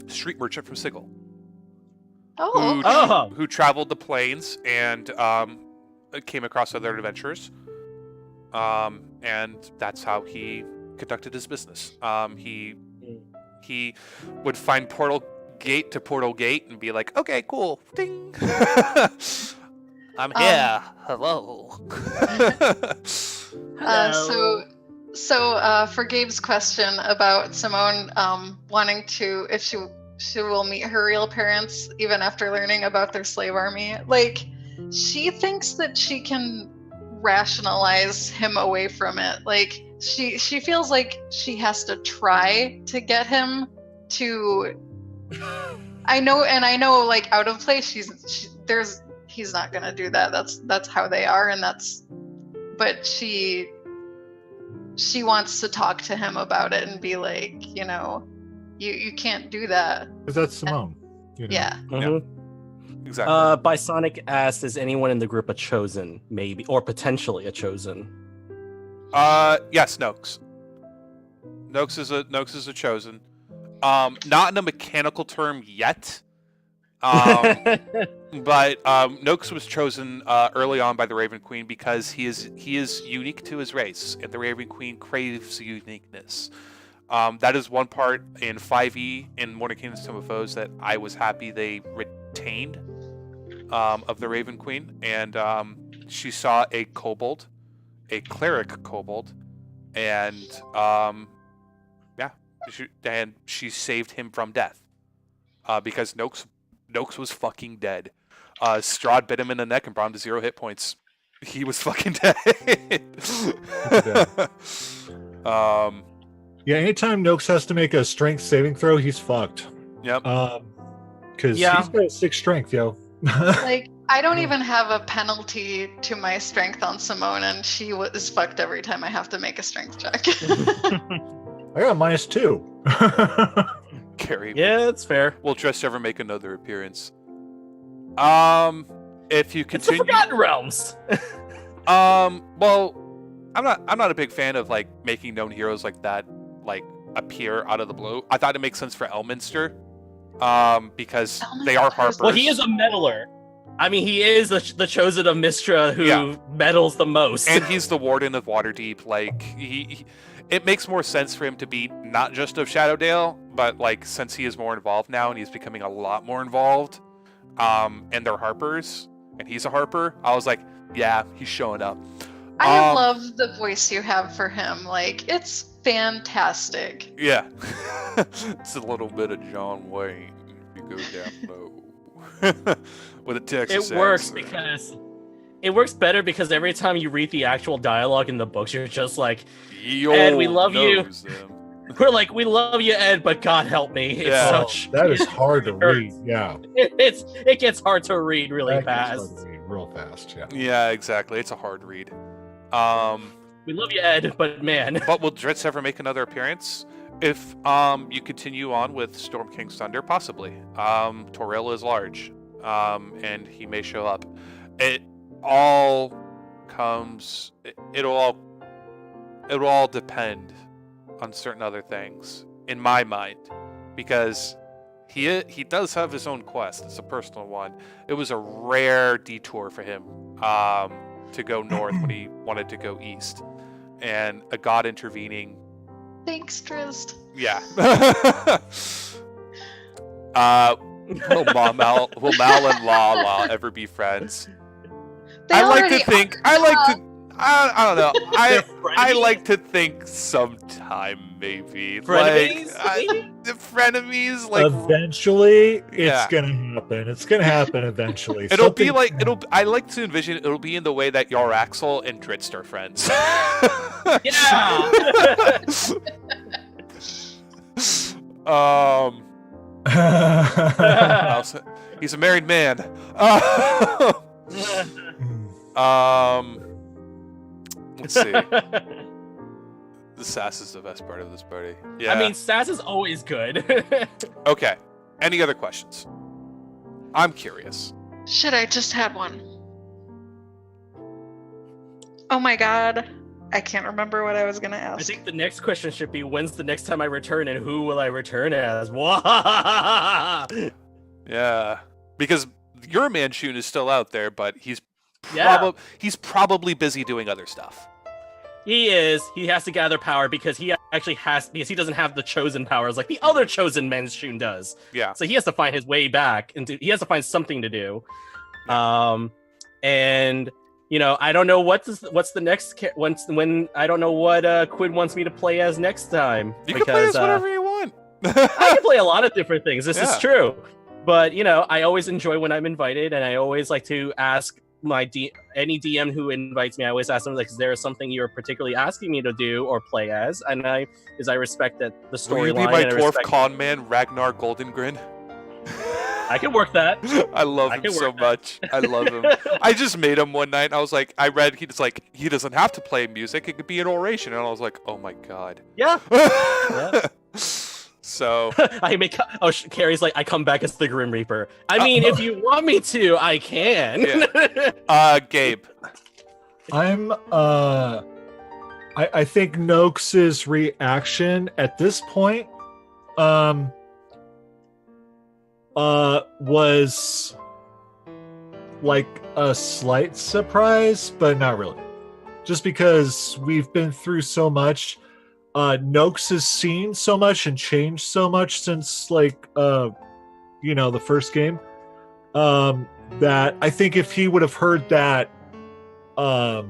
S1: street merchant from Sigil. Who traveled the plains and came across other adventurers. And that's how he conducted his business. He he would find portal gate to portal gate and be like, okay, cool, ding. I'm here. Hello.
S2: So for Gabe's question about Simone wanting to, if she will meet her real parents even after learning about their slave army, like she thinks that she can rationalize him away from it. Like she feels like she has to try to get him to. I know, like out of place. He's not gonna do that. That's how they are, and but she wants to talk to him about it and be like, you can't do that.
S3: Because that's Simone.
S2: Yeah.
S4: Mm-hmm.
S1: Exactly.
S4: Bisonic asked, is anyone in the group a chosen, maybe, or potentially a chosen?
S1: Yes, Noakes. Noakes is a chosen. Not in a mechanical term yet. But Noakes was chosen early on by the Raven Queen because he is unique to his race, and the Raven Queen craves uniqueness. That is one part in 5e in Morning Kingdom's Tomb of Foes that I was happy they retained of the Raven Queen, and she saw a kobold, a cleric kobold, and she saved him from death because Noakes was fucking dead. Strahd bit him in the neck and brought him to 0 hit points. He was fucking dead.
S3: Yeah, anytime Noakes has to make a strength saving throw, he's fucked.
S1: Yep.
S3: Because he's got 6 strength, yo.
S2: Like, I don't even have a penalty to my strength on Simone, and she is fucked every time I have to make a strength check.
S3: I got -2.
S1: Carrie.
S4: Yeah, that's fair.
S1: Will Tress ever make another appearance? If you
S4: It's the
S1: continue,
S4: Forgotten Realms.
S1: well, I'm not a big fan of like making known heroes like that like appear out of the blue. I thought it makes sense for Elminster, because they are harpers.
S4: Well, he is a meddler. I mean, he is the chosen of Mistra who meddles the most.
S1: And he's the warden of Waterdeep. Like it makes more sense for him to be not just of Shadowdale, but like since he is more involved now and he's becoming a lot more involved, and they're harpers and he's a harper, I was like, yeah, he's showing up.
S2: I love the voice you have for him. Like, it's fantastic.
S1: Yeah. It's a little bit of John Wayne if you go down low. With a Texas
S4: It works
S1: accent.
S4: it works better because every time you read the actual dialogue in the books, you're just like,
S1: Yo
S4: Ed, we love you.
S1: knows them.
S4: we're like, we love you, Ed, but God help me. It's
S1: Yeah.
S4: such
S3: That is hard to read. Yeah.
S4: It gets hard to read really
S3: That gets
S4: fast.
S3: hard to read real fast. Yeah.
S1: Yeah, exactly. It's a hard read.
S4: We love you, Ed, but man.
S1: But will Dritz ever make another appearance? If you continue on with Storm King's Thunder, possibly. Toril is large, and he may show up. It all comes. It'll all depend on certain other things, in my mind, because he does have his own quest. It's a personal one. It was a rare detour for him to go north when he wanted to go east, and a god intervening.
S2: Thanks, Trist.
S1: Yeah. Will Mal and Lala ever be friends? I like to think. I like to think sometime maybe.
S4: Frenemies?
S1: Like the frenemies. Like
S3: Eventually,
S1: Yeah.
S3: it's gonna happen. It's gonna happen eventually.
S1: it'll be
S3: Something-
S1: like I like to envision it'll be in the way that Yaraxel and Dritz are friends.
S4: Yeah.
S1: He's a married man. Let's see. The sass is the best part of this party. Yeah.
S4: I mean, sass is always good.
S1: Okay. Any other questions? I'm curious.
S2: Shit, I just had one. Oh my god. I can't remember what I was gonna ask.
S4: I think the next question should be, when's the next time I return and who will I return as?
S1: Yeah. Because your Manchun is still out there, but he's
S4: Yeah.
S1: probably busy doing other stuff.
S4: He is. He has to gather power because he actually because he doesn't have the chosen powers like the other chosen Manchun does.
S1: Yeah.
S4: So he has to find his way back, and he has to find something to do. And I don't know what's the next when I don't know what Quinn wants me to play as next time.
S1: You can play as whatever you want.
S4: I can play a lot of different things. This
S1: Yeah.
S4: is true, but I always enjoy when I'm invited, and I always like to ask any DM who invites me. I always ask them like, "Is there something you're particularly asking me to do or play as?" And I respect that the
S1: Will you
S4: storyline.
S1: be my
S4: and I
S1: dwarf
S4: respect-
S1: con man, Ragnar Goldengrin?
S4: I can work that.
S1: I love
S4: I
S1: him
S4: can
S1: so
S4: work that.
S1: much. I love him. I just made him one night. And I was like, I read he doesn't have to play music. It could be an oration, and I was like, oh my god.
S4: Yeah.
S1: So
S4: Carrie's like, I come back as the Grim Reaper. I mean, if you want me to, I can.
S1: Gabe.
S3: I'm I think Noakes's reaction at this point was like a slight surprise, but not really. Just because we've been through so much. Noakes has seen so much and changed so much since the first game. That I think if he would have heard that back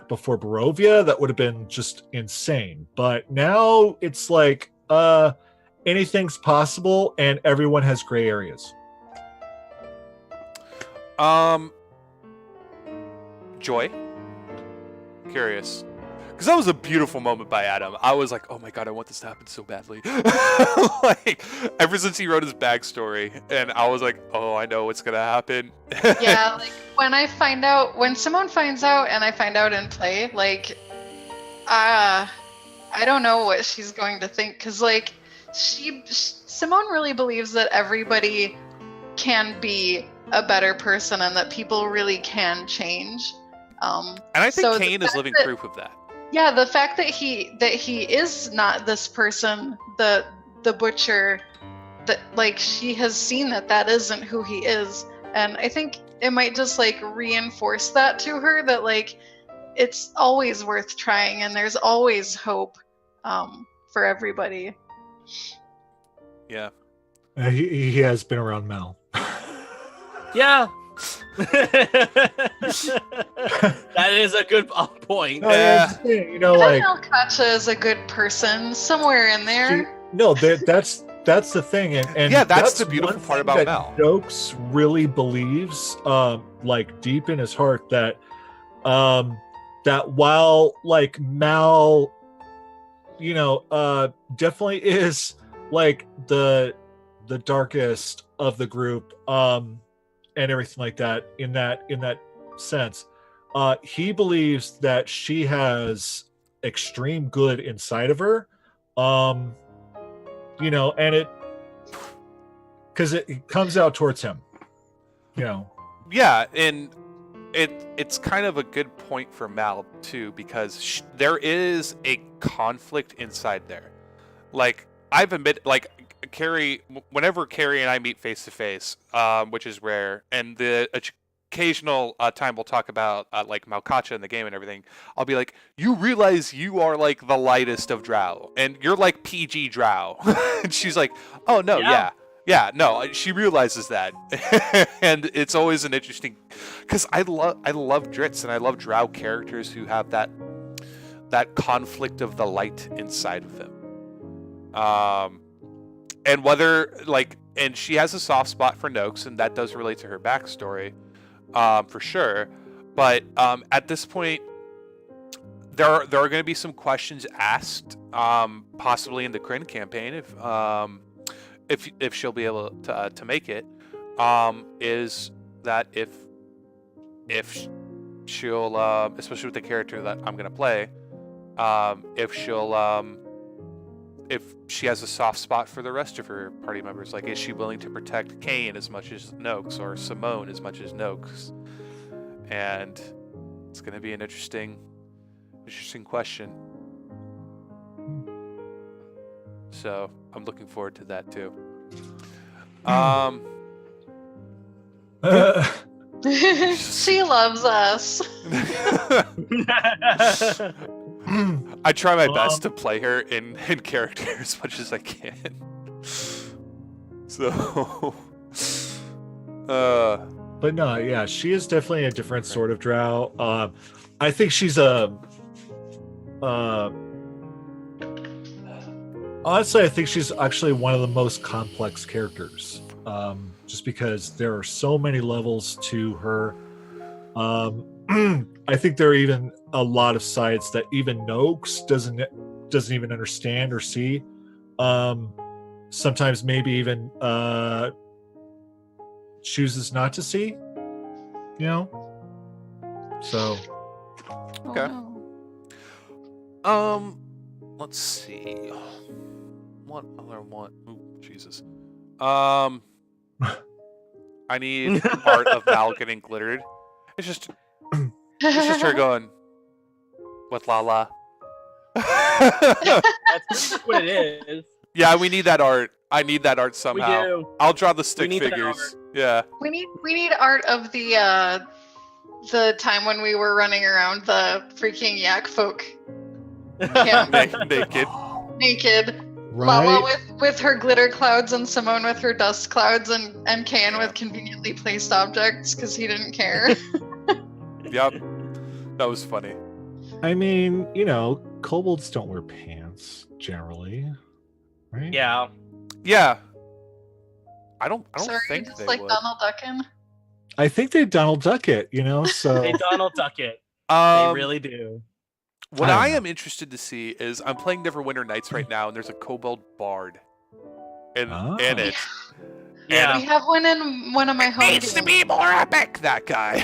S3: before Barovia, that would have been just insane. But now it's like anything's possible and everyone has gray areas.
S1: Joy. Curious. Because that was a beautiful moment by Adam. I was like, oh my god, I want this to happen so badly. Ever since he wrote his backstory, and I was like, oh, I know what's gonna happen.
S2: Yeah, when Simone finds out and I find out in play, I don't know what she's going to think, because Simone really believes that everybody can be a better person and that people really can change.
S1: And I think Kane is living proof of that.
S2: Yeah, the fact that he is not this person, the butcher, that she has seen that isn't who he is, and I think it might just reinforce that to her that it's always worth trying and there's always hope for everybody.
S1: Yeah.
S3: He has been around Mel.
S4: Yeah. That is a good point.
S1: Yeah.
S2: Alcacha is a good person somewhere in there.
S3: That's the thing, and
S1: yeah, that's the beautiful part about Mel.
S3: Noakes really believes, deep in his heart, that that while Mal, definitely is the darkest of the group, and everything like that. In that sense, he believes that she has extreme good inside of her, and it because it comes out towards him,
S1: Yeah, and it's kind of a good point for Mal too, because there is a conflict inside there. I've admitted, Carrie, whenever Carrie and I meet face to face, which is rare, and the occasional time we'll talk about Malkacha in the game and everything, I'll be like, you realize you are the lightest of Drow, and you're PG Drow. And she's like, oh no, yeah, no, she realizes that. And it's always an interesting, because I love Dritz and I love Drow characters who have that conflict of the light inside of them. And whether and she has a soft spot for Noakes, and that does relate to her backstory, for sure. But at this point, there are going to be some questions asked, possibly in the Kryn campaign, if she'll be able to make it. Is that if she'll, especially with the character that I'm going to play, if she has a soft spot for the rest of her party members, is she willing to protect Kane as much as Noakes, or Simone as much as Noakes? And it's going to be an interesting question. So I'm looking forward to that too.
S2: She loves us.
S1: I try my best to play her in character as much as I can. So,
S3: But no, yeah, she is definitely a different sort of drow. I think she's a. Honestly, I think she's actually one of the most complex characters. Just because there are so many levels to her. I think there are even a lot of sides that even Noakes doesn't even understand or see. Sometimes maybe even chooses not to see. You know. So.
S1: Okay.
S2: Oh, no.
S1: Let's see. What other one? Ooh, Jesus. I need art of Mal getting glittered. It's just her going with Lala.
S4: That's pretty much what it is.
S1: Yeah, we need that art. I need that art
S4: We
S1: somehow.
S4: do.
S1: I'll draw the stick
S4: need that
S1: figures. Yeah.
S2: We need art of the time when we were running around the freaking yak folk camp
S1: Naked.
S2: naked.
S3: Right.
S2: Lala with her glitter clouds and Simone with her dust clouds and Kayan with conveniently placed objects because he didn't care.
S1: Yep. That was funny.
S3: I mean, kobolds don't wear pants generally, right?
S4: Yeah.
S1: Yeah. I don't
S2: So are you
S1: think
S2: just
S1: they
S2: like
S1: would.
S2: Donald Duckin?
S3: I think they Donald Duck it, so
S4: They Donald Duck it. They really do.
S1: What
S3: I don't
S1: I
S3: know.
S1: am interested to see is I'm playing Neverwinter Nights right now, and there's a kobold bard in it.
S4: Yeah.
S2: We have one in one of my home
S1: Needs to
S2: games.
S1: be more epic, that guy.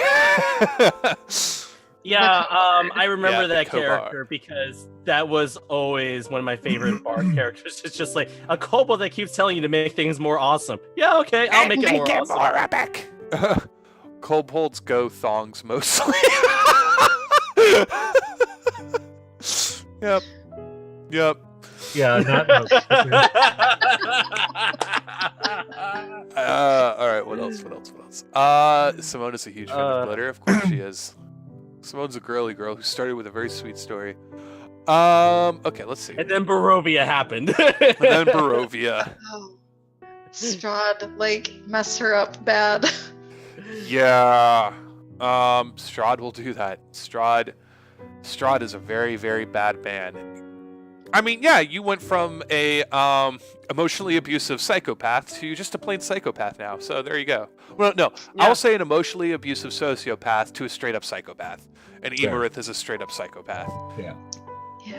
S4: Yeah, I remember
S1: Yeah,
S4: that
S1: Kobar.
S4: character because that was always one of my favorite bard characters. It's just like a kobold that keeps telling you to make things more awesome. Yeah, okay, I'll make it more awesome.
S1: more epic. Kobolds go thongs mostly. Yep.
S3: yeah, not
S1: All right. What else? Simone is a huge fan of glitter. Of course she is. Simone's a girly girl who started with a very sweet story. Okay, let's see.
S4: And then Barovia happened.
S1: And then Barovia.
S2: Oh, Strahd mess her up bad.
S1: Yeah. Strahd will do that. Strahd is a very, very bad man. I mean, yeah, you went from a emotionally abusive psychopath to just a plain psychopath now. So there you go. Well, no,
S4: Yeah.
S1: I'll say an emotionally abusive sociopath to a straight up psychopath. And
S3: Fair.
S1: Emerith is a straight up psychopath.
S3: Yeah.
S2: Yeah.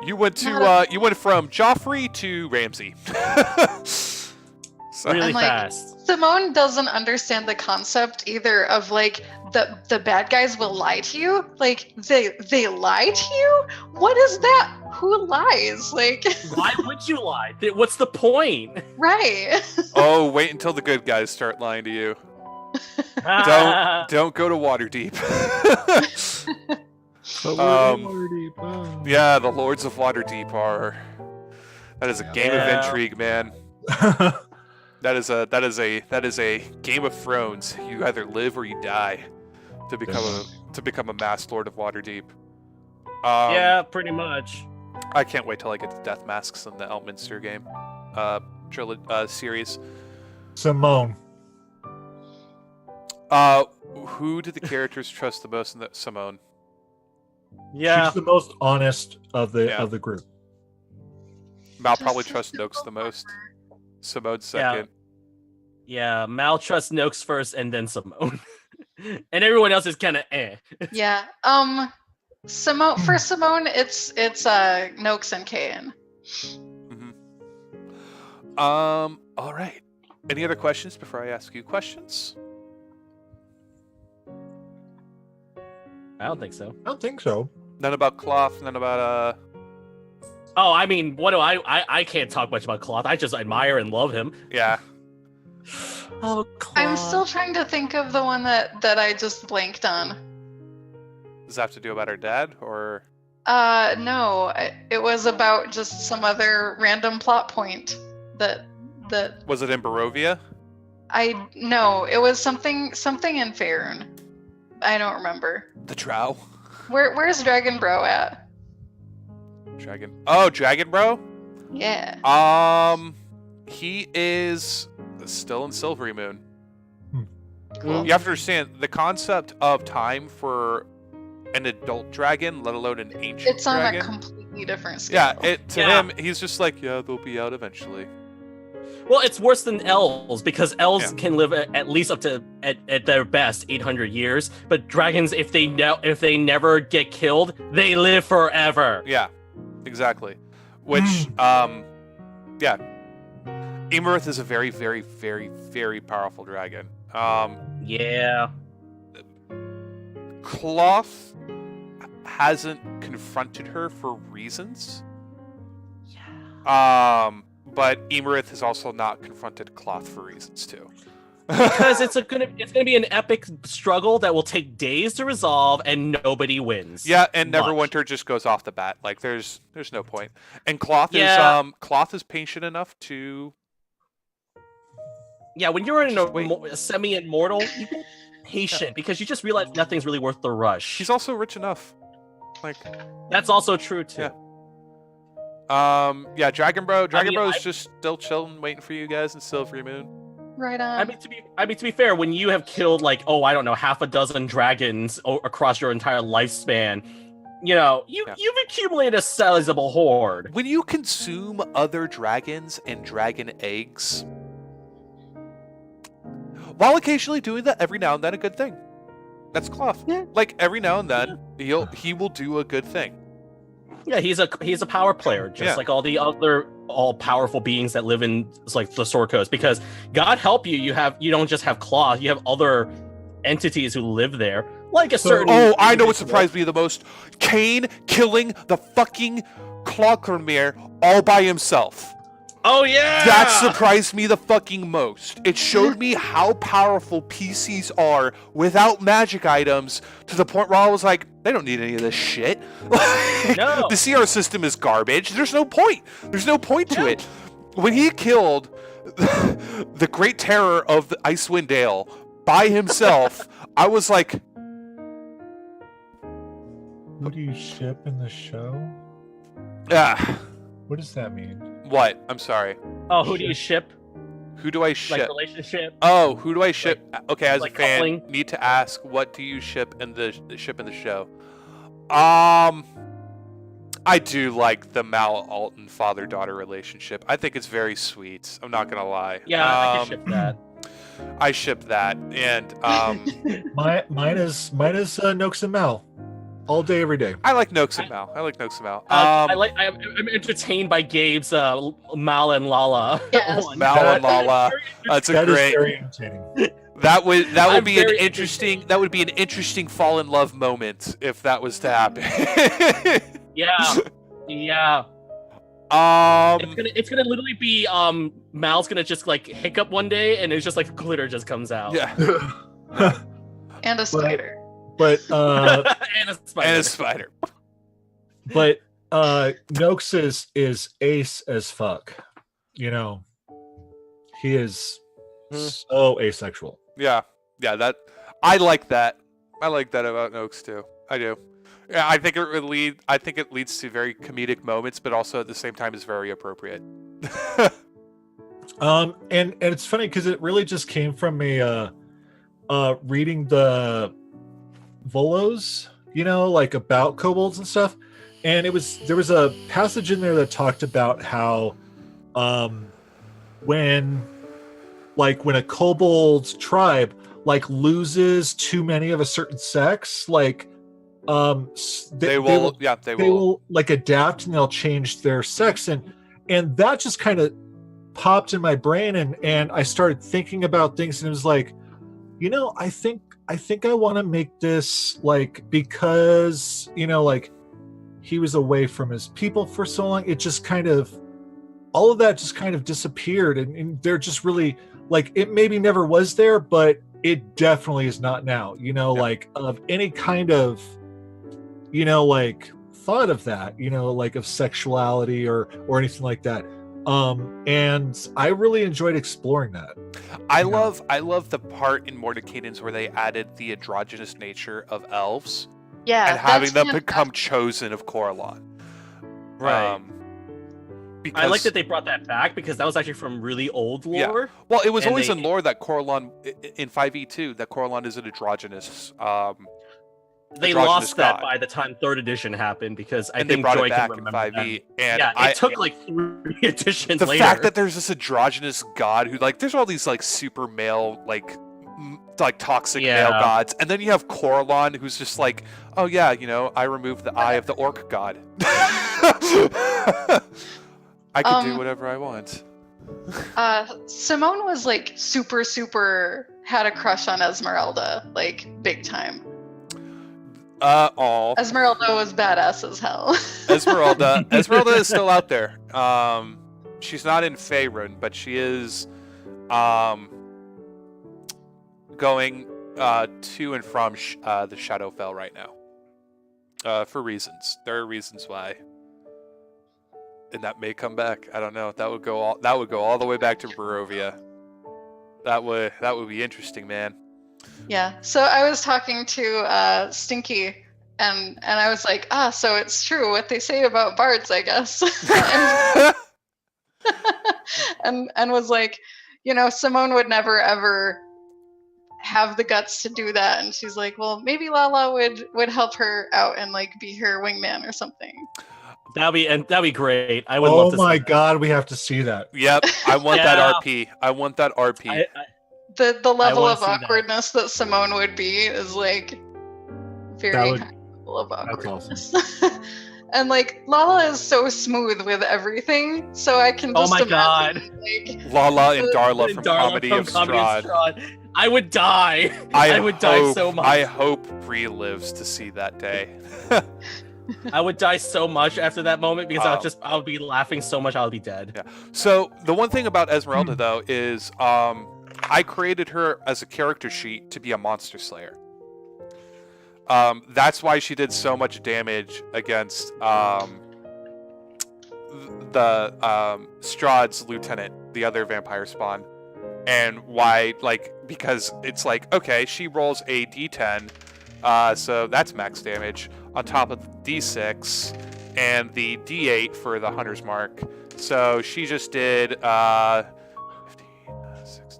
S1: You went you went from Joffrey to Ramsay. So,
S4: Really
S2: I'm like-
S4: fast.
S2: Simone doesn't understand the concept either of the bad guys will lie to you. They lie to you? What is that? Who lies?
S4: Why would you lie? What's the point?
S2: Right.
S1: oh, wait until the good guys start lying to you. Don't go to Waterdeep. Yeah, the Lords of Waterdeep are. That is a game of
S4: Yeah.
S1: intrigue, man. That is a Game of Thrones. You either live or you die to become a Masked Lord of Waterdeep.
S4: Yeah, pretty much.
S1: I can't wait till I get to Death Masks in the Elminster game, series.
S3: Simone.
S1: Who do the characters trust the most in that? Simone.
S4: Yeah.
S3: She's the most honest of the
S1: Yeah.
S3: group.
S1: Mal
S2: Just
S1: probably
S2: a
S1: trusts Noakes the
S2: simple
S1: most. Simone second.
S4: Yeah, Mal trusts Noakes first and then Simone. And everyone else is kind of eh.
S2: Yeah. Simone for Simone, it's Noakes and Kayan.
S1: All right. Any other questions before I ask you questions?
S4: I don't think so.
S3: I don't think so.
S1: None about cloth. None about
S4: Oh, I mean, what do I can't talk much about Cloth. I just admire and love him.
S1: Yeah.
S4: Oh, Cloth.
S2: I'm still trying to think of the one that I just blanked on.
S1: Does that have to do about her dad or?
S2: No, it was about just some other random plot point that
S1: Was it in Barovia?
S2: No, it was something in Faerun. I don't remember.
S1: The Drow.
S2: Where's Dragon Bro at?
S1: Dragon. Oh, Dragon Bro?
S2: Yeah.
S1: He is still in Silvery Moon.
S2: Cool.
S1: You have to understand the concept of time for an adult dragon, let alone an ancient
S2: It's on
S1: dragon.
S2: a completely different scale.
S1: Yeah, to him, he's just like, yeah, they'll be out eventually.
S4: Well, it's worse than elves because elves
S1: Yeah.
S4: can live at least up to at their best 800 years, but dragons, if they never get killed, they live forever.
S1: Yeah, exactly. Which, yeah, Emerith is a very, very, very, very powerful dragon.
S4: Yeah.
S1: Cloth hasn't confronted her for reasons.
S4: Yeah.
S1: But Emerith has also not confronted Cloth for reasons too.
S4: Because it's gonna be an epic struggle that will take days to resolve, and nobody wins.
S1: Yeah, and
S4: Much.
S1: Neverwinter just goes off the bat. Like there's no point. And Cloth is patient enough to.
S4: Yeah, when you're in
S1: Just wait.
S4: a semi-immortal, you can be patient because you just realize nothing's really worth the rush.
S1: She's also rich enough. Like
S4: That's also true too.
S1: Yeah. Yeah, Dragon Bro. Dragon
S4: mean,
S1: Bro is just still chilling, waiting for you guys in Silvery Moon.
S2: Right on.
S4: I mean, to be fair, when you have killed I don't know, half a dozen dragons across your entire lifespan, you've accumulated a sizable horde.
S1: When you consume other dragons and dragon eggs, while occasionally doing that every now and then a good thing. That's Cloth.
S4: Yeah.
S1: Like every now and then he will do a good thing.
S4: Yeah, he's a power player, just like all the other all-powerful beings that live in like the Sword Coast. Because God help you, you don't just have Cloth, you have other entities who live there, like a certain.
S1: Oh, I know what surprised me the most: Cain killing the fucking Clockermere all by himself.
S4: Oh yeah,
S1: That surprised me the fucking most. It showed me how powerful PCs are without magic items, to the point where I was like, they don't need any of this shit.
S4: No.
S1: The CR system is garbage. There's no point. There's no point to it. When he killed the Great Terror of the Icewind Dale by himself, I was like,
S3: Who do you ship in the show?
S1: ah,
S3: What does that mean?
S1: what? I'm sorry.
S4: Oh, who do you ship?
S1: Who do I ship?
S4: Like relationship?
S1: Oh, who do I ship? Okay, as
S4: like
S1: a fan,
S4: coupling?
S1: need to ask, what do you ship in the show? I do like the Mal Alton father-daughter relationship. I think it's very sweet. I'm not gonna lie.
S4: Yeah, I can ship that.
S1: I ship that, and
S3: Mine is Nox and Mal, all day, every day.
S1: I like Nox and Mal.
S4: I'm entertained by Gabe's Mal and Lala.
S2: Yes.
S4: one.
S1: Mal and Lala. That's a
S3: That is
S1: great.
S3: very entertaining.
S1: That would
S4: I'm
S1: be an
S4: very
S1: interesting. That would be an interesting fall in love moment if that was to happen.
S4: Yeah. It's gonna literally be Mal's gonna just like hiccup one day and it's just like glitter just comes out.
S1: Yeah.
S2: And a spider.
S3: But
S4: and a spider.
S1: And a spider.
S3: but Nox is ace as fuck. He is so asexual.
S1: Yeah. That I like that. I like that about Nox too. I do. Yeah, I think it leads to very comedic moments, but also at the same time is very appropriate.
S3: And it's funny because it really just came from a reading the Volos, like about kobolds and stuff. And there was a passage in there that talked about how when a kobold tribe loses too many of a certain sex, they will adapt and they'll change their sex, and that just kind of popped in my brain, and I started thinking about things, and it was like, I think I want to make this because he was away from his people for so long, it just kind of all of that just kind of disappeared, and they're just really it maybe never was there, but it definitely is not now, of any kind of thought of that, of sexuality or anything like that. And I really enjoyed exploring that.
S1: I love the part in Mordenkainen's where they added the androgynous nature of elves
S2: Yeah,
S1: and having
S2: that's
S1: them
S2: fantastic.
S1: become chosen of Coralon.
S4: Right.
S1: Because,
S4: I like that they brought that back because that was actually from really old
S1: Yeah.
S4: lore.
S1: Well, it was
S4: and
S1: always
S4: they-
S1: in lore that Coralon in 5e2 that Coralon is an androgynous.
S4: They
S1: androgynous
S4: lost that
S1: god.
S4: by the time 3rd edition happened because I
S1: And they
S4: think
S1: brought
S4: Joy
S1: it back
S4: can
S1: in
S4: remember
S1: 5e.
S4: that.
S1: And
S4: Yeah, it took like 3 editions
S1: the
S4: later.
S1: fact that there's this androgynous god who like there's all these like super male like toxic male
S4: Yeah.
S1: gods, and then you have Coralon who's just like, oh yeah, you know, I removed the eye of the orc god. I can do whatever I want.
S2: Simone was like super had a crush on Esmeralda, like big time. Esmeralda was badass as hell.
S1: Esmeralda is still out there. She's not in Faerun, but she is going to and from the Shadowfell right now. For reasons. There are reasons why. And that may come back. I don't know. That would go all the way back to Barovia. That would be interesting, man.
S2: Yeah. So I was talking to Stinky, and I was like, so it's true what they say about bards, I guess. and was like, you know, Simone would never ever have the guts to do that, and she's like, well, maybe Lala would help her out and like be her wingman or something.
S4: That'd be great. I would love
S3: Oh
S4: to
S3: my
S4: see that.
S3: god, we have to see that.
S1: Yep, I want that
S4: Yeah.
S1: RP. I want that RP.
S2: The level
S4: wanna
S2: of
S4: see that.
S2: awkwardness that Simone would be is like very
S3: That
S2: high level of
S3: That's
S2: awkwardness. And like Lala is so smooth with everything, so I can
S4: Oh
S2: just
S4: my
S2: imagine like
S1: Lala and Darla from
S4: Darla
S1: Comedy
S4: from
S1: of
S4: Comedy of
S1: Strahd.
S4: Strahd. I would die. I would die so much.
S1: I hope Bree lives to see that day.
S4: I would die so much after that moment because I would be laughing so much I would be dead.
S1: Yeah. So the one thing about Esmeralda though is I created her as a character sheet to be a monster slayer. That's why she did so much damage against the Strahd's lieutenant, the other vampire spawn. And why, like, because it's like, okay, she rolls a d10, so that's max damage, on top of the d6 and the d8 for the hunter's mark. So she just did 15, 16,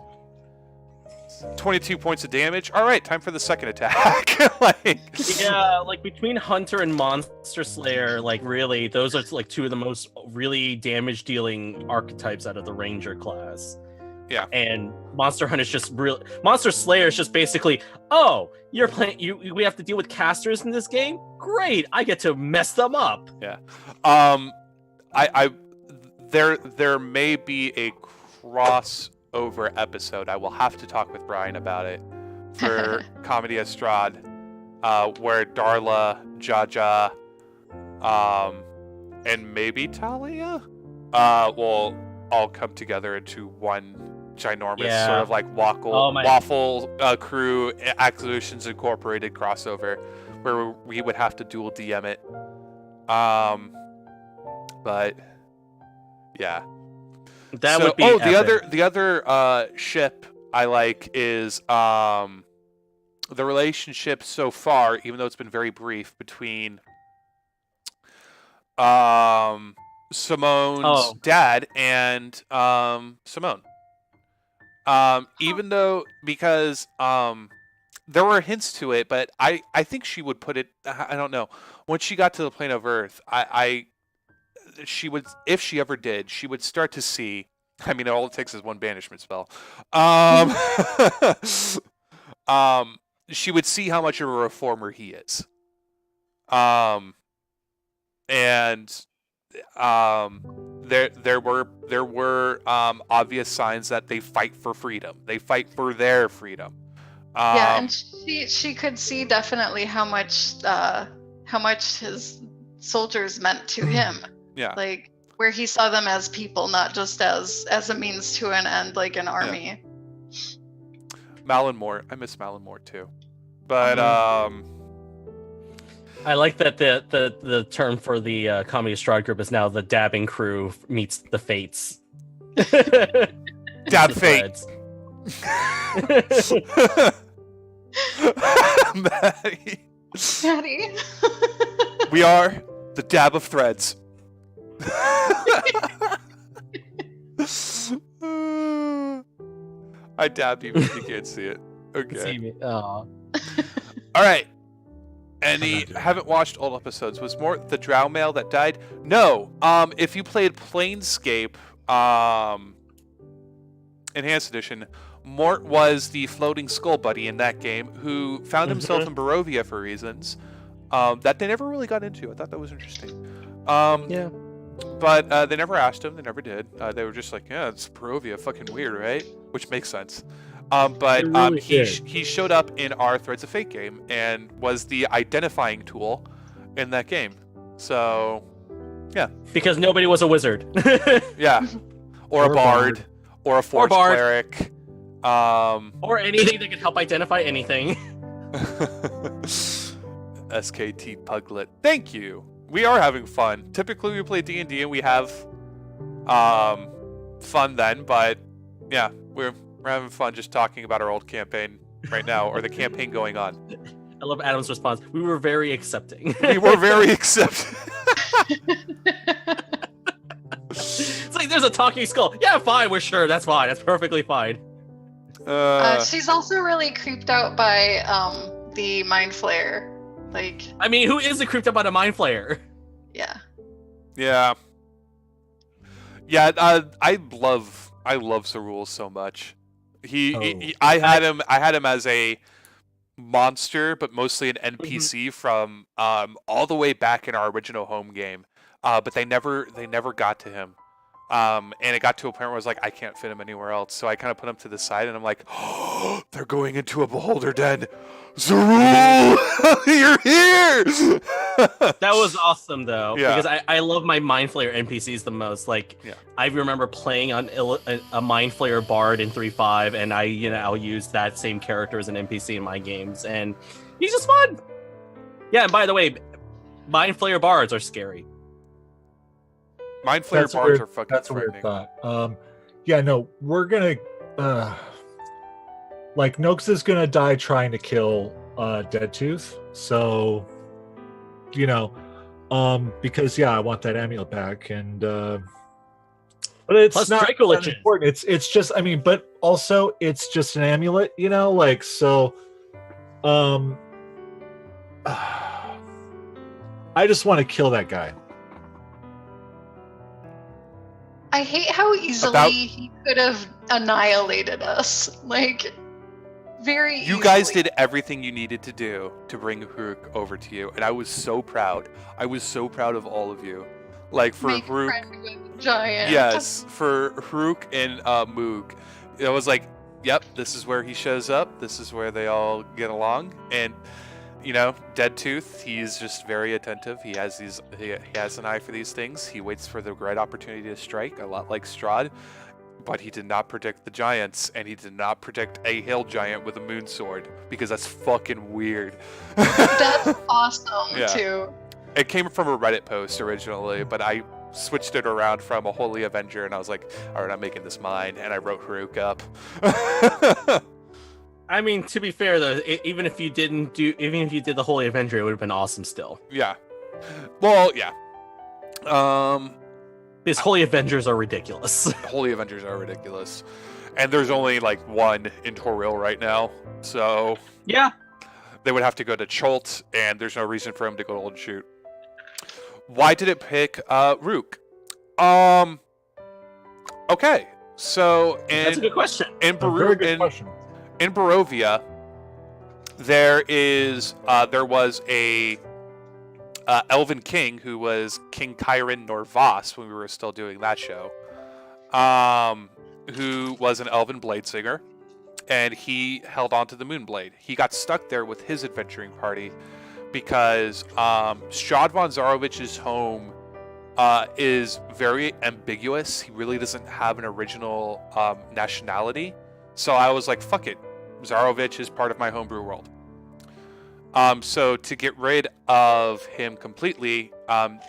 S1: 22 points of damage. All right, time for the second attack.
S4: Yeah, like between Hunter and Monster Slayer, like really, those are like two of the most really damage dealing archetypes out of the Ranger class.
S1: Yeah.
S4: And Monster Hunter is just real. Monster Slayer is just basically, oh, you're playing. We have to deal with casters in this game. Great, I get to mess them up.
S1: Yeah. There may be a crossover episode. I will have to talk with Brian about it for Comedy of Strahd, where Darla, Jaja, and maybe Talia, will all come together into one ginormous sort of like waffle crew Acquisitions Incorporated crossover, where we would have to dual DM it. But yeah.
S4: That would be epic.
S1: the other ship I like is the relationship so far, even though it's been very brief, between Simone's dad and Simone. Even though, because there were hints to it, but I think she would put it, I don't know, when she got to the plane of Earth, she would, if she ever did, she would start to see, I mean, all it takes is one banishment spell. She would see how much of a reformer he is. And there were obvious signs that they fight for freedom. They fight for their freedom.
S2: Yeah, and she could see definitely how much his soldiers meant to him.
S1: Yeah.
S2: Like where he saw them as people, not just as a means to an end, like an army.
S1: Malinmore, I miss Malinmore too, but
S4: I like that the term for the Comedy Strahd group is now the dabbing crew meets the fates.
S1: Dab
S4: The
S1: fate.
S4: threads.
S1: Matty.
S2: Matty.
S1: We are the dab of threads. I dabbed even if you can't see it. Okay.
S4: See me. Aw.
S1: All right. Any haven't watched old episodes. Was Mort the drow male that died? No. If you played Planescape, Enhanced Edition, Mort was the floating skull buddy in that game who found himself in Barovia for reasons that they never really got into. I thought that was interesting.
S4: Yeah.
S1: But they never asked him. They never did. They were just like, yeah, it's Barovia. Fucking weird, right? Which makes sense. But
S3: It really
S1: he
S3: did.
S1: he showed up in our Threads of Fate game and was the identifying tool in that game. So,
S4: Because nobody was a wizard.
S1: yeah. Or a bard. Or a forge
S4: bard.
S1: cleric.
S4: Or anything that could help identify anything.
S1: SKT Puglet. Thank you. We are having fun. Typically we play D&D and we have fun then, but yeah, we're having fun just talking about our old campaign right now, or the campaign going on.
S4: I love Adam's response. We were very accepting.
S1: We were very accepting.
S4: It's like there's a talking skull. Yeah, fine. We're sure. That's fine. That's perfectly fine.
S2: She's also really creeped out by the mind flayer. Like,
S4: I mean, who isn't creeped out by a mind flayer?
S2: yeah.
S1: Yeah. I love Cerule so much. I had him as a monster, but mostly an NPC from all the way back in our original home game. But they never got to him. And it got to a point where I was like, I can't fit him anywhere else. So I kind of put him to the side, and I'm like, oh, they're going into a beholder den. Cerule, you're here.
S4: That was awesome, though,
S1: Yeah.
S4: because I love my Mind Flayer NPCs the most. Like,
S1: Yeah.
S4: I remember playing on a Mind Flayer Bard in 3.5, and I'll use that same character as an NPC in my games, and he's just fun. Yeah, and by the way, Mind Flayer Bards are scary.
S1: Mind Flayer bards are fucking
S3: That's a weird
S1: frightening.
S3: thought. Yeah, no, we're gonna like Nox is gonna die trying to kill Dead Tooth. So, because I want that amulet back, and but it's
S4: Plus
S3: not
S4: Draco
S3: that
S4: Lichen.
S3: important. It's just, but also it's just an amulet, like so. I just want to kill that guy.
S2: I hate how easily he could have annihilated us. Like, very
S1: You
S2: easily.
S1: guys did everything you needed to do to bring Haruk over to you, and I was so proud. I was so proud of all of you. Like for
S2: Make
S1: Haruk,
S2: friend with giant.
S1: yes, for Haruk and Moog, it was like, yep, this is where he shows up. This is where they all get along, and Dead Tooth, he's just very attentive. He has an eye for these things. He waits for the right opportunity to strike, a lot like Strahd. But he did not predict the giants, and he did not predict a hill giant with a moon sword, because that's fucking weird.
S2: That's awesome,
S1: Yeah.
S2: too.
S1: It came from a Reddit post originally, but I switched it around from a Holy Avenger, and I was like, all right, I'm making this mine, and I wrote Haruk up.
S4: I mean, to be fair though, even if you did the Holy Avenger, it would have been awesome still.
S1: Yeah. Well, yeah.
S4: These Holy Avengers are ridiculous.
S1: Holy Avengers are ridiculous. And there's only like one in Toril right now, so
S4: Yeah.
S1: they would have to go to Cholt, and there's no reason for him to go to Old Shoot. Why did it pick Rook? Okay, so
S4: That's a good question.
S1: in
S3: A very good
S1: in
S3: question.
S1: Barovia, there was a Elven King who was King Kyron Norvas when we were still doing that show, who was an Elven blade singer, and he held on to the Moonblade. He got stuck there with his adventuring party because Strahd von Zarovich's home is very ambiguous. He really doesn't have an original nationality. So I was like, fuck it. Zarovich is part of my homebrew world. So to get rid of him completely,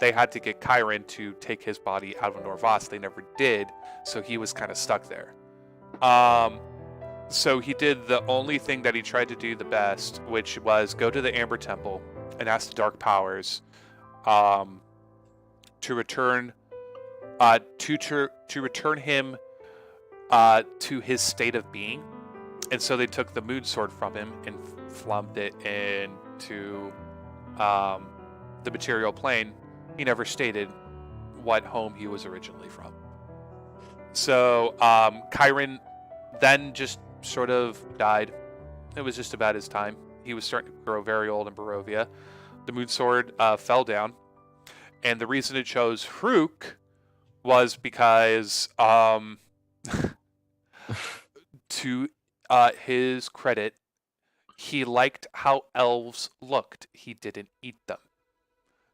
S1: they had to get Chiron to take his body out of Norvas. They never did, so he was kind of stuck there. So he did the only thing that he tried to do the best, which was go to the Amber Temple and ask the Dark Powers to return to return him to his state of being. And so they took the Moon Sword from him and flummed it into the material plane. He never stated what home he was originally from. So Chiron then just sort of died. It was just about his time. He was starting to grow very old in Barovia. The Moon Sword fell down. And the reason it chose Hruk was because to his credit, he liked how elves looked. He didn't eat them.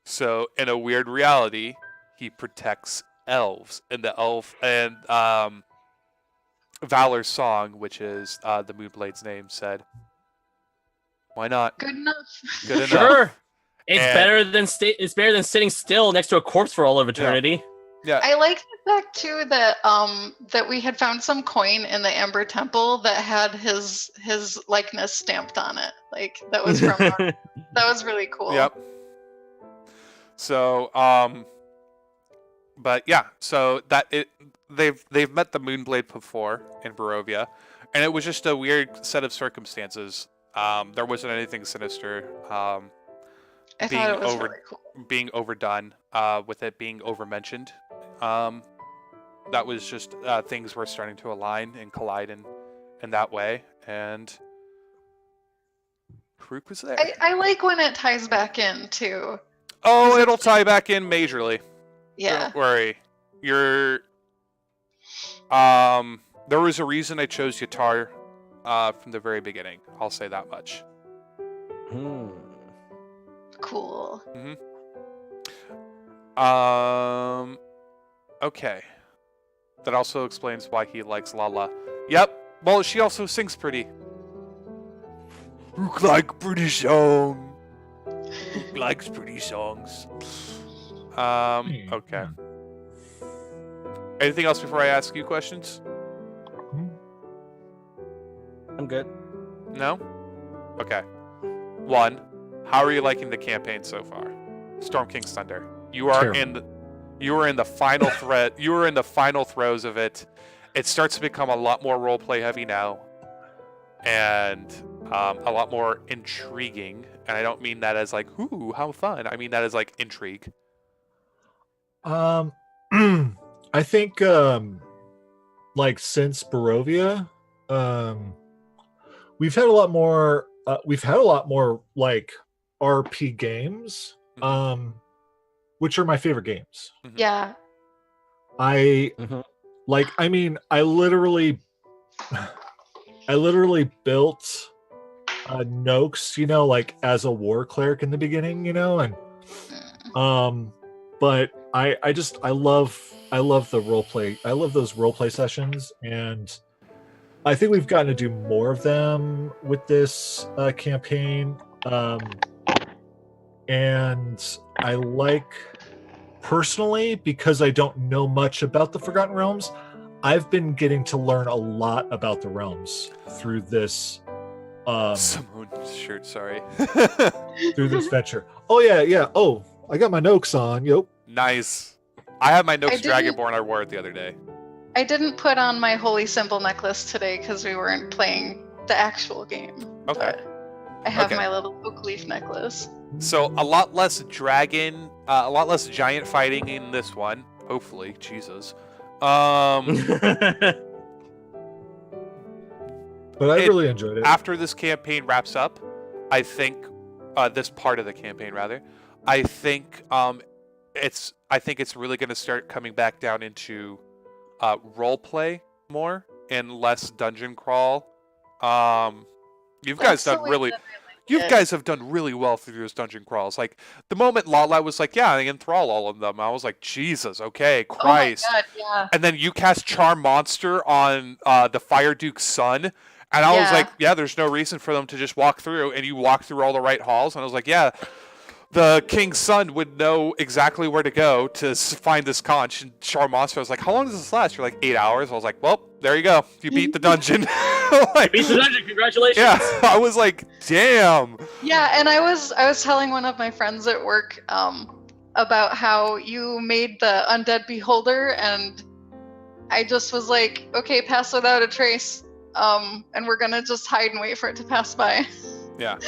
S1: So in a weird reality, he protects elves. And the elf and Valor's song, which is the Moonblade's name, said, "Why not?
S2: Good enough.
S1: Good enough."
S4: Sure. It's
S1: And-
S4: better than it's better than sitting still next to a corpse for all of eternity.
S1: Yeah.
S2: I like the fact too that that we had found some coin in the Amber Temple that had his likeness stamped on it. Like that was from that was really cool.
S1: Yep. So, but yeah, so they've met the Moonblade before in Barovia, and it was just a weird set of circumstances. There wasn't anything sinister.
S2: I thought it was really cool.
S1: Being overdone, with it being overmentioned. That was just things were starting to align and collide in that way, and Hruk was there.
S2: I like when it ties back in too.
S1: Oh, it'll tie back in majorly.
S2: Yeah.
S1: Don't worry. You're. There was a reason I chose Yatar from the very beginning. I'll say that much.
S2: Cool.
S1: Okay. That also explains why he likes Lala. Yep. Well, she also sings pretty. Look like pretty song. Who likes pretty songs? Okay. Anything else before I ask you questions?
S4: I'm good.
S1: No? Okay. One, how are you liking the campaign so far? Storm King's Thunder. You are in the final thread. You are in the final throes of it. It starts to become a lot more roleplay heavy now, and a lot more intriguing. And I don't mean that as like, ooh, how fun. I mean that as like intrigue.
S3: I think like since Barovia, we've had a lot more like RP games, which are my favorite games.
S2: Yeah.
S3: I literally built Nox, like as a war cleric in the beginning, and but I love the roleplay. I love those roleplay sessions, and I think we've gotten to do more of them with this campaign. And I like, personally, because I don't know much about the Forgotten Realms, I've been getting to learn a lot about the realms through this
S1: Simone shirt, sorry.
S3: through this venture. Oh yeah. Oh, I got my Nox on. Yep.
S1: Nice. I have my Nox
S2: I didn't-
S1: Dragonborn. I wore it the other day.
S2: I didn't put on my holy symbol necklace today because we weren't playing the actual game.
S1: Okay.
S2: But I have
S1: Okay.
S2: my little oak leaf necklace.
S1: So a lot less a lot less giant fighting in this one. Hopefully, Jesus.
S3: But I really enjoyed it.
S1: After this campaign wraps up, I think this part of the campaign rather, I think it's really going to start coming back down into role play more and less dungeon crawl. You guys have done really well through those dungeon crawls. Like the moment Lala was like, "Yeah, I enthrall all of them," I was like, "Jesus, okay, Christ!"
S2: Oh my god, yeah.
S1: And then you cast Charm Monster on the Fire Duke's son, And I was
S2: Yeah.
S1: like, yeah, there's no reason for them to just walk through, and you walk through all the right halls. And I was like, yeah, the king's son would know exactly where to go to find this conch. And Charmonster was like, how long does this last? You're like, 8 hours. I was like, well, there you go. You beat the dungeon. Like,
S4: Beat the dungeon. Congratulations.
S1: yeah, I was like, damn.
S2: Yeah, and I was telling one of my friends at work about how you made the undead beholder, and I just was like, okay, pass without a trace, and we're gonna just hide and wait for it to pass by.
S1: Yeah.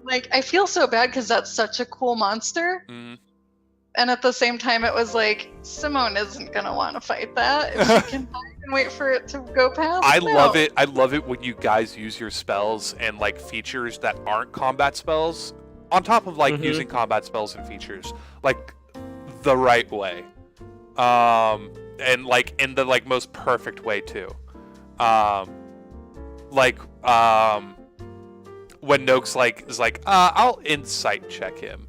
S2: Like, I feel so bad because that's such a cool monster, and at the same time, it was like, Simone isn't gonna want to fight that if she can hide and wait for it to go past.
S1: I
S2: No.
S1: love it. I love it when you guys use your spells and like features that aren't combat spells on top of like using combat spells and features like the right way, and like in the like most perfect way too. When Noakes like is like, I'll insight check him,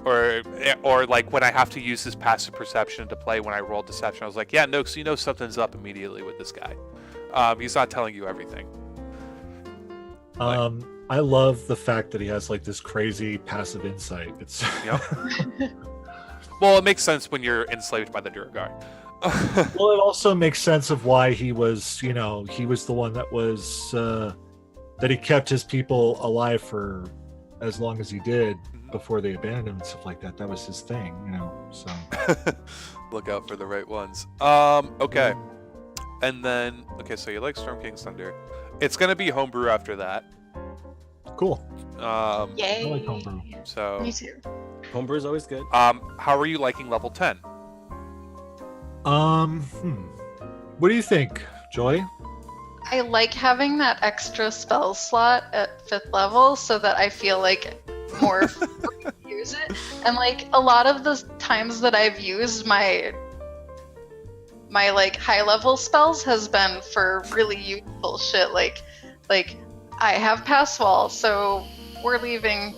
S1: or like when I have to use his passive perception to play when I roll deception, I was like, yeah, Noakes, you know something's up immediately with this guy. He's not telling you everything.
S3: I love the fact that he has like this crazy passive insight. It's
S1: Well, it makes sense when you're enslaved by the Duergar.
S3: well, it also makes sense of why he was, he was the one that was that he kept his people alive for as long as he did before they abandoned him and stuff like that. That was his thing, So
S1: Look out for the right ones. Okay. And then, so you like Storm King's Thunder. It's gonna be homebrew after that.
S3: cool.
S2: Yay!
S3: I like homebrew.
S1: So.
S2: Me too.
S4: Homebrew is always good.
S1: How are you liking level 10?
S3: What do you think, Joy?
S2: I like having that extra spell slot at 5th level so that I feel like more free to use it. And like a lot of the times that I've used my like high level spells has been for really useful shit. Like I have pass wall, so we're leaving.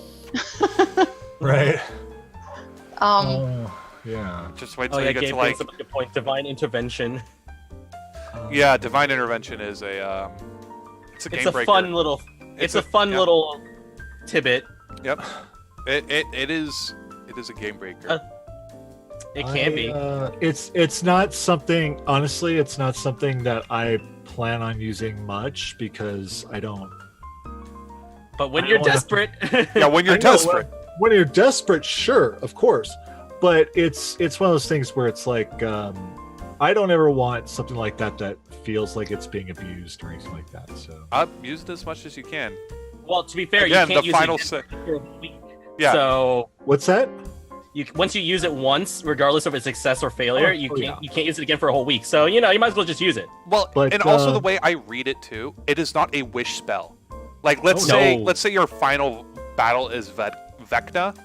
S3: Right.
S1: Yeah. Just wait till you get to
S4: Gabe
S1: like.
S4: brings up a good point. Divine intervention.
S1: Yeah, divine intervention is a. It's a game
S4: It's a
S1: breaker.
S4: fun little. It's a fun little tidbit.
S1: Yep. It is a game breaker.
S4: It can be.
S3: It's not something. Honestly, it's not something that I plan on using much because I don't.
S4: But when
S3: I
S4: you're
S3: don't have
S4: desperate.
S1: Yeah, when you're
S3: I know,
S1: desperate.
S3: When you're desperate, sure, of course. But it's one of those things where it's like I don't ever want something like that feels like it's being abused or anything like that. So
S1: Use it as much as you can.
S4: Well, to be fair,
S1: Again,
S4: you can't
S1: the
S4: use
S1: final
S4: it
S1: se-
S4: for a week.
S1: Yeah.
S4: So
S3: what's that?
S4: once you use it once, regardless of its success or failure,
S3: Oh,
S4: you
S3: oh,
S4: can't
S3: yeah.
S4: you can't use it again for a whole week. So you might as well just use it.
S1: Well,
S3: But,
S1: and also the way I read it too, it is not a wish spell. Like let's
S3: no.
S1: say your final battle is Vecna,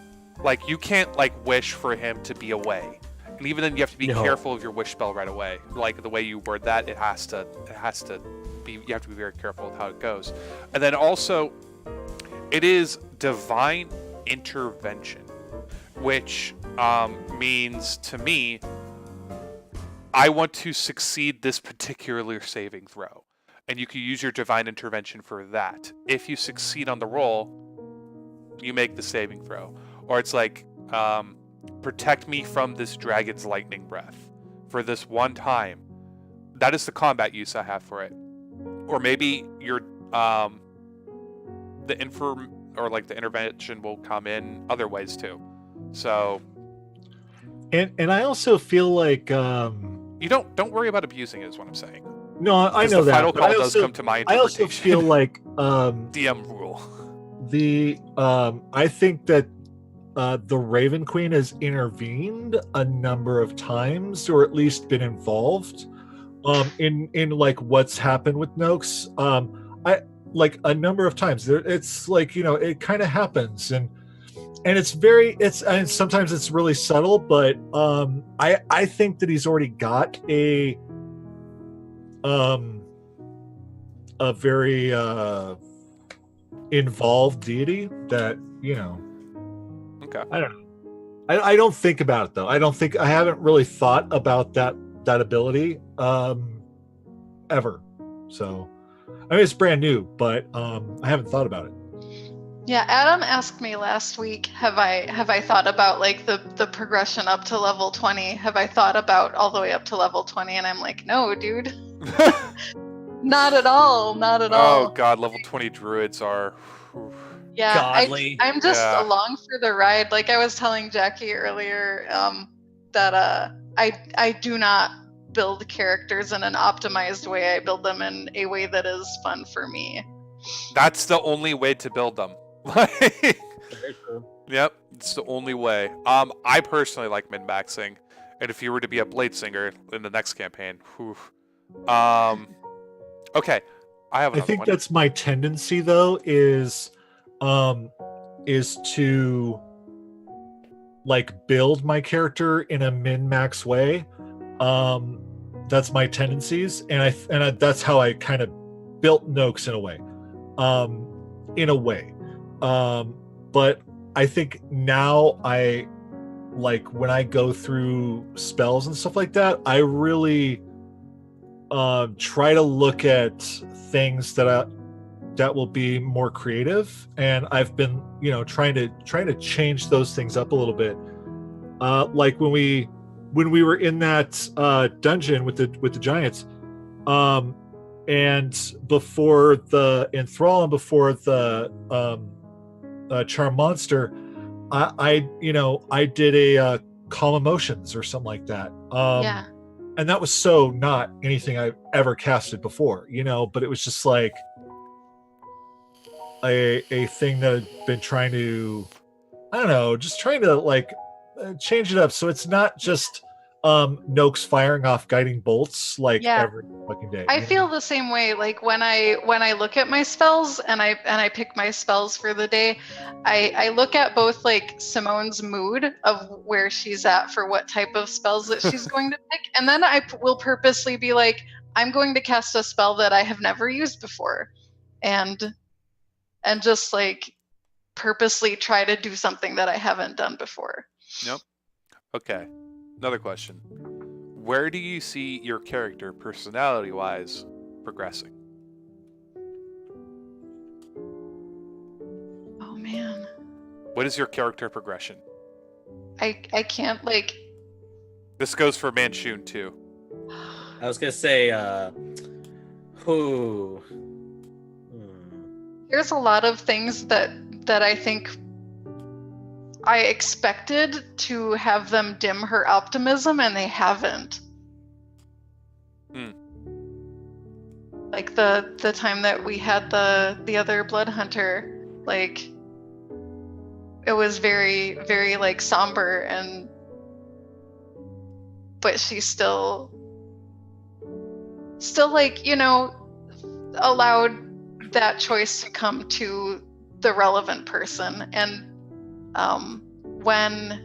S1: like you can't like wish for him to be away. And even then you have to be
S4: No.
S1: careful of your wish spell right away. Like the way you word that, it has to be you have to be very careful with how it goes. And then also it is divine intervention, which means to me I want to succeed this particular saving throw. And you can use your divine intervention for that. If you succeed on the roll, you make the saving throw. Or it's like, protect me from this dragon's lightning breath for this one time. That is the combat use I have for it. Or maybe your the intervention will come in other ways too. So
S3: And I also feel like
S1: you don't worry about abusing it, is what I'm saying.
S3: no, I
S1: 'Cause
S3: know
S1: the
S3: that.
S1: final
S3: but
S1: call
S3: I
S1: does
S3: also,
S1: come to my
S3: I also
S1: interpretation.
S3: feel like
S1: DM rule.
S3: the I think that the Raven Queen has intervened a number of times, or at least been involved in like what's happened with Noakes. I like a number of times. It's like it kind of happens, and and sometimes it's really subtle, but I think that he's already got a very involved deity that
S1: Okay.
S3: I don't know. I don't think about it though. I haven't really thought about that ability ever. So I mean, it's brand new, but I haven't thought about it.
S2: Yeah, Adam asked me last week, have I thought about like the progression up to level 20? Have I thought about all the way up to level 20? And I'm like, no, dude. Not at all. Not at
S1: Oh
S2: all.
S1: god, level 20 druids are.
S2: Yeah,
S4: Godly.
S2: I'm just
S1: Yeah.
S2: along for the ride. Like I was telling Jacky earlier, that I do not build characters in an optimized way. I build them in a way that is fun for me.
S1: That's the only way to build them. Like,
S3: Very true.
S1: yep, it's the only way. I personally like min-maxing, and if you were to be a blade singer in the next campaign, whew. Okay, I have
S3: I
S1: another
S3: think
S1: one.
S3: that's my tendency, though, is to like build my character in a min-max way. That's my tendencies, and that's how I kind of built Noakes in a way. But I think now I like when I go through spells and stuff like that, I really try to look at things that will be more creative, and I've been trying to change those things up a little bit. Like when we were in that dungeon with the giants, and before the enthrall and before the charm monster, I did a calm emotions or something like that.
S2: Yeah.
S3: And that was so not anything I've ever casted before, but it was just like a thing that I've been trying to, I don't know, just trying to like change it up so it's not just Noakes firing off guiding bolts like
S2: Yeah.
S3: every fucking day.
S2: I feel the same way. Like when I look at my spells and I pick my spells for the day, I look at both like Simone's mood of where she's at for what type of spells that she's going to pick, and then I will purposely be like, I'm going to cast a spell that I have never used before, and just like purposely try to do something that I haven't done before.
S1: Yep. Okay. Another question. Where do you see your character, personality-wise, progressing?
S2: Oh man,
S1: What is your character progression?
S2: I can't like.
S1: This goes for Manchun too.
S4: I was gonna say, who?
S2: There's a lot of things that I think I expected to have them dim her optimism, and they haven't. Like the time that we had the other blood hunter, like it was very, very like somber, and but she still like allowed that choice to come to the relevant person. And when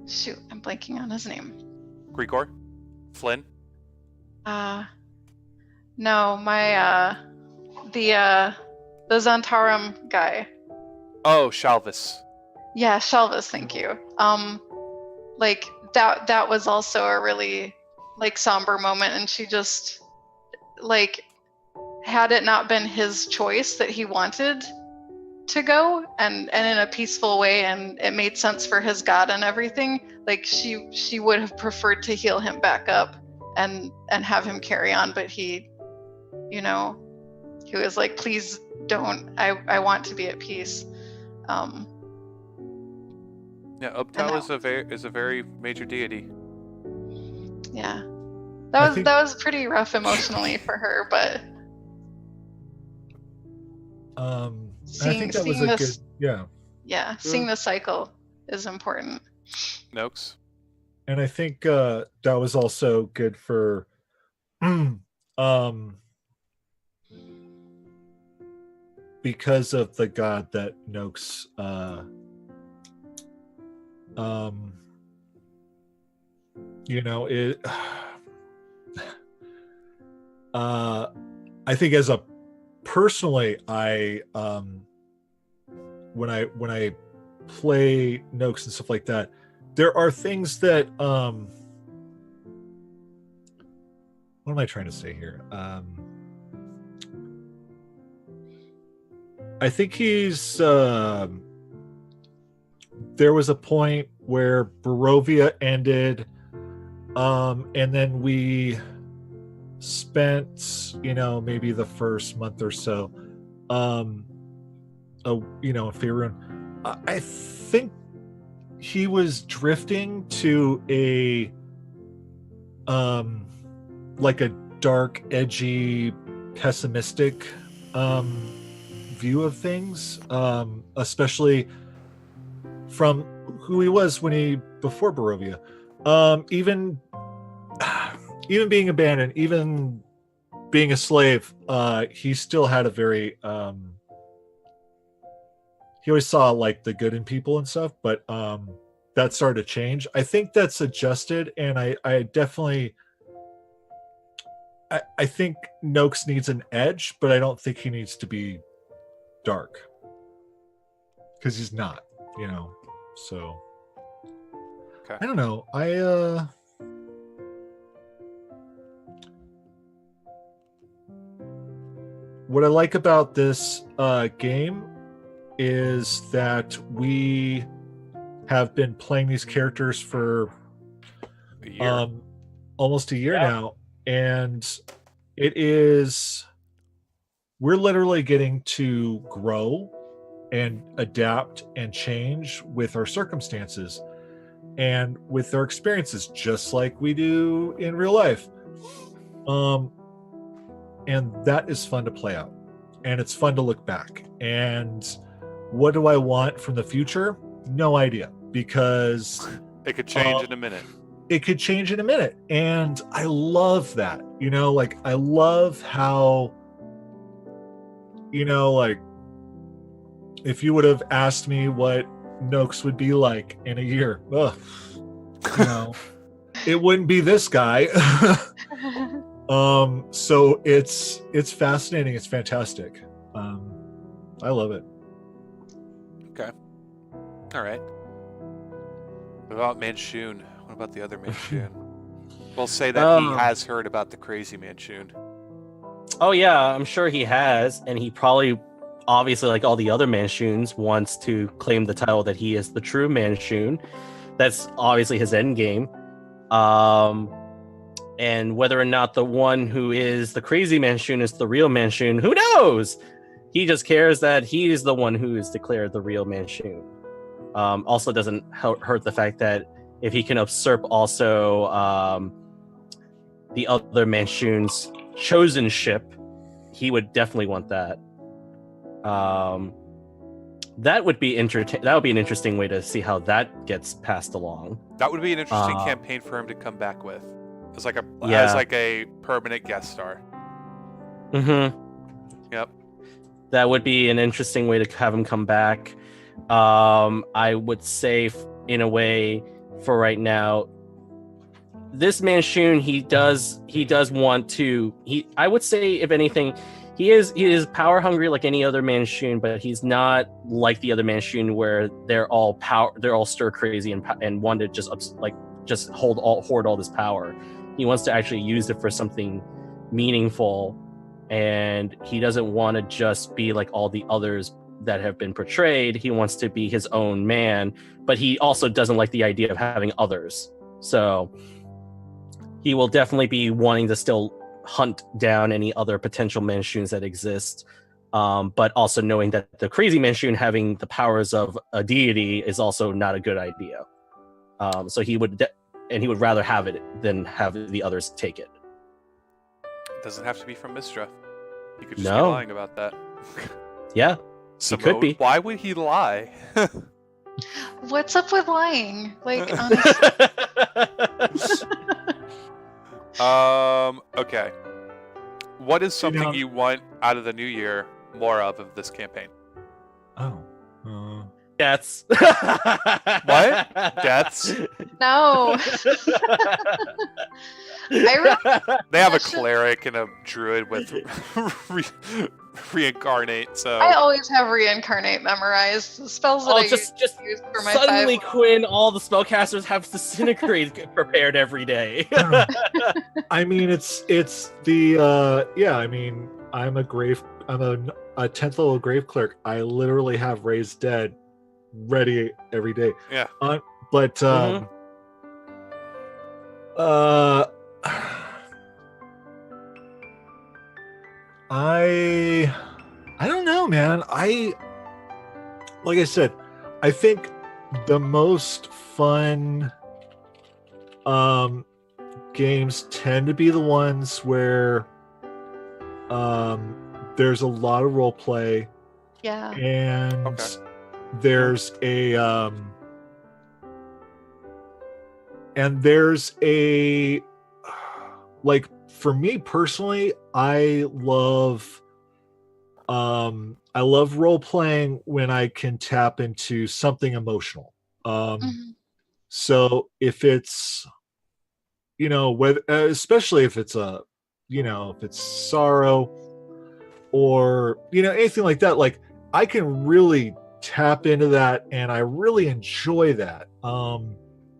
S2: shoot, I'm blanking on his name.
S1: Grigor? Flynn?
S2: No, my the Zantarum guy.
S1: Oh, Shalvis.
S2: Yeah, Shelvis, thank you. Like that was also a really like somber moment, and she just like, had it not been his choice that he wanted to go and in a peaceful way, and it made sense for his god and everything, like she would have preferred to heal him back up and have him carry on, but he was like, please don't, I want to be at peace.
S1: Yeah, Uptow is a very major deity.
S2: Yeah, that was pretty rough emotionally for her, but
S3: I think that was a good,
S2: yeah, seeing the cycle is important.
S1: Noakes?
S3: and I think that was also good for because of the god that Noakes it I think as a personally, I when I play Noakes and stuff like that, there are things that what am I trying to say here? I think he's there was a point where Barovia ended, and then we spent, maybe the first month or so, in Faerun. I think he was drifting to a like a dark, edgy, pessimistic view of things, especially from who he was before Barovia. Even being abandoned, even being a slave, he still had a very he always saw like the good in people and stuff, but that started to change. I think that's adjusted, and I definitely I think Noakes needs an edge, but I don't think he needs to be dark, because he's not, so
S1: Okay.
S3: I don't know. What I like about this game is that we have been playing these characters for
S1: A year.
S3: almost a year now, and we're literally getting to grow and adapt and change with our circumstances and with our experiences, just like we do in real life. And that is fun to play out, and it's fun to look back. And what do I want from the future? No idea, because
S1: It could change in a minute.
S3: it could change in a minute, and I love that. I love how, like, if you would have asked me what Noakes would be like in a year, it wouldn't be this guy. So it's fascinating. It's fantastic. I love it.
S1: Okay. All right. What about Manchun? What about the other Manchun? We'll say that he has heard about the crazy Manchun.
S4: Oh yeah, I'm sure he has, and he probably, obviously, like all the other Manchuns, wants to claim the title that he is the true Manchun. That's obviously his end game. And whether or not the one who is the crazy Manchun is the real Manchun, who knows? He just cares that he is the one who is declared the real Manchun. Also doesn't hurt the fact that if he can usurp also the other Manchun's chosen ship, he would definitely want that. That would be That would be an interesting way to see how that gets passed along.
S1: That would be an interesting campaign for him to come back with, as like a permanent guest star.
S4: Mm-hmm.
S1: Yep.
S4: That would be an interesting way to have him come back. I would say, in a way, for right now, this Manchun, he does want to. I would say, if anything, he is power hungry like any other Manchun, but he's not like the other Manchun where they're all stir crazy and want to just hoard all this power. He wants to actually use it for something meaningful, and he doesn't want to just be like all the others that have been portrayed. He wants to be his own man, but he also doesn't like the idea of having others. So he will definitely be wanting to still hunt down any other potential Manchuns that exist, but also knowing that the crazy Manchun having the powers of a deity is also not a good idea. So he would rather have it than have the others take it.
S1: It doesn't have to be from Mistra. He could just be
S4: No.
S1: lying about that.
S4: Yeah,
S1: Simone,
S4: could be.
S1: Why would he lie?
S2: What's up with lying? Like, honestly.
S1: Okay. What is something you want out of the new year more of this campaign?
S3: Oh.
S4: Deaths.
S1: What? Deaths?
S2: No. I really,
S1: They have a
S2: Session-
S1: cleric and a druid with reincarnate. So
S2: I always have reincarnate memorized. The spells that
S4: Oh,
S2: I
S4: just
S2: use for my
S4: suddenly,
S2: 5.
S4: Quinn, all the spellcasters have disintegrate prepared every day.
S3: I mean, it's the yeah. I mean, I'm a 10th level grave cleric. I literally have raised dead ready every day.
S1: Yeah.
S3: But
S4: Mhm.
S3: I don't know, man. Like I said, I think the most fun games tend to be the ones where there's a lot of role play
S2: Yeah.
S3: and
S1: Okay.
S3: there's a like, for me personally, I love role playing when I can tap into something emotional.
S2: Mhm.
S3: So if it's, whether, especially if it's if it's sorrow or anything like that, like I can really tap into that, and I really enjoy that.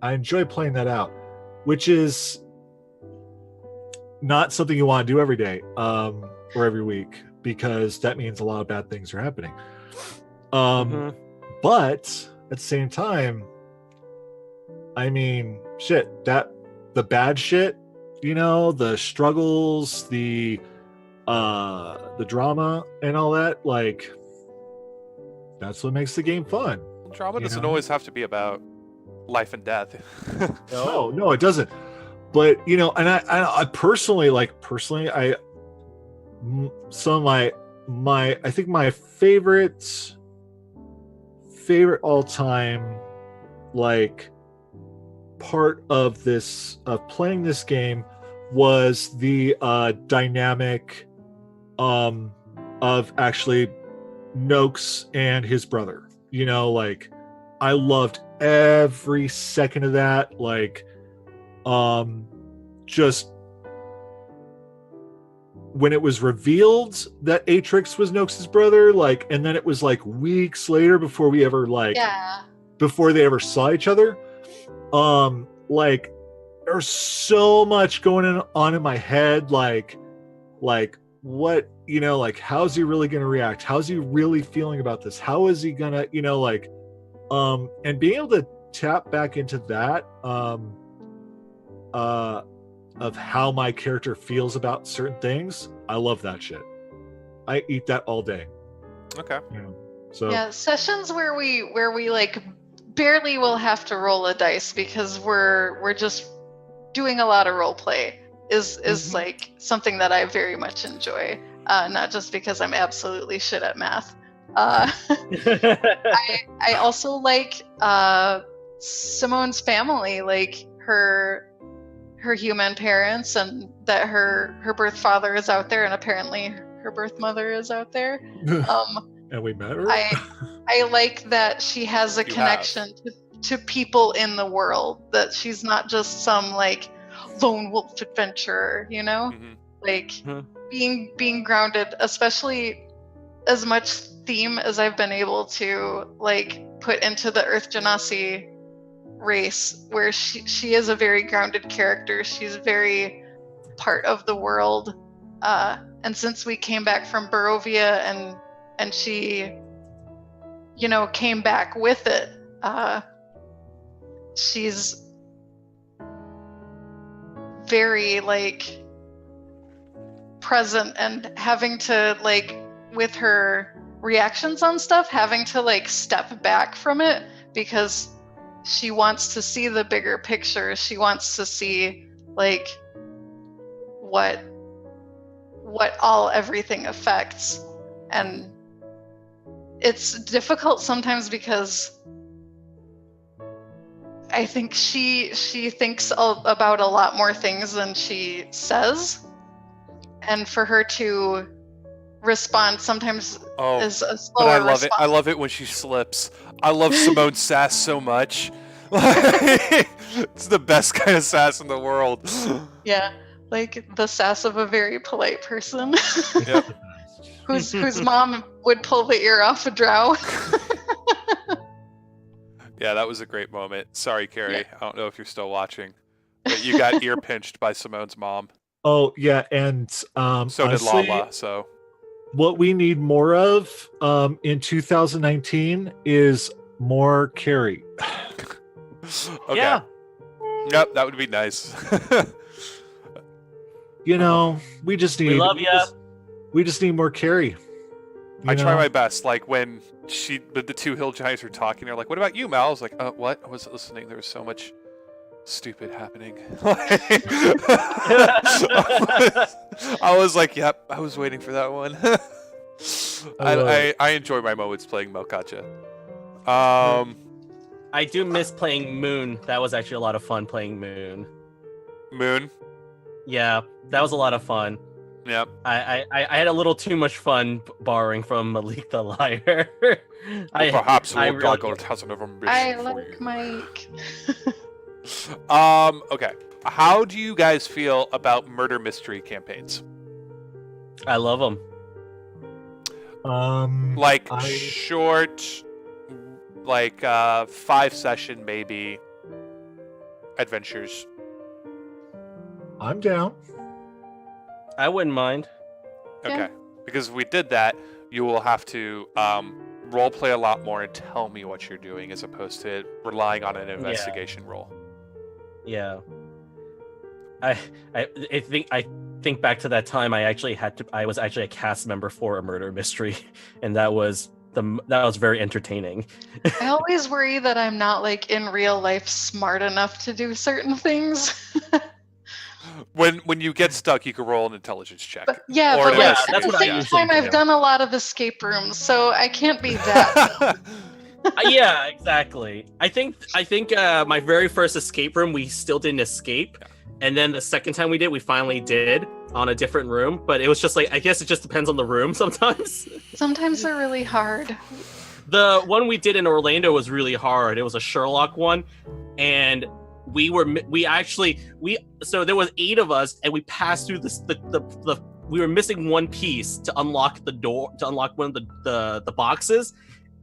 S3: I enjoy playing that out, which is not something you want to do every day or every week, because that means a lot of bad things are happening.
S4: Mhm.
S3: But at the same time, I mean, shit, that the bad shit, the struggles, the drama and all that, like, that's what makes the game fun.
S1: drama
S3: You
S1: doesn't
S3: know?
S1: always have to be about life and death.
S3: No, it doesn't. But and I personally, some of my I think my favorite all time, like, part of playing this game was the dynamic of actually Noakes and his brother. Like, I loved every second of that. Like, just when it was revealed that Atrix was Noakes' brother, like, and then it was like weeks later before we ever
S2: Yeah.
S3: before they ever saw each other. Like, there's so much going on in my head, like what, like, how's he really going to react? How's he really feeling about this? How is he gonna, and being able to tap back into that, of how my character feels about certain things, I love that shit. I eat that all day.
S1: Okay.
S3: So
S2: Yeah, sessions where we like barely will have to roll a dice because we're just doing a lot of role play is like something that I very much enjoy. Not just because I'm absolutely shit at math. I also like Simone's family, like her human parents, and that her birth father is out there, and apparently her birth mother is out there.
S3: And we met her.
S2: I like that she has a
S1: You
S2: connection to people in the world, that she's not just some like lone wolf adventurer,
S1: Mhm.
S2: like
S4: Mhm.
S2: being grounded, especially as much theme as I've been able to like put into the Earth Genasi race, where she is a very grounded character. She's very part of the world, and since we came back from Barovia and she came back with it, she's very like present, and having to, like, with her reactions on stuff, having to like step back from it because she wants to see the bigger picture. She wants to see like what everything affects. And it's difficult sometimes because I think she thinks about a lot more things than she says, and for her to respond sometimes
S1: Oh,
S2: is a
S1: but
S2: slower
S1: I love
S2: response.
S1: it. I love it when she slips. I love Simone's sass so much. Like, It's the best kind of sass in the world.
S2: Yeah, like the sass of a very polite person
S1: Yep.
S2: whose mom would pull the ear off a drow.
S1: Yeah, that was a great moment. Sorry, Carrie. I don't know if you're still watching, but you got ear pinched by Simone's mom.
S3: Oh yeah, and
S1: So
S3: honestly,
S1: did Lala. So
S3: what we need more of in 2019 is more Carrie.
S1: okay.
S4: Yeah.
S1: Yep, that would be nice.
S3: You know, we just need.
S4: We love ya.
S3: We just need more Carrie.
S1: I try my best. Like when the two hill giants were talking, they're like, "What about you, Mal?" I was like, what? I wasn't listening. There was so much stupid happening." I was like, "Yep, I was waiting for that one." I enjoy my moments playing Melkacha.
S4: I do miss playing Moon. That was actually a lot of fun playing Moon.
S1: Moon.
S4: Yeah, that was a lot of fun.
S1: Yep.
S4: I had a little too much fun borrowing from Malik the Liar.
S1: Perhaps
S4: I
S1: we'll
S4: really-
S1: God has another mission
S2: I
S1: for
S2: like
S1: you.
S2: Mike.
S1: Okay. How do you guys feel about murder mystery campaigns?
S4: I love them.
S1: Like
S3: I-
S1: short, like 5-session maybe adventures.
S3: I'm down.
S4: I wouldn't mind.
S1: Okay.
S2: Yeah.
S1: Because if we did that, you will have to role play a lot more and tell me what you're doing as opposed to relying on an investigation roll.
S4: Yeah. I think back to that time I was actually a cast member for a murder mystery, and that was very entertaining.
S2: I always worry that I'm not like in real life smart enough to do certain things.
S1: When you get stuck, you can roll an intelligence check.
S2: But yeah,
S1: Or
S2: but
S1: an
S2: like
S4: that's
S2: at the
S4: what I
S2: same
S4: usually
S2: time, I've
S4: do.
S2: done a lot of escape rooms, so I can't be that.
S4: Yeah, exactly. I think my very first escape room we still didn't escape, and then the second time we did, we finally did on a different room. But it was just like, I guess it just depends on the room sometimes.
S2: Sometimes they're really hard.
S4: The one we did in Orlando was really hard. It was a Sherlock one, and so there was 8 of us, and we passed through we were missing one piece to unlock the door, to unlock one of the boxes,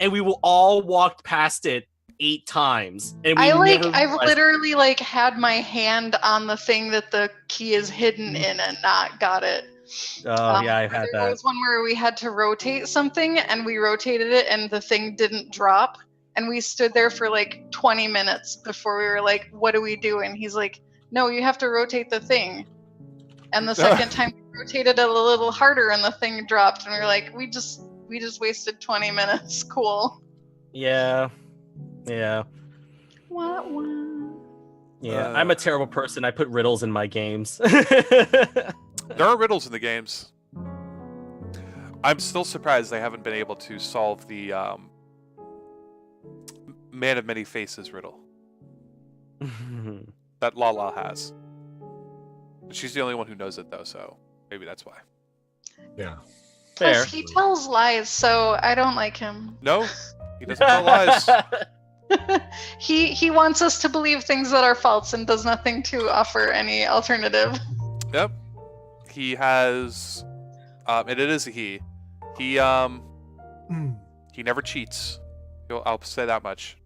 S4: and we all walked past it 8 times. And
S2: I've
S4: realized-
S2: literally like had my hand on the thing that the key is hidden in and not got it.
S4: Oh yeah, I've had
S2: There
S4: that.
S2: was one where we had to rotate something, and we rotated it, and the thing didn't drop. And we stood there for like 20 minutes before we were like, "What do we do?" And he's like, "No, you have to rotate the thing." And the second time we rotated it a little harder, and the thing dropped. And we were like, "We just wasted 20 minutes." Cool.
S4: Yeah.
S2: Wah, wah.
S4: Yeah, I'm a terrible person. I put riddles in my games.
S1: There are riddles in the games. I'm still surprised they haven't been able to solve the Man of Many Faces riddle that Lala has. She's the only one who knows it, though, so maybe that's why.
S3: Yeah.
S4: Fair.
S2: Plus, he tells lies, so I don't like him.
S1: No, he doesn't tell lies.
S2: He wants us to believe things that are false and does nothing to offer any alternative.
S1: Yep. He has, and it is a he. He never cheats. I'll say that much.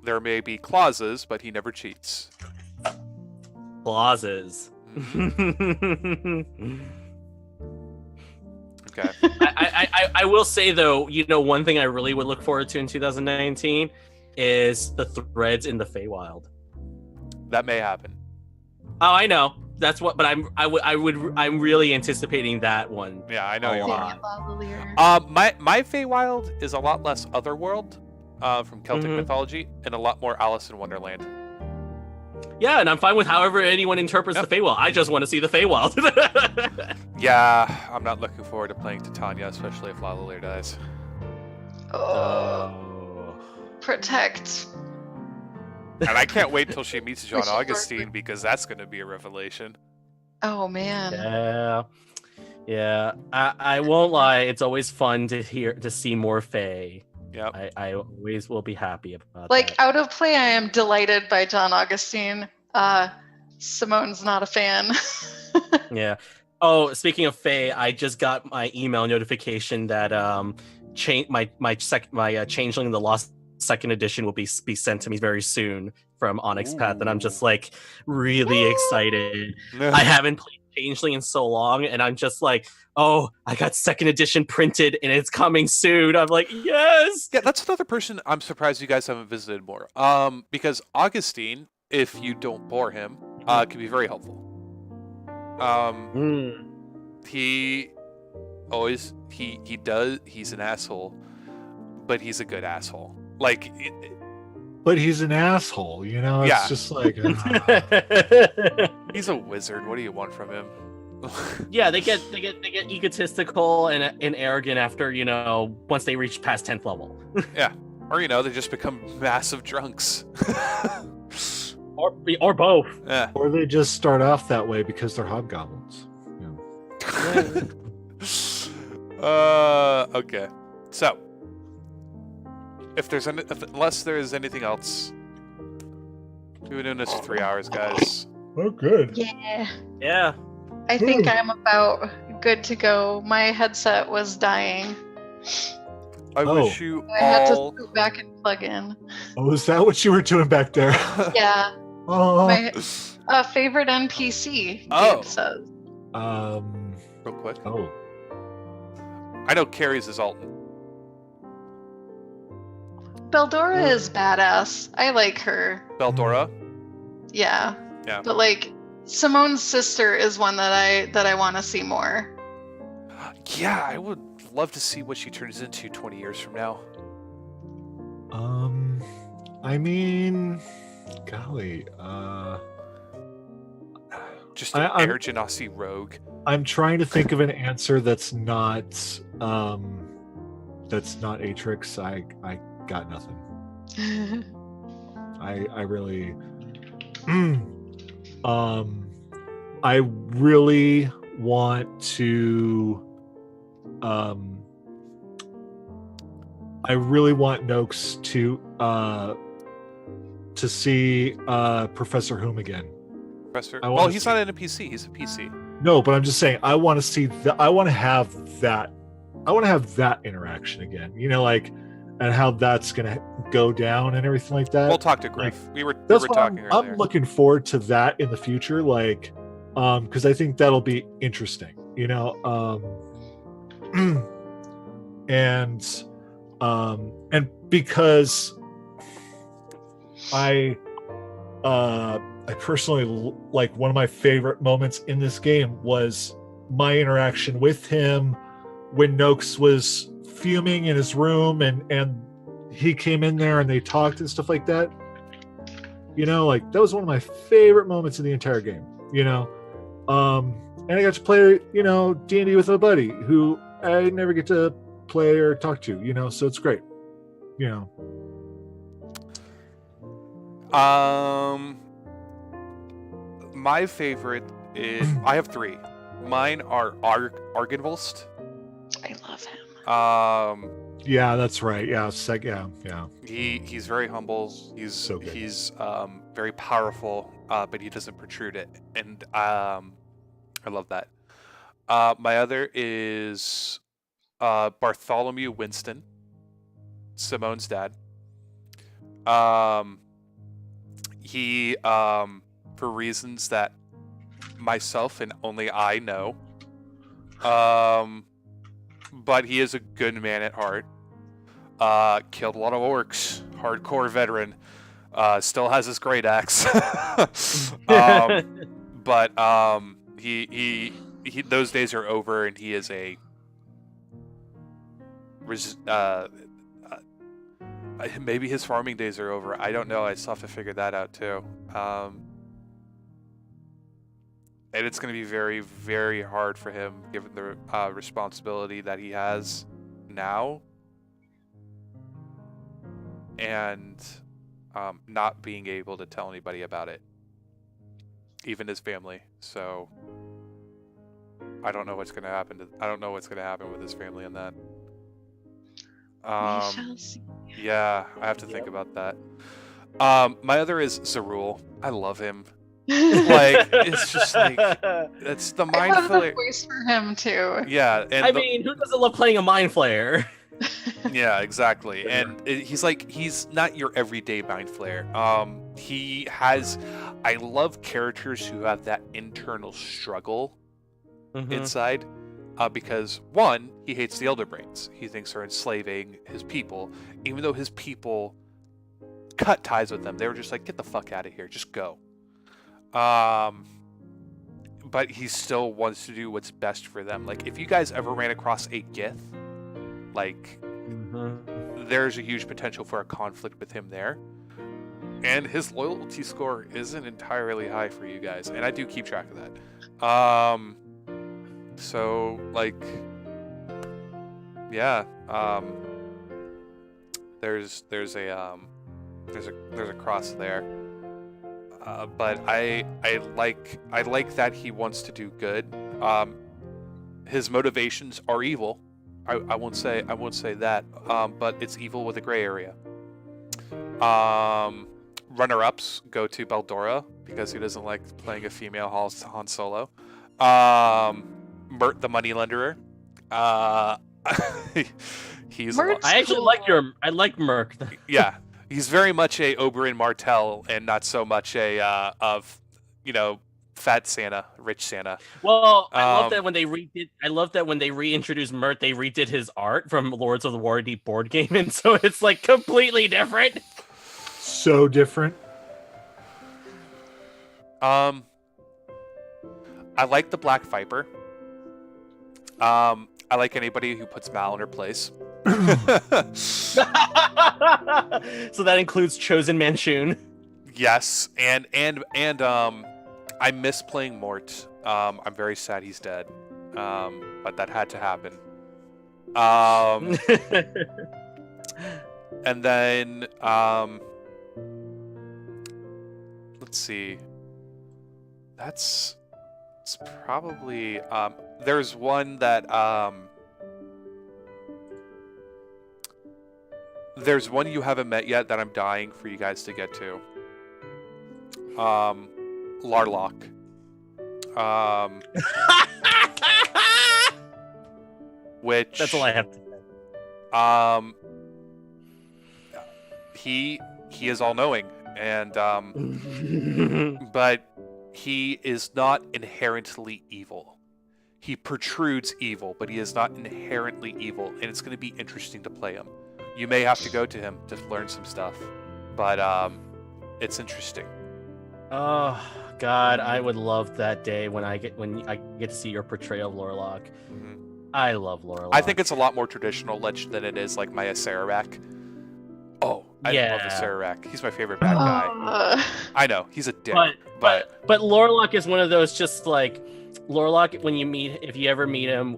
S1: There may be clauses, but he never cheats.
S4: Clauses.
S1: Okay.
S4: I will say though, one thing I really would look forward to in 2019 is the threads in the Feywild.
S1: That may happen.
S4: Oh, I know. That's what, but I'm really anticipating that one.
S1: Yeah, I know you are.
S2: Lavalier.
S1: My Feywild is a lot less Otherworld, from Celtic
S4: Mhm.
S1: mythology, and a lot more Alice in Wonderland.
S4: Yeah, and I'm fine with however anyone interprets
S1: Yep.
S4: the Feywild. I just want to see the Feywild.
S1: Yeah, I'm not looking forward to playing Titania, especially if Lavalier dies.
S2: Oh, protect.
S1: And I can't wait until she meets John
S2: Which is
S1: Augustine, because that's going to be a revelation.
S2: Oh man.
S4: Yeah. I won't lie. It's always fun to see more Fae.
S1: Yep.
S4: I always will be happy about
S2: Like
S4: that.
S2: out of play, I am delighted by John Augustine. Simone's not a fan.
S4: Yeah. Oh, speaking of Faye, I just got my email notification that Changeling the Lost Second Edition will be sent to me very soon from Onyx Path, and I'm just like really excited. I haven't played Changeling in so long, and I'm just like, oh, I got second edition printed and it's coming soon. I'm like, yes.
S1: Yeah, that's another person I'm surprised you guys haven't visited more. Because Augustine, if you don't bore him, can be very helpful. He always he's an asshole, but he's a good asshole. Like,
S3: But he's an asshole, you know. It's
S1: Yeah.
S3: just like
S1: he's a wizard. What do you want from him?
S4: Yeah, they get egotistical and arrogant after, once they reach past 10th level.
S1: Or they just become massive drunks.
S4: or both.
S1: Yeah.
S3: or they just start off that way because they're hobgoblins.
S1: Okay. So, unless there is anything else, we've been doing this for 3 hours, guys.
S3: Oh, good.
S2: Yeah.
S4: Yeah.
S2: I think I'm about good to go. My headset was dying.
S1: I wish you
S2: I had to
S1: all.
S2: scoot back and plug in.
S3: Oh, is that what you were doing back there?
S2: Yeah.
S3: Oh.
S2: My favorite NPC,
S1: Oh.
S2: Gabe says.
S1: Real quick.
S3: Oh.
S1: I know Carrie's is Alton.
S2: Beldora is badass. I like her.
S1: Beldora.
S2: Yeah.
S1: Yeah.
S2: But like Simone's sister is one that I want to see more.
S1: Yeah, I would love to see what she turns into 20 years from now.
S3: I mean, golly,
S1: Just an
S3: I'm-
S1: Air Genasi rogue.
S3: I'm trying to think of an answer that's not Atrix. I got nothing. I really I really want to I really want Noakes to see Professor Whom again.
S1: Professor.
S3: I wanna
S1: Well, he's
S3: see-
S1: not in a PC. He's a PC.
S3: No, but I'm just saying I want to see that. I want to have that interaction again. And how that's gonna go down and everything like that.
S1: We'll talk to Griff. We were
S3: That's what
S1: talking
S3: I'm
S1: earlier.
S3: looking forward to that in the future, because I think that'll be interesting, and because I personally like one of my favorite moments in this game was my interaction with him when Noakes was fuming in his room and he came in there and they talked and stuff like that. That was one of my favorite moments of the entire game. And I got to play D&D with a buddy who I never get to play or talk to, so it's great.
S1: My favorite is I have 3. Mine are Argenvost.
S2: I love him.
S3: Yeah, that's right. Yeah, yeah.
S1: He's very humble. He's
S3: So good.
S1: he's very powerful, but he doesn't protrude it, and I love that. My other is Bartholomew Winston, Simone's dad. He for reasons that myself and only I know. But he is a good man at heart. Killed a lot of orcs. Hardcore veteran. Still has his great axe. But he those days are over, and he is maybe his farming days are over. I don't know. I still have to figure that out too. And it's going to be very, very hard for him, given the responsibility that he has now, and not being able to tell anybody about it, even his family. So I don't know what's going to happen. I don't know what's going to happen with his family in that.
S2: We shall see.
S1: Yeah, I have to think about that. My other is Zerul. I love him. Like, it's just like, it's the
S2: I
S1: mind
S2: have the
S1: flayer.
S2: voice for him too.
S1: Yeah, and
S4: I mean, who doesn't love playing a mind flayer?
S1: yeah, exactly. And he's not your everyday mind flayer. He has. I love characters who have that internal struggle inside, because one, he hates the Elder Brains. He thinks they're enslaving his people, even though his people cut ties with them. They were just like, get the fuck out of here, just go. But he still wants to do what's best for them. Like, if you guys ever ran across a Gith, like, there's a huge potential for a conflict with him there. And his loyalty score isn't entirely high for you guys, and I do keep track of that. So, like, yeah, there's a cross there. But I like that he wants to do good. His motivations are evil. I won't say that. But it's evil with a gray area. Runner-ups go to Baldora because he doesn't like playing a female Han Solo. Mert the Moneylenderer. He's.
S2: Mert's
S4: I actually
S2: cool.
S4: I like Merc.
S1: Yeah. He's very much a Oberyn Martell and not so much a fat Santa, rich Santa.
S4: Well, I love that when they reintroduced Mert, they redid his art from Lords of the Waterdeep board game, and so it's like completely different.
S3: So different.
S1: I like the Black Viper. I like anybody who puts Mal in her place.
S4: So that includes Chosen Manchun.
S1: Yes, and I miss playing Mort. I'm very sad he's dead. But that had to happen. And then let's see. It's probably there's one that there's one you haven't met yet that I'm dying for you guys to get to. Larlock. Which
S4: That's all I have to say.
S1: He is all knowing, and but he is not inherently evil. He protrudes evil, but he is not inherently evil, and it's going to be interesting to play him. You may have to go to him to learn some stuff, but it's interesting.
S4: Oh God, I would love that day when I get to see your portrayal of Lorlock.
S1: Mm-hmm.
S4: I love Lorlock.
S1: I think it's a lot more traditional Lich than it is like my Acererak. Oh, I love Acererak. He's my favorite bad guy. I know he's a dick, but
S4: Lorlock is one of those just like Lorlock. When you meet, if you ever meet him,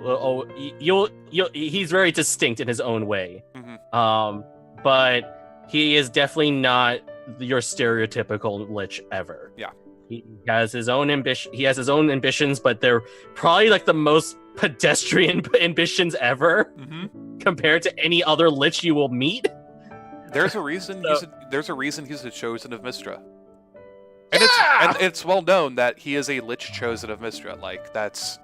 S4: you'll he's very distinct in his own way.
S1: Mm-hmm.
S4: But he is definitely not your stereotypical Lich ever.
S1: Yeah.
S4: He has his own ambition. He has his own ambitions, but they're probably like the most pedestrian ambitions ever compared to any other Lich you will meet.
S1: There's a reason he's the chosen of Mystra. And
S4: Yeah!
S1: it's well known that he is a Lich chosen of Mystra. Like, that's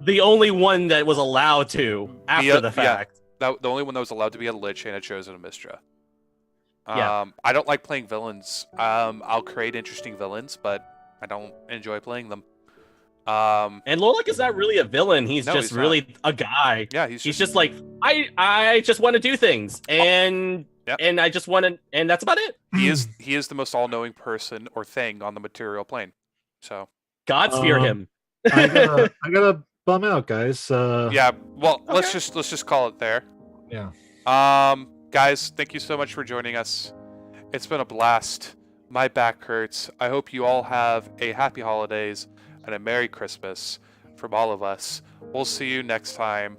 S4: the only one that was allowed to after the fact.
S1: Yeah, the only one that was allowed to be a Lich and a chosen of Mystra.
S4: Yeah.
S1: I don't like playing villains. I'll create interesting villains, but I don't enjoy playing them.
S4: And Lorlock is not really a villain. He's just really a guy.
S1: Yeah,
S4: he's just like I just want to do things, and I just want to, and that's about it.
S1: He is the most all-knowing person or thing on the material plane. So
S4: gods fear him.
S3: I gotta bum out, guys.
S1: Yeah, well, let's just call it there.
S3: Yeah.
S1: Guys, thank you so much for joining us. It's been a blast. My back hurts. I hope you all have a happy holidays and a Merry Christmas from all of us. We'll see you next time.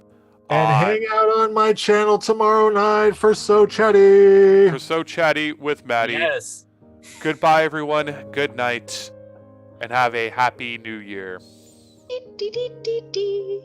S3: And hang out on my channel tomorrow night for So Chatty.
S1: For So Chatty with Matty.
S4: Yes.
S1: Goodbye, everyone. Good night. And have a happy new year.
S2: Dee, dee, dee, dee, dee.